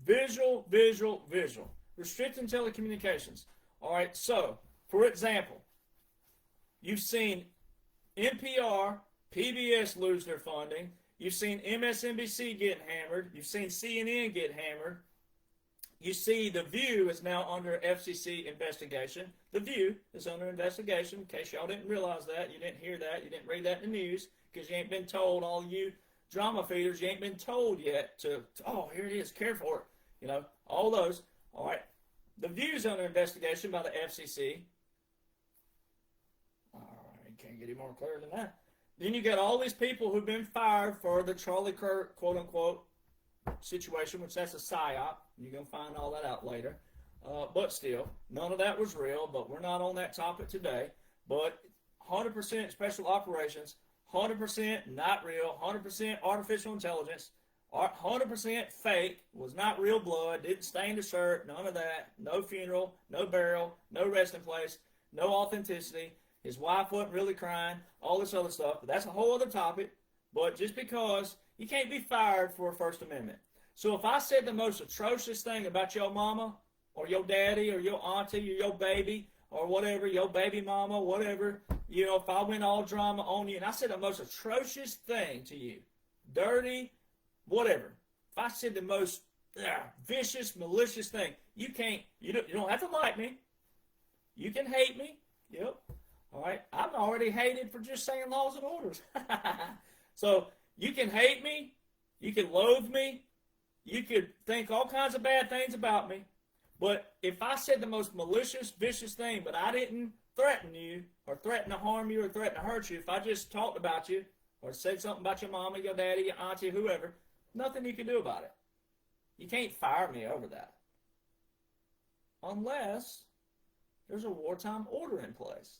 Visual, visual, visual. Restricting telecommunications. All right, so, for example, you've seen NPR, PBS lose their funding. You've seen MSNBC getting hammered. You've seen CNN get hammered. You see The View is now under FCC investigation. The View is under investigation. In case y'all didn't realize that, you didn't hear that, you didn't read that in the news, because you ain't been told, all you drama feeders, you ain't been told yet oh, here it is, care for it. You know, all those. All right. The view's under investigation by the FCC. All right, can't get any more clear than that. Then you got all these people who've been fired for the Charlie Kirk, quote unquote, situation, which that's a psyop. You're going to find all that out later. But still, none of that was real, but we're not on that topic today. But 100% special operations, 100% not real, 100% artificial intelligence, 100% fake, was not real blood, didn't stain the shirt, none of that, no funeral, no burial, no resting place, no authenticity. His wife wasn't really crying, all this other stuff. But that's a whole other topic. But just because you can't be fired for a First Amendment. So if I said the most atrocious thing about your mama or your daddy or your auntie or your baby or whatever, your baby mama, whatever, you know, if I went all drama on you and I said the most atrocious thing to you, dirty, whatever, if I said the most vicious, malicious thing, you don't have to like me. You can hate me. Yep. All right, I'm already hated for just saying laws and orders. So you can hate me, you can loathe me, you could think all kinds of bad things about me, but if I said the most malicious, vicious thing, but I didn't threaten you or threaten to harm you or threaten to hurt you, if I just talked about you or said something about your mama, your daddy, your auntie, whoever, nothing you can do about it. You can't fire me over that. Unless there's a wartime order in place.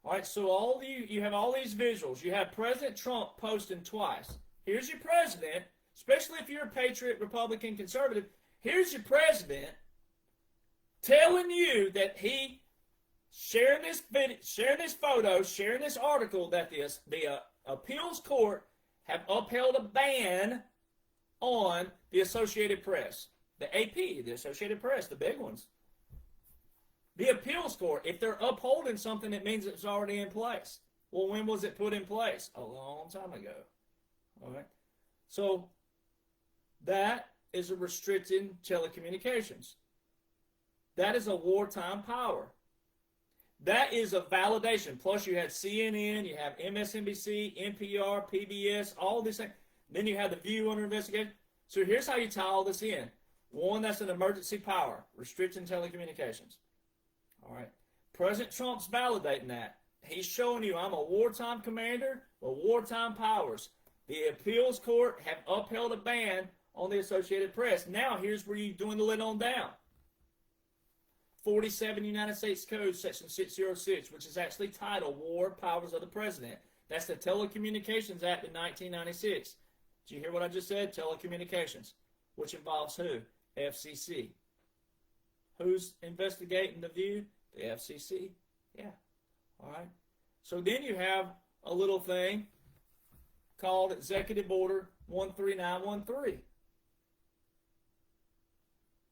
All right, so you have all these visuals. You have President Trump posting twice. Here's your president, especially if you're a patriot, Republican, conservative. Here's your president telling you that he sharing this video, sharing this photo, sharing this article that the appeals court have upheld a ban on the Associated Press, the AP, the Associated Press, the big ones. The appeals court, if they're upholding something, it means it's already in place. Well, when was it put in place? A long time ago. All right. So that is a restricting telecommunications. That is a wartime power. That is a validation. Plus you had CNN, you have MSNBC, NPR, PBS, all these things. Then you have the View under investigation. So here's how you tie all this in. One, that's an emergency power, restricting telecommunications. All right. President Trump's validating that. He's showing you I'm a wartime commander with wartime powers. The appeals court have upheld a ban on the Associated Press. Now here's where you're doing the lid on down. 47 United States Code, Section 606, which is actually titled War Powers of the President. That's the Telecommunications Act of 1996. Did you hear what I just said? Telecommunications, which involves who? FCC. Who's investigating the View? The FCC. Yeah. All right. So then you have a little thing called Executive Order 13913.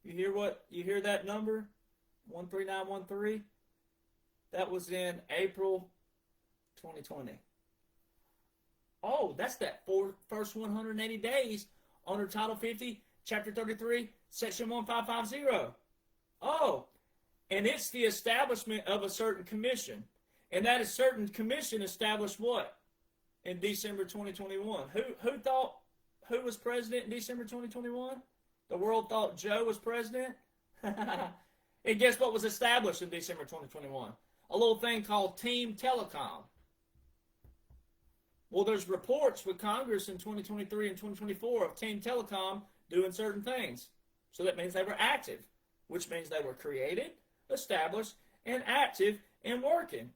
You hear that number? 13913? That was in April 2020. Oh, that's that first 180 days under Title 50, Chapter 33, Section 1550. Oh, and it's the establishment of a certain commission. And that is certain commission established what? In December 2021. Who was president in December 2021? The world thought Joe was president? And guess what was established in December 2021? A little thing called Team Telecom. Well, there's reports with Congress in 2023 and 2024 of Team Telecom doing certain things. So that means they were active, which means they were created, established, and active and working.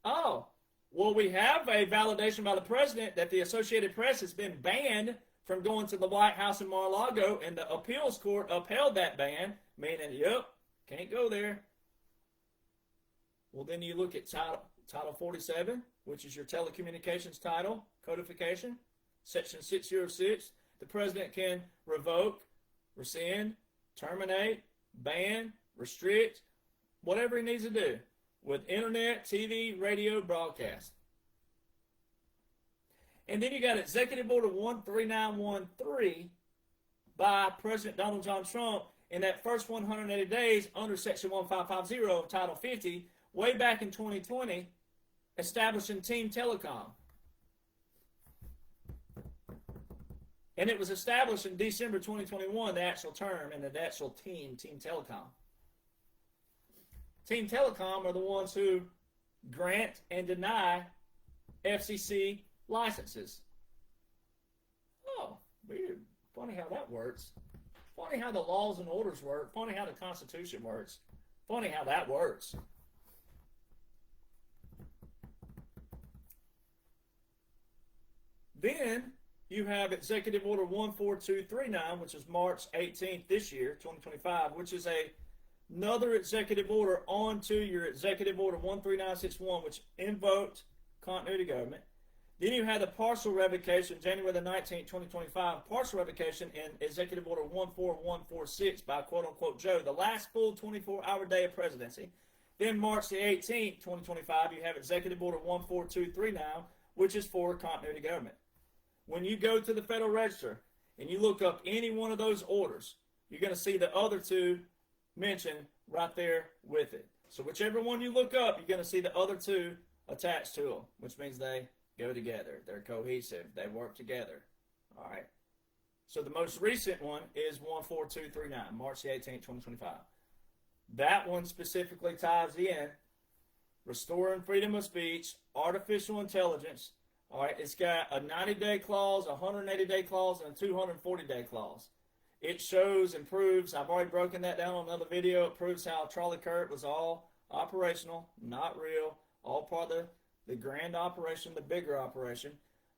Oh, well, we have a validation by the president that the Associated Press has been banned from going to the White House in Mar-a-Lago, and the appeals court upheld that ban, meaning, yep, can't go there. Well, then you look at Title 47, which is your telecommunications title, codification, Section 606. The president can revoke, rescind, terminate, ban, restrict, whatever he needs to do with internet, TV, radio, broadcast. And then you got Executive Order 13913 by President Donald John Trump in that first 180 days under Section 1550 of Title 50, way back in 2020, establishing Team Telecom. And it was established in December 2021, the actual term, and the actual team, Team Telecom. Team Telecom are the ones who grant and deny FCC licenses. Oh, weird. Funny how that works. Funny how the laws and orders work. Funny how the Constitution works. Funny how that works. Then you have Executive Order 14239, which is March 18th this year, 2025, which is another executive order onto your Executive Order 13961, which invoked continuity government. Then you had the partial revocation, January the 19th, 2025, partial revocation in Executive Order 14146 by quote-unquote Joe, the last full 24-hour day of presidency. Then March the 18th, 2025, you have Executive Order 14239, which is for continuity government. When you go to the Federal Register and you look up any one of those orders, you're going to see the other two mentioned right there with it. So whichever one you look up, you're going to see the other two attached to them, which means they go together. They're cohesive. They work together. All right. So the most recent one is 14239, March the 18th, 2025. That one specifically ties in restoring freedom of speech, artificial intelligence. All right, it's got a 90-day clause, a 180-day clause, and a 240-day clause. It shows and proves, I've already broken that down on another video, it proves how Charlie Kirk was all operational, not real, all part of the grand operation, the bigger operation.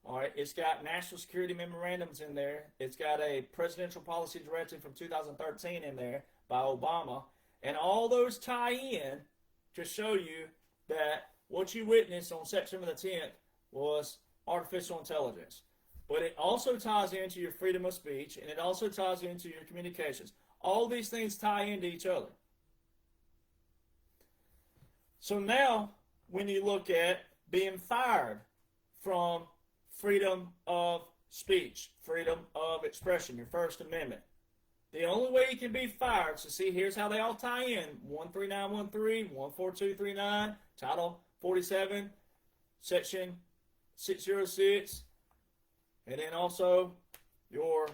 All right, it's got national security memorandums in there. It's got a presidential policy directive from 2013 in there by Obama. And all those tie in to show you that what you witnessed on September the 10th was artificial intelligence. But it also ties into your freedom of speech, and it also ties into your communications. All these things tie into each other. So now, when you look at being fired from freedom of speech, freedom of expression, your First Amendment, the only way you can be fired, so see, here's how they all tie in. 13913, 14239, Title 47, Section 606, and then also your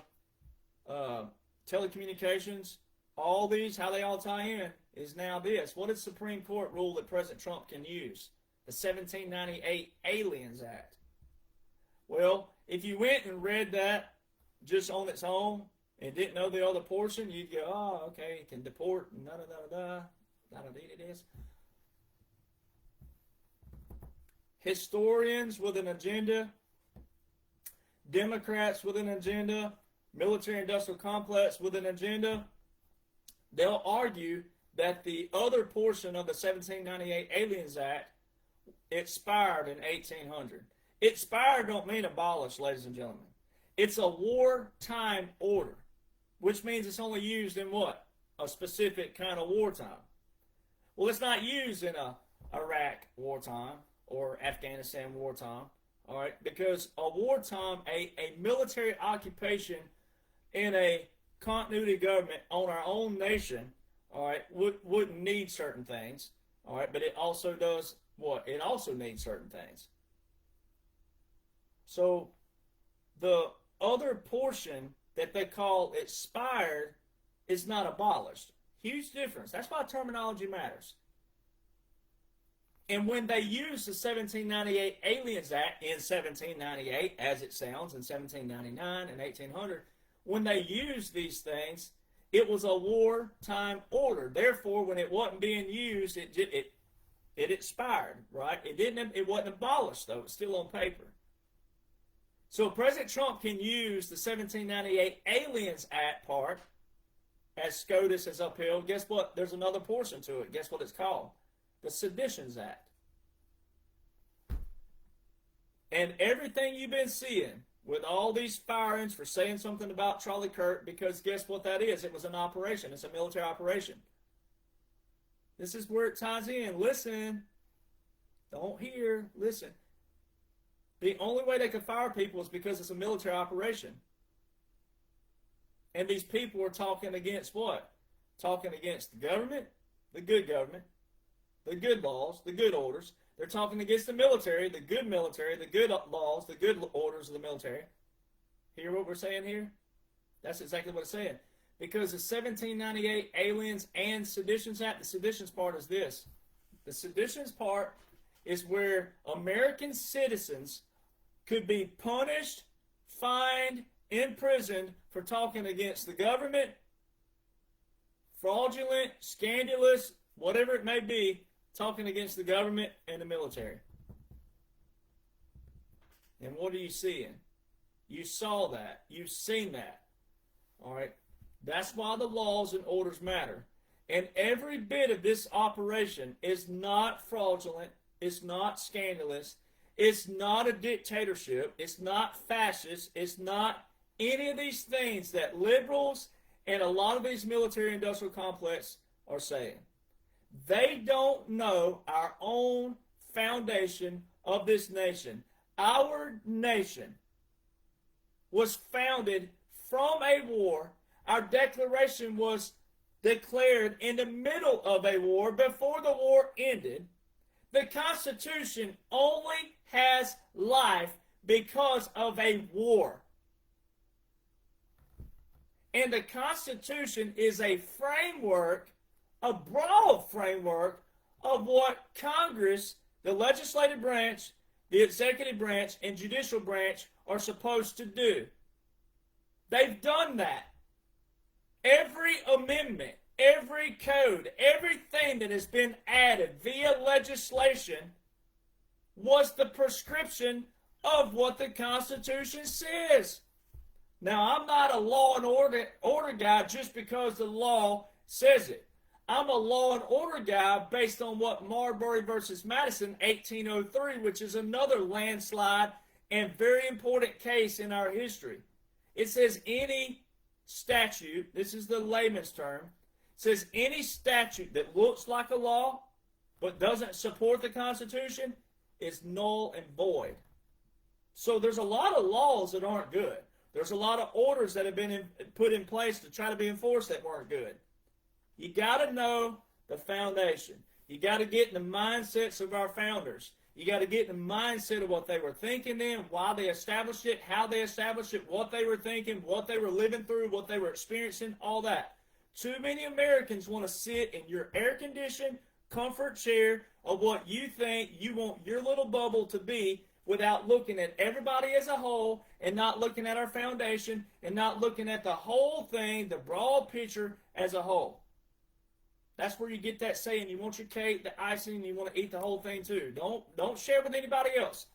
telecommunications. All these, how they all tie in, is now this. What did the Supreme Court rule that President Trump can use? The 1798 Aliens Act. Well, if you went and read that just on its own and didn't know the other portion, you'd go, oh, okay, you can deport, this. Historians with an agenda, Democrats with an agenda, military-industrial complex with an agenda, they'll argue that the other portion of the 1798 Aliens Act expired in 1800. Expired don't mean abolished, ladies and gentlemen. It's a wartime order, which means it's only used in what? A specific kind of wartime. Well, it's not used in a Iraq wartime or Afghanistan wartime, all right? Because a wartime, a military occupation in a continuity government on our own nation, all right, wouldn't need certain things, all right? But it also does what? It also needs certain things. So the other portion that they call expired is not abolished. Huge difference. That's why terminology matters. And when they use the 1798 Aliens Act in 1798, as it sounds, in 1799 and 1800, when they used these things, it was a wartime order. Therefore, when it wasn't being used, it expired, right? It wasn't abolished, though. It's still on paper. So President Trump can use the 1798 Aliens Act part, as SCOTUS has upheld. Guess what? There's another portion to it. Guess what it's called? The Seditions Act. And everything you've been seeing with all these firings for saying something about Charlie Kirk, because guess what that is? It was an operation. It's a military operation. This is where it ties in. Listen. Don't hear. Listen. The only way they can fire people is because it's a military operation. And these people are talking against what? Talking against the government, the good laws, the good orders. They're talking against the good laws, the good orders of the military. Hear what we're saying here? That's exactly what it's saying. Because the 1798 Aliens and Seditions Act, the seditions part is this. The seditions part is where American citizens could be punished, fined, imprisoned for talking against the government, fraudulent, scandalous, whatever it may be, talking against the government and the military. And what are you seeing? You saw that. You've seen that. All right? That's why the laws and orders matter. And every bit of this operation is not fraudulent. It's not scandalous. It's not a dictatorship. It's not fascist. It's not any of these things that liberals and a lot of these military-industrial complexes are saying. They don't know our own foundation of this nation. Our nation was founded from a war. Our declaration was declared in the middle of a war before the war ended. The Constitution only has life because of a war. And the Constitution is a framework, a broad framework of what Congress, the legislative branch, the executive branch, and judicial branch are supposed to do. They've done that. Every amendment, every code, everything that has been added via legislation was the prescription of what the Constitution says. Now, I'm not a law and order guy just because the law says it. I'm a law and order guy based on what Marbury versus Madison, 1803, which is another landslide and very important case in our history. It says any statute, this is the layman's term, says any statute that looks like a law but doesn't support the Constitution is null and void. So there's a lot of laws that aren't good. There's a lot of orders that have been put in place to try to be enforced that weren't good. You got to know the foundation. You got to get in the mindsets of our founders. You got to get in the mindset of what they were thinking then, why they established it, how they established it, what they were thinking, what they were living through, what they were experiencing, all that. Too many Americans want to sit in your air-conditioned comfort chair of what you think you want your little bubble to be without looking at everybody as a whole and not looking at our foundation and not looking at the whole thing, the broad picture as a whole. That's where you get that saying, you want your cake, the icing, and you want to eat the whole thing too. Don't share with anybody else.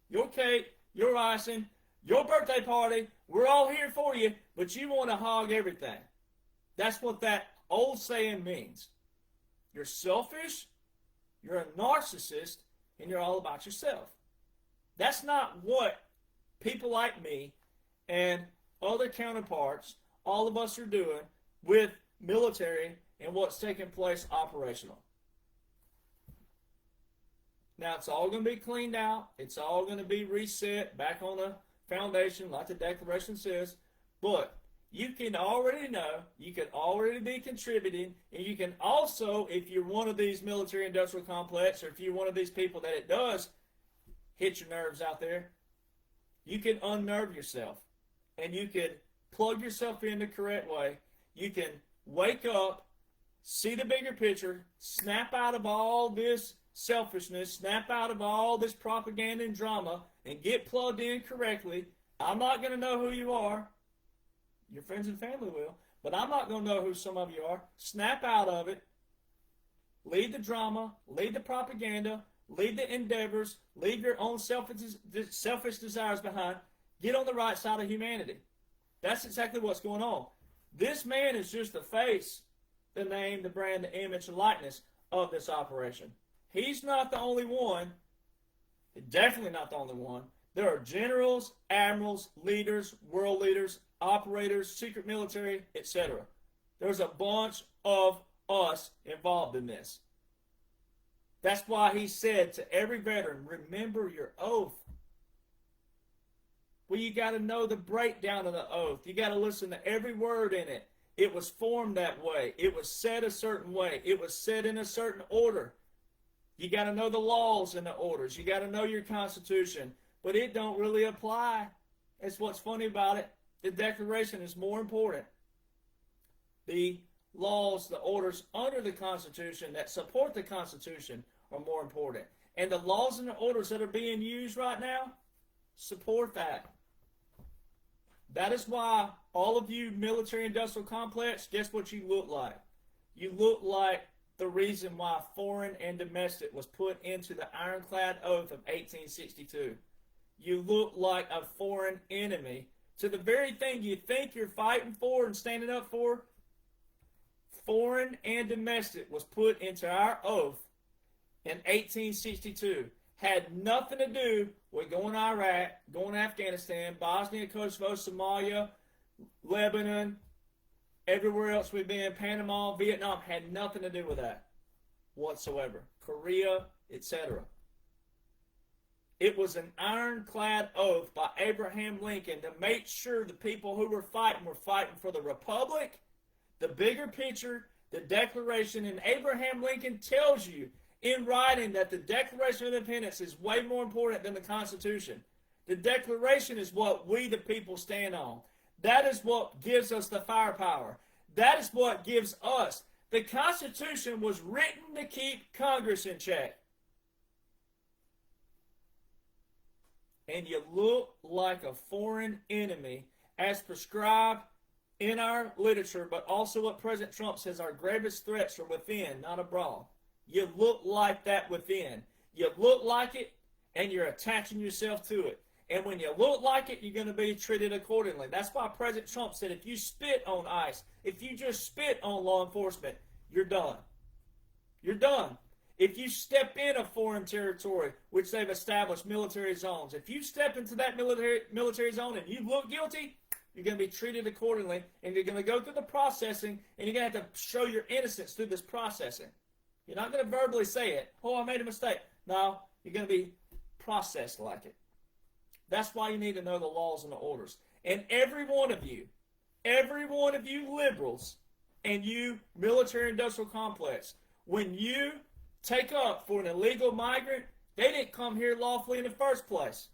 Your cake, your icing, your birthday party, we're all here for you, but you want to hog everything. That's what that old saying means. You're selfish, you're a narcissist, and you're all about yourself. That's not what people like me and other counterparts, all of us are doing with military and what's taking place operational. Now, it's all going to be cleaned out. It's all going to be reset back on the foundation like the Declaration says. But you can already know, you can already be contributing, and you can also, if you're one of these military-industrial complex, or if you're one of these people that it does hit your nerves out there, you can unnerve yourself, and you can plug yourself in the correct way. You can wake up, see the bigger picture, snap out of all this selfishness, snap out of all this propaganda and drama, and get plugged in correctly. I'm not going to know who you are. Your friends and family will. But I'm not going to know who some of you are. Snap out of it. Leave the drama. Leave the propaganda. Leave the endeavors. Leave your own selfish desires behind. Get on the right side of humanity. That's exactly what's going on. This man is just the face, the name, the brand, the image, and likeness of this operation. He's not the only one. Definitely not the only one. There are generals, admirals, leaders, world leaders, operators, secret military, etc. There's a bunch of us involved in this. That's why he said to every veteran, remember your oath. Well, you got to know the breakdown of the oath. You got to listen to every word in it. It was formed that way. It was said a certain way. It was said in a certain order. You got to know the laws and the orders. You got to know your Constitution. But it don't really apply It's what's funny about it. The Declaration is more important. The laws, the orders under the Constitution that support the Constitution are more important. And the laws and the orders that are being used right now support that. That is why all of you military-industrial complex, guess what you look like? You look like the reason why foreign and domestic was put into the ironclad oath of 1862. You look like a foreign enemy to the very thing you think you're fighting for and standing up for. Foreign and domestic was put into our oath in 1862. Had nothing to do with going to Iraq, going to Afghanistan, Bosnia, Kosovo, Somalia, Lebanon, everywhere else we've been, Panama, Vietnam, had nothing to do with that whatsoever. Korea, etc. It was an ironclad oath by Abraham Lincoln to make sure the people who were fighting for the Republic, the bigger picture, the Declaration, and Abraham Lincoln tells you in writing that the Declaration of Independence is way more important than the Constitution. The Declaration is what we the people stand on. That is what gives us the firepower. That is what gives us. The Constitution was written to keep Congress in check. And you look like a foreign enemy as prescribed in our literature, but also what President Trump says our gravest threats are within, not abroad. You look like that within. You look like it, and you're attaching yourself to it. And when you look like it, you're going to be treated accordingly. That's why President Trump said if you spit on ICE, if you just spit on law enforcement, you're done. You're done. If you step in a foreign territory, which they've established military zones, if you step into that military zone and you look guilty, you're going to be treated accordingly, and you're going to go through the processing, and you're going to have to show your innocence through this processing. You're not going to verbally say it. Oh, I made a mistake. No, you're going to be processed like it. That's why you need to know the laws and the orders. And every one of you liberals and you military-industrial complex, when you take up for an illegal migrant, they didn't come here lawfully in the first place.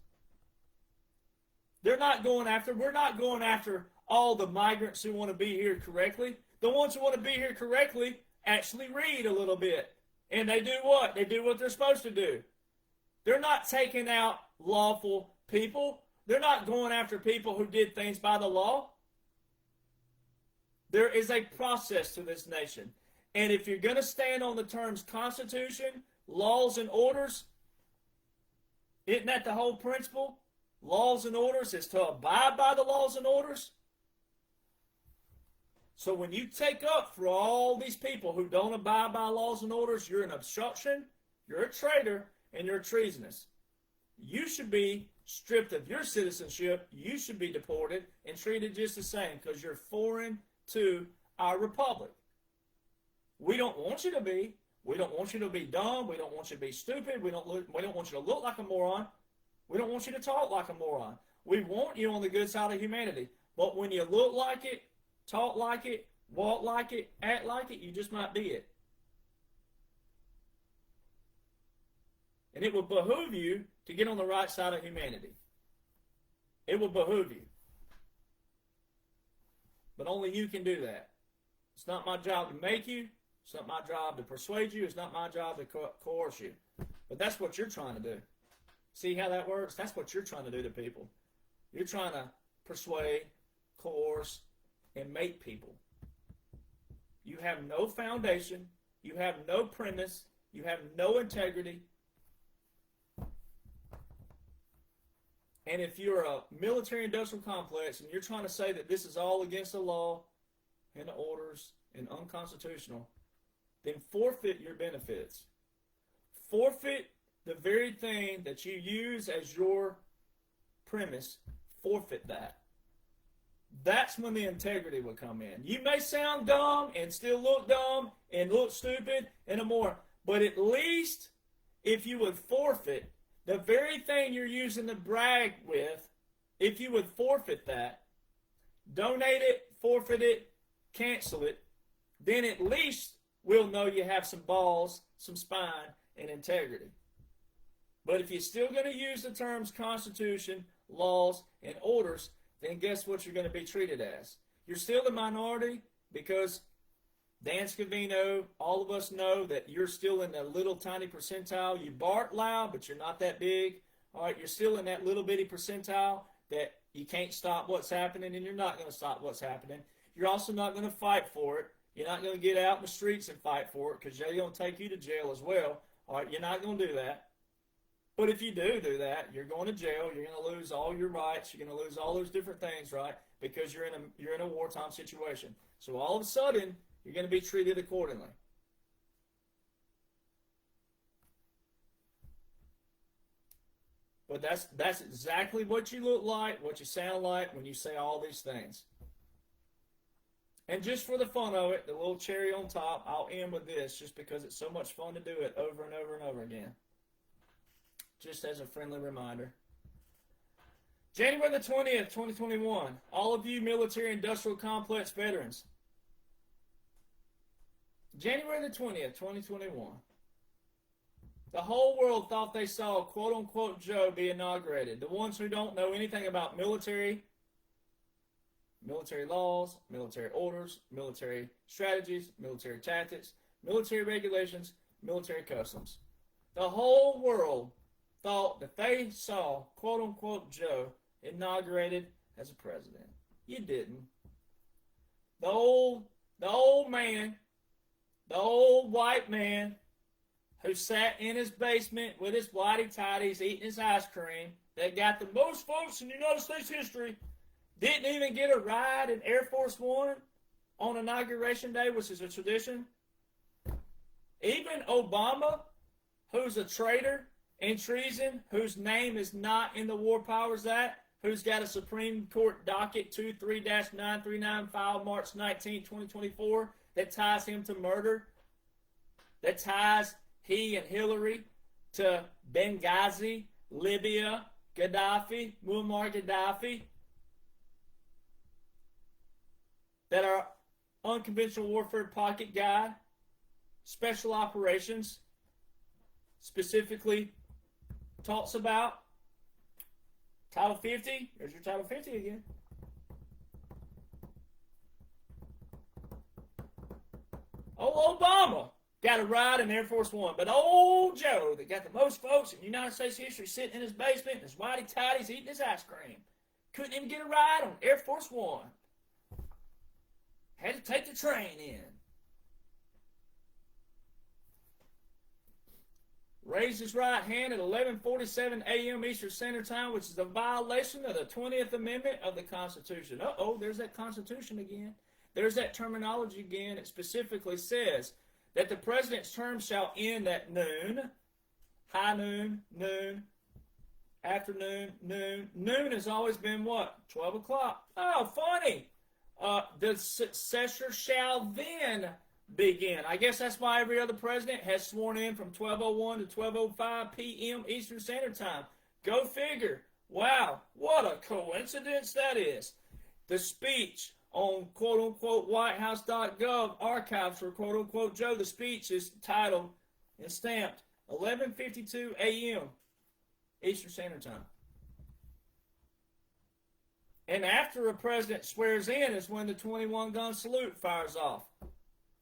We're not going after all the migrants who want to be here correctly. The ones who want to be here correctly actually read a little bit. And they do what? They do what they're supposed to do. They're not taking out lawful people. They're not going after people who did things by the law. There is a process to this nation. And if you're going to stand on the terms Constitution, laws, and orders, isn't that the whole principle? Laws and orders is to abide by the laws and orders. So when you take up for all these people who don't abide by laws and orders, you're an obstruction, you're a traitor, and you're treasonous. You should be stripped of your citizenship. You should be deported and treated just the same because you're foreign to our republic. We don't want you to be. We don't want you to be dumb. We don't want you to be stupid. We don't want you to look like a moron. We don't want you to talk like a moron. We want you on the good side of humanity. But when you look like it, talk like it, walk like it, act like it, you just might be it. And it will behoove you to get on the right side of humanity. It will behoove you. But only you can do that. It's not my job to make you. It's not my job to persuade you. It's not my job to coerce you. But that's what you're trying to do. See how that works? That's what you're trying to do to people. You're trying to persuade, coerce, and make people. You have no foundation. You have no premise. You have no integrity. And if you're a military-industrial complex and you're trying to say that this is all against the law and the orders and unconstitutional, then forfeit your benefits. Forfeit the very thing that you use as your premise. Forfeit that. That's when the integrity will come in. You may sound dumb and still look dumb and look stupid and more, but at least if you would forfeit the very thing you're using to brag with, if you would forfeit that, donate it, forfeit it, cancel it, then at least we'll know you have some balls, some spine, and integrity. But if you're still going to use the terms Constitution, laws, and orders, then guess what you're going to be treated as? You're still the minority because Dan Scavino, all of us know that you're still in that little tiny percentile. You bark loud, but you're not that big. All right, you're still in that little bitty percentile that you can't stop what's happening, and you're not going to stop what's happening. You're also not going to fight for it. You're not going to get out in the streets and fight for it because they're going to take you to jail as well. All right, you're not going to do that. But if you do that, you're going to jail. You're going to lose all your rights. You're going to lose all those different things, right? Because you're in a wartime situation. So all of a sudden, you're going to be treated accordingly. But that's exactly what you look like, what you sound like when you say all these things. And just for the fun of it, the little cherry on top, I'll end with this just because it's so much fun to do it over and over and over again. Just as a friendly reminder. January the 20th, 2021. All of you military industrial complex veterans. January the 20th, 2021. The whole world thought they saw quote-unquote Joe be inaugurated. The ones who don't know anything about military laws, military orders, military strategies, military tactics, military regulations, military customs. The whole world thought that they saw quote-unquote Joe inaugurated as a president. You didn't. The old man, the old white man who sat in his basement with his whitey tighties eating his ice cream that got the most votes in the United States history, didn't even get a ride in Air Force One on Inauguration Day, which is a tradition. Even Obama, who's a traitor and treason, whose name is not in the War Powers Act, who's got a Supreme Court docket 23-939 filed March 19, 2024, that ties him to murder, that ties he and Hillary to Benghazi, Libya, Gaddafi, Muammar Gaddafi, that our unconventional warfare pocket guy, special operations, specifically talks about. Title 50, there's your Title 50 again. Oh, Obama got a ride in Air Force One, but old Joe that got the most votes in United States history sitting in his basement in his whitey tighties eating his ice cream couldn't even get a ride on Air Force One. Had to take the train in. Raised his right hand at 11:47 a.m. Eastern Standard Time, which is a violation of the 20th Amendment of the Constitution. Uh-oh, there's that Constitution again. There's that terminology again. It specifically says that the president's term shall end at noon, high noon, noon, afternoon, noon. Noon has always been what? 12 o'clock. Oh, funny. The successor shall then begin. I guess that's why every other president has sworn in from 12:01 to 12:05 p.m. Eastern Standard Time. Go figure. Wow, what a coincidence that is. The speech on quote-unquote whitehouse.gov archives for quote-unquote Joe, the speech is titled and stamped 11:52 a.m. Eastern Standard Time. And after a president swears in is when the 21-gun salute fires off.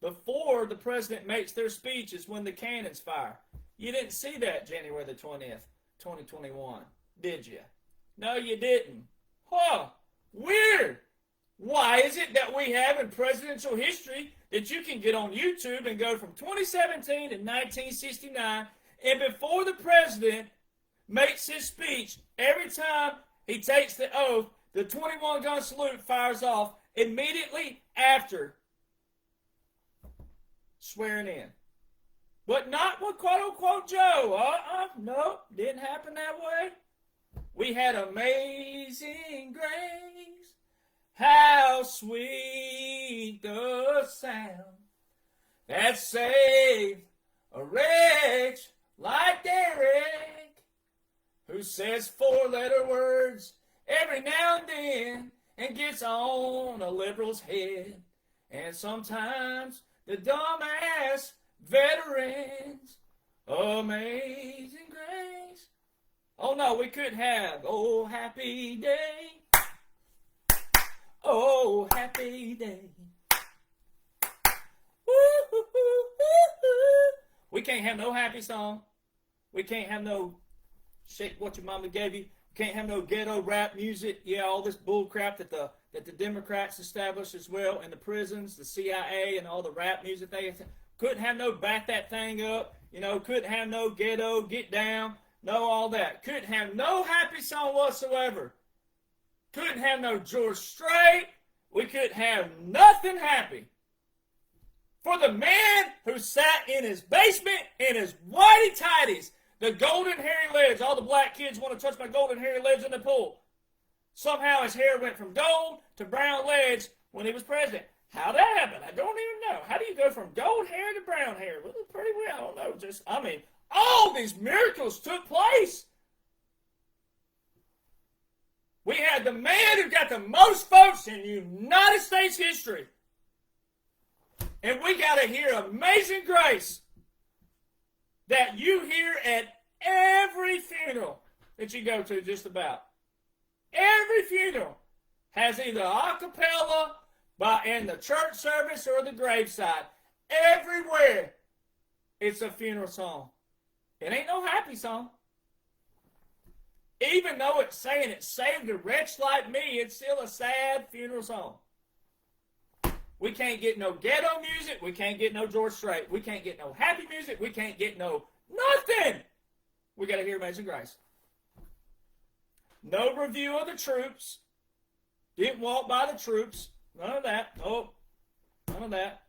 Before the president makes their speech is when the cannons fire. You didn't see that January the 20th, 2021, did you? No, you didn't. Huh, weird. Why is it that we have in presidential history that you can get on YouTube and go from 2017 to 1969, and before the president makes his speech, every time he takes the oath, the 21-gun salute fires off immediately after swearing in. But not with quote-unquote Joe. No, didn't happen that way. We had Amazing Grace, how sweet the sound that saved a wretch like Derek, who says 4-letter words every now and then and gets on a liberal's head. And sometimes the dumbass veterans, Amazing Grace, Oh no, we could have, oh happy day, oh happy day. We can't have no happy song. We can't have no shake what your mama gave you. We can't have no ghetto rap music. Yeah, all this bull crap that the Democrats established as well in the prisons, the CIA, and all the rap music they couldn't have no back that thing up. You know, couldn't have no ghetto, get down, no all that. Couldn't have no happy song whatsoever. Couldn't have no George Strait. We couldn't have nothing happy. For the man who sat in his basement in his whitey tighties, the golden hairy legs, all the black kids want to touch my golden hairy legs in the pool. Somehow his hair went from gold to brown legs when he was president. How that happened, I don't even know. How do you go from gold hair to brown hair? Well, pretty well, I don't know. All these miracles took place. We had the man who got the most votes in United States history. And we got to hear Amazing Grace that you hear at every funeral that you go to, just about. Every funeral has either a cappella in the church service or the graveside. Everywhere it's a funeral song. It ain't no happy song. Even though it's saying it saved a wretch like me, it's still a sad funeral song. We can't get no ghetto music. We can't get no George Strait. We can't get no happy music. We can't get no nothing. We got to hear Amazing Grace. No review of the troops. Didn't walk by the troops. None of that. Oh, none of that.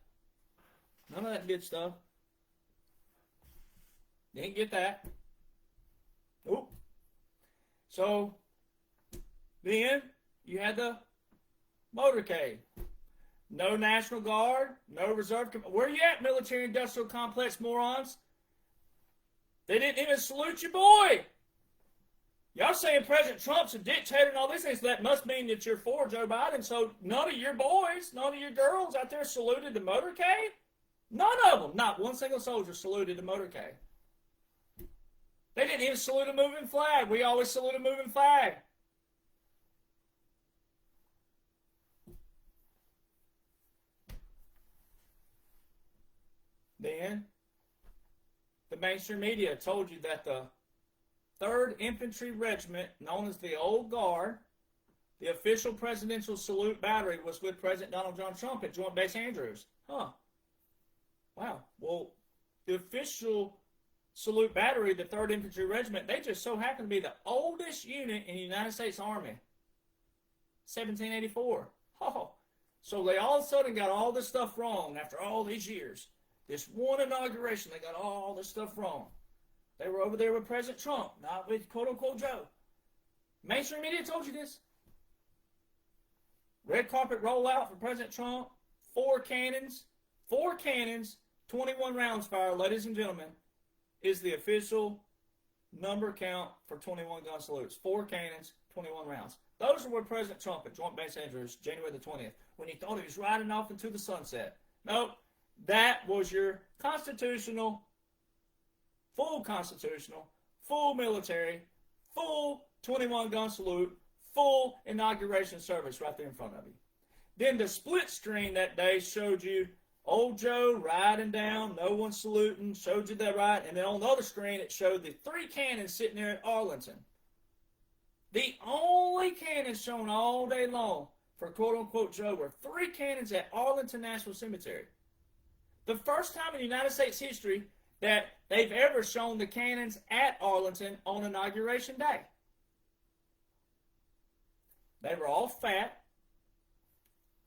None of that good stuff. Didn't get that. Nope. So, then you had the motorcade. No National Guard, no Reserve. Where you at, military industrial complex morons? They didn't even salute your boy. Y'all saying President Trump's a dictator and all these things. So that must mean that you're for Joe Biden. So none of your boys, none of your girls out there saluted the motorcade? None of them. Not one single soldier saluted the motorcade. They didn't even salute a moving flag. We always salute a moving flag. Then, the mainstream media told you that the 3rd Infantry Regiment, known as the Old Guard, the official presidential salute battery was with President Donald John Trump at Joint Base Andrews. Huh. Wow. Well, the official salute battery, the 3rd Infantry Regiment, they just so happen to be the oldest unit in the United States Army. 1784. Oh. So they all of a sudden got all this stuff wrong after all these years. This one inauguration, they got all this stuff wrong. They were over there with President Trump, not with quote-unquote Joe. Mainstream media told you this. Red carpet rollout for President Trump. 4 cannons, 21 rounds fired, ladies and gentlemen, is the official number count for 21 gun salutes. 4 cannons, 21 rounds. Those are where President Trump at Joint Base Andrews, January the 20th, when he thought he was riding off into the sunset. Nope. That was your constitutional, full military, full 21 gun salute, full inauguration service right there in front of you. Then the split screen that day showed you old Joe riding down, no one saluting, showed you that right. And then on the other screen it showed the 3 cannons sitting there at Arlington. The only cannons shown all day long for quote-unquote Joe were 3 cannons at Arlington National Cemetery. The first time in United States history that they've ever shown the cannons at Arlington on Inauguration Day. They were all fat,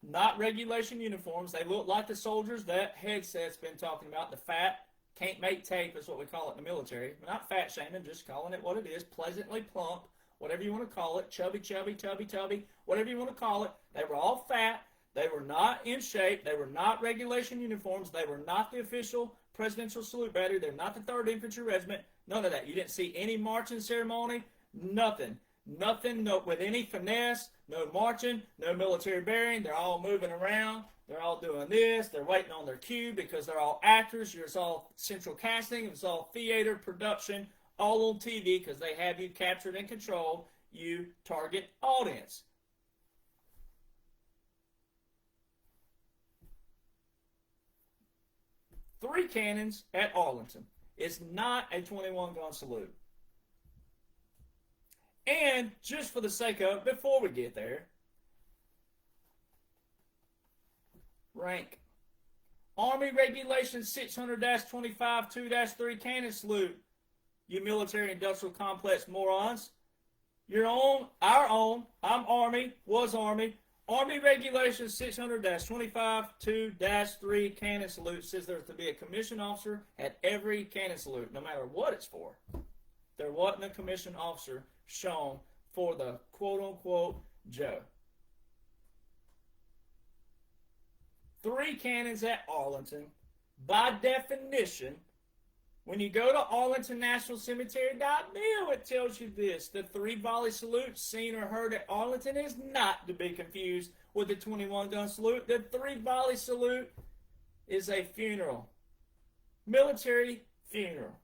not regulation uniforms. They looked like the soldiers that Headset's been talking about. The fat, can't make tape is what we call it in the military. We're not fat shaming, just calling it what it is. Pleasantly plump, whatever you want to call it. Chubby, tubby, whatever you want to call it. They were all fat. They were not in shape. They were not regulation uniforms. They were not the official presidential salute battery. They're not the 3rd Infantry Regiment. None of that. You didn't see any marching ceremony. Nothing. Nothing, no, with any finesse. No marching. No military bearing. They're all moving around. They're all doing this. They're waiting on their cue because th're all actors. It's all central casting. It's all theater production all on TV because they have you captured and controlled, you target audience. Three cannons at Arlington is not a 21-gun salute. And just for the sake of, before we get there, rank. Army Regulation 600-25 2-3 cannon salute. You military industrial complex morons. Your own, our own, I'm Army, was Army. Army Regulation 600-25 2-3 cannon salute says there's to be a commissioned officer at every cannon salute, no matter what it's for. There wasn't a commissioned officer shown for the quote-unquote Joe. 3 cannons at Arlington. By definition, when you go to ArlingtonNationalCemetery.mil, it tells you this. The 3 volley salute seen or heard at Arlington is not to be confused with the 21-gun salute. The 3 volley salute is a funeral. Military funeral.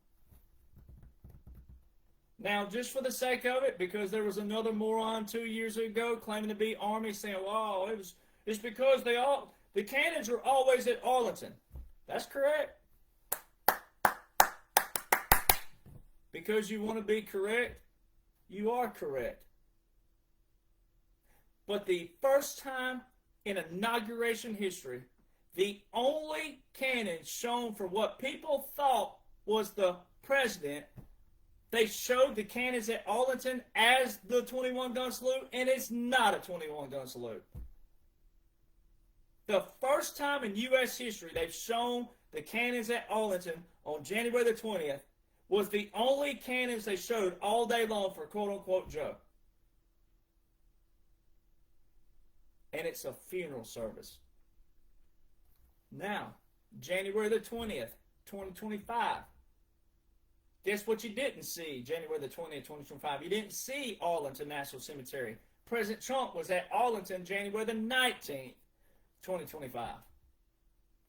Now, just for the sake of it, because there was another moron 2 years ago claiming to be Army saying, well, it's because the cannons are always at Arlington. That's correct. Because you want to be correct, you are correct. But the first time in inauguration history, the only cannon shown for what people thought was the president, they showed the cannons at Arlington as the 21-gun salute, and it's not a 21-gun salute. The first time in U.S. history they've shown the cannons at Arlington on January the 20th was the only cannons they showed all day long for quote-unquote Joe. And it's a funeral service. Now, January the 20th, 2025. Guess what you didn't see January the 20th, 2025? You didn't see Arlington National Cemetery. President Trump was at Arlington January the 19th, 2025.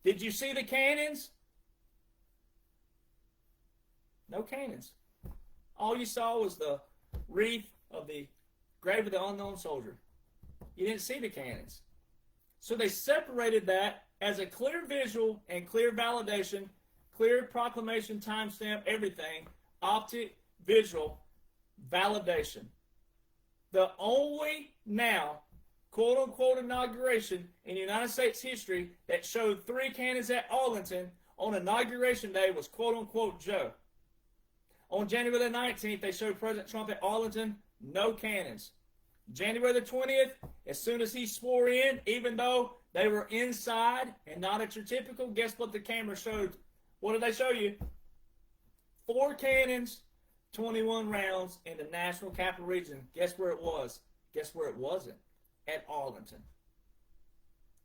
Did you see the cannons? No cannons. All you saw was the wreath of the grave of the unknown soldier. You didn't see the cannons. So they separated that as a clear visual and clear validation, clear proclamation, timestamp, everything, optic, visual, validation. The only now, quote-unquote, inauguration in United States history that showed 3 cannons at Arlington on Inauguration Day was quote-unquote Joe. On January the 19th, they showed President Trump at Arlington, no cannons. January the 20th, as soon as he swore in, even though they were inside and not at your typical, guess what the camera showed? What did they show you? 4 cannons, 21 rounds in the National Capital Region. Guess where it was? Guess where it wasn't? At Arlington.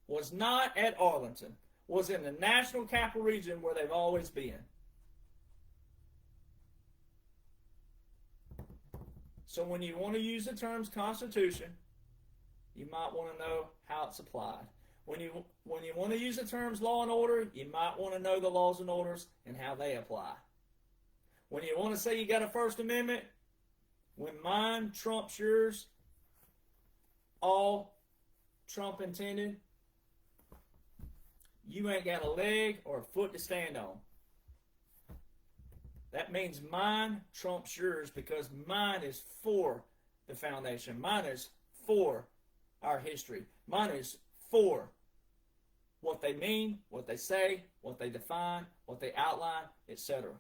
Was not at Arlington. Was in the National Capital Region where they've always been. So when you want to use the terms Constitution, you might want to know how it's applied. When you want to use the terms law and order, you might want to know the laws and orders and how they apply. When you want to say you got a First Amendment, when mine trumps yours, all Trump intended, you ain't got a leg or a foot to stand on. That means mine trumps yours because mine is for the foundation. Mine is for our history. Mine is for what they mean, what they say, what they define, what they outline, etc.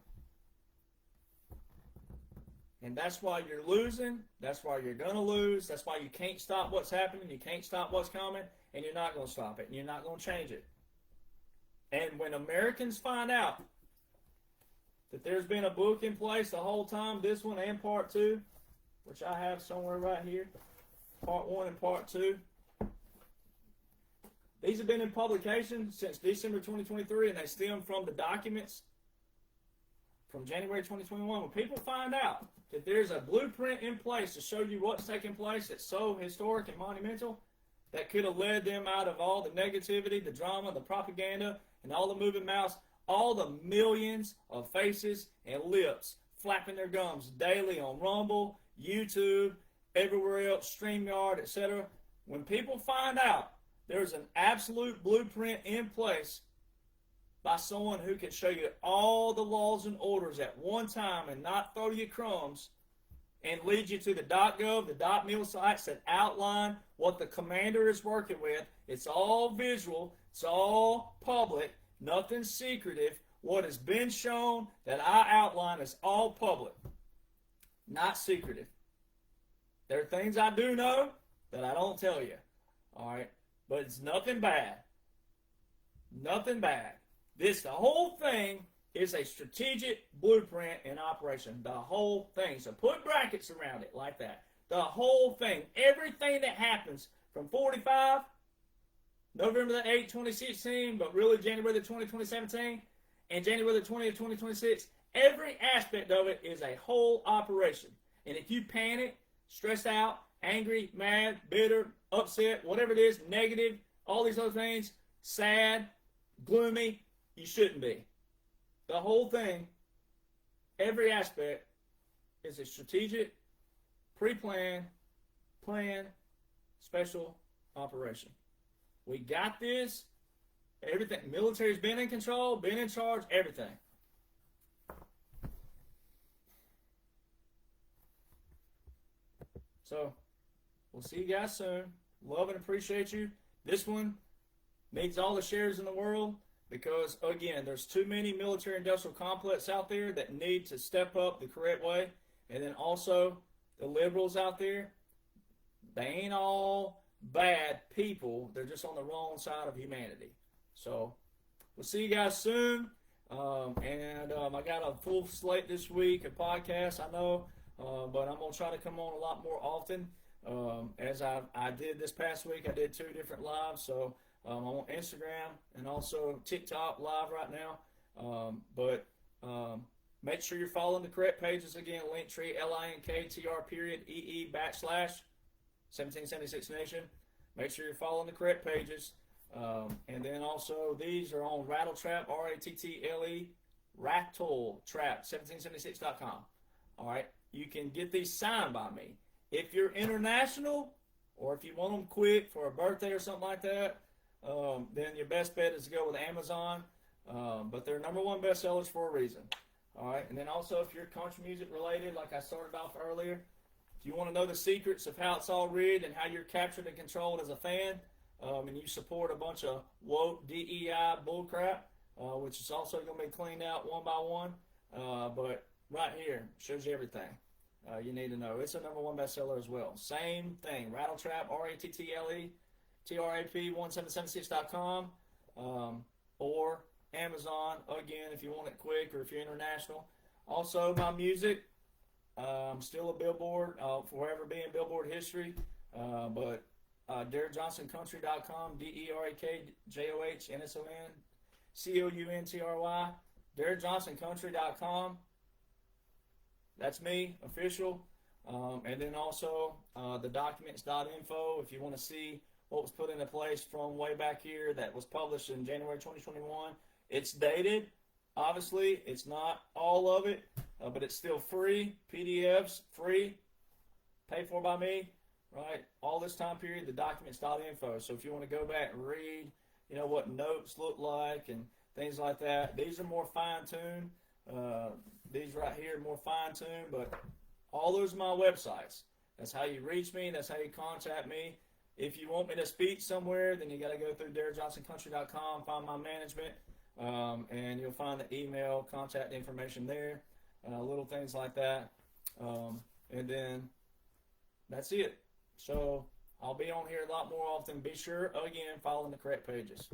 And that's why you're losing. That's why you're going to lose. That's why you can't stop what's happening. You can't stop what's coming. And you're not going to stop it. And you're not going to change it. And when Americans find out that there's been a book in place the whole time, this one and part 2, which I have somewhere right here, part 1 and part 2. These have been in publication since December 2023, and they stem from the documents from January 2021. When people find out that there's a blueprint in place to show you what's taking place that's so historic and monumental, that could have led them out of all the negativity, the drama, the propaganda, and all the moving mouths, all the millions of faces and lips flapping their gums daily on Rumble, YouTube, everywhere else, StreamYard, etc. When people find out there's an absolute blueprint in place by someone who can show you all the laws and orders at one time and not throw you crumbs and lead you to the .gov, the .mil sites that outline what the commander is working with. It's all visual. It's all public. Nothing secretive. What has been shown that I outline is all public, not secretive. There are things I do know that I don't tell you. All right? But it's nothing bad. Nothing bad. The whole thing is a strategic blueprint in operation. The whole thing. So put brackets around it like that. The whole thing. Everything that happens from 45, November the 8th, 2016, but really January the 20th, 2017, and January the 20th, 2026, every aspect of it is a whole operation. And if you panic, stressed out, angry, mad, bitter, upset, whatever it is, negative, all these other things, sad, gloomy, you shouldn't be. The whole thing, every aspect, is a strategic, pre-planned, planned, special operation. We got this. Everything. Military's been in control, been in charge, everything. So, we'll see you guys soon. Love and appreciate you. This one needs all the shares in the world because, again, there's too many military-industrial complexes out there that need to step up the correct way. And then also, the liberals out there, they ain't all bad people. They're just on the wrong side of humanity. So, we'll see you guys soon. I got a full slate this week of podcasts, I know. But I'm going to try to come on a lot more often. As I did this past week, I did 2 different lives. So I'm on Instagram and also TikTok live right now. Make sure you're following the correct pages. Again, Linktree, LINKTR.EE / 1776 Nation. Make sure you're following the correct pages. And then also these are on Rattletrap, RATTLE, Rattletrap, 1776.com. All right. You can get these signed by me. If you're international, or if you want them quick for a birthday or something like that, then your best bet is to go with Amazon. But they're #1 bestsellers for a reason. All right. And then also, if you're country music related, like I started off earlier, if you want to know the secrets of how it's all rigged and how you're captured and controlled as a fan, and you support a bunch of woke DEI bullcrap, which is also going to be cleaned out one by one, but right here shows you everything you need to know. It's a #1 bestseller as well. Same thing. Rattletrap, RATTLE, TRAP 1776.com, or Amazon, again, if you want it quick or if you're international. Also, my music, still a Billboard, forever being Billboard history, but DerrickJohnsonCountry.com, DerrickJohnsonCountry, DerrickJohnsonCountry.com. That's me, official. And then also the documents.info if you want to see what was put into place from way back here that was published in January 2021. It's dated. Obviously, it's not all of it, but it's still free. PDFs, free, paid for by me, right? All this time period, the documents.info. So if you want to go back and read, what notes look like and things like that, these are more fine-tuned. These right here are more fine-tuned, but all those are my websites. That's how you reach me. That's how you contact me. If you want me to speak somewhere, then you got to go through DerrickJohnsonCountry.com, find my management, and you'll find the email, contact information there, little things like that. And then that's it. So I'll be on here a lot more often. Be sure, again, following the correct pages.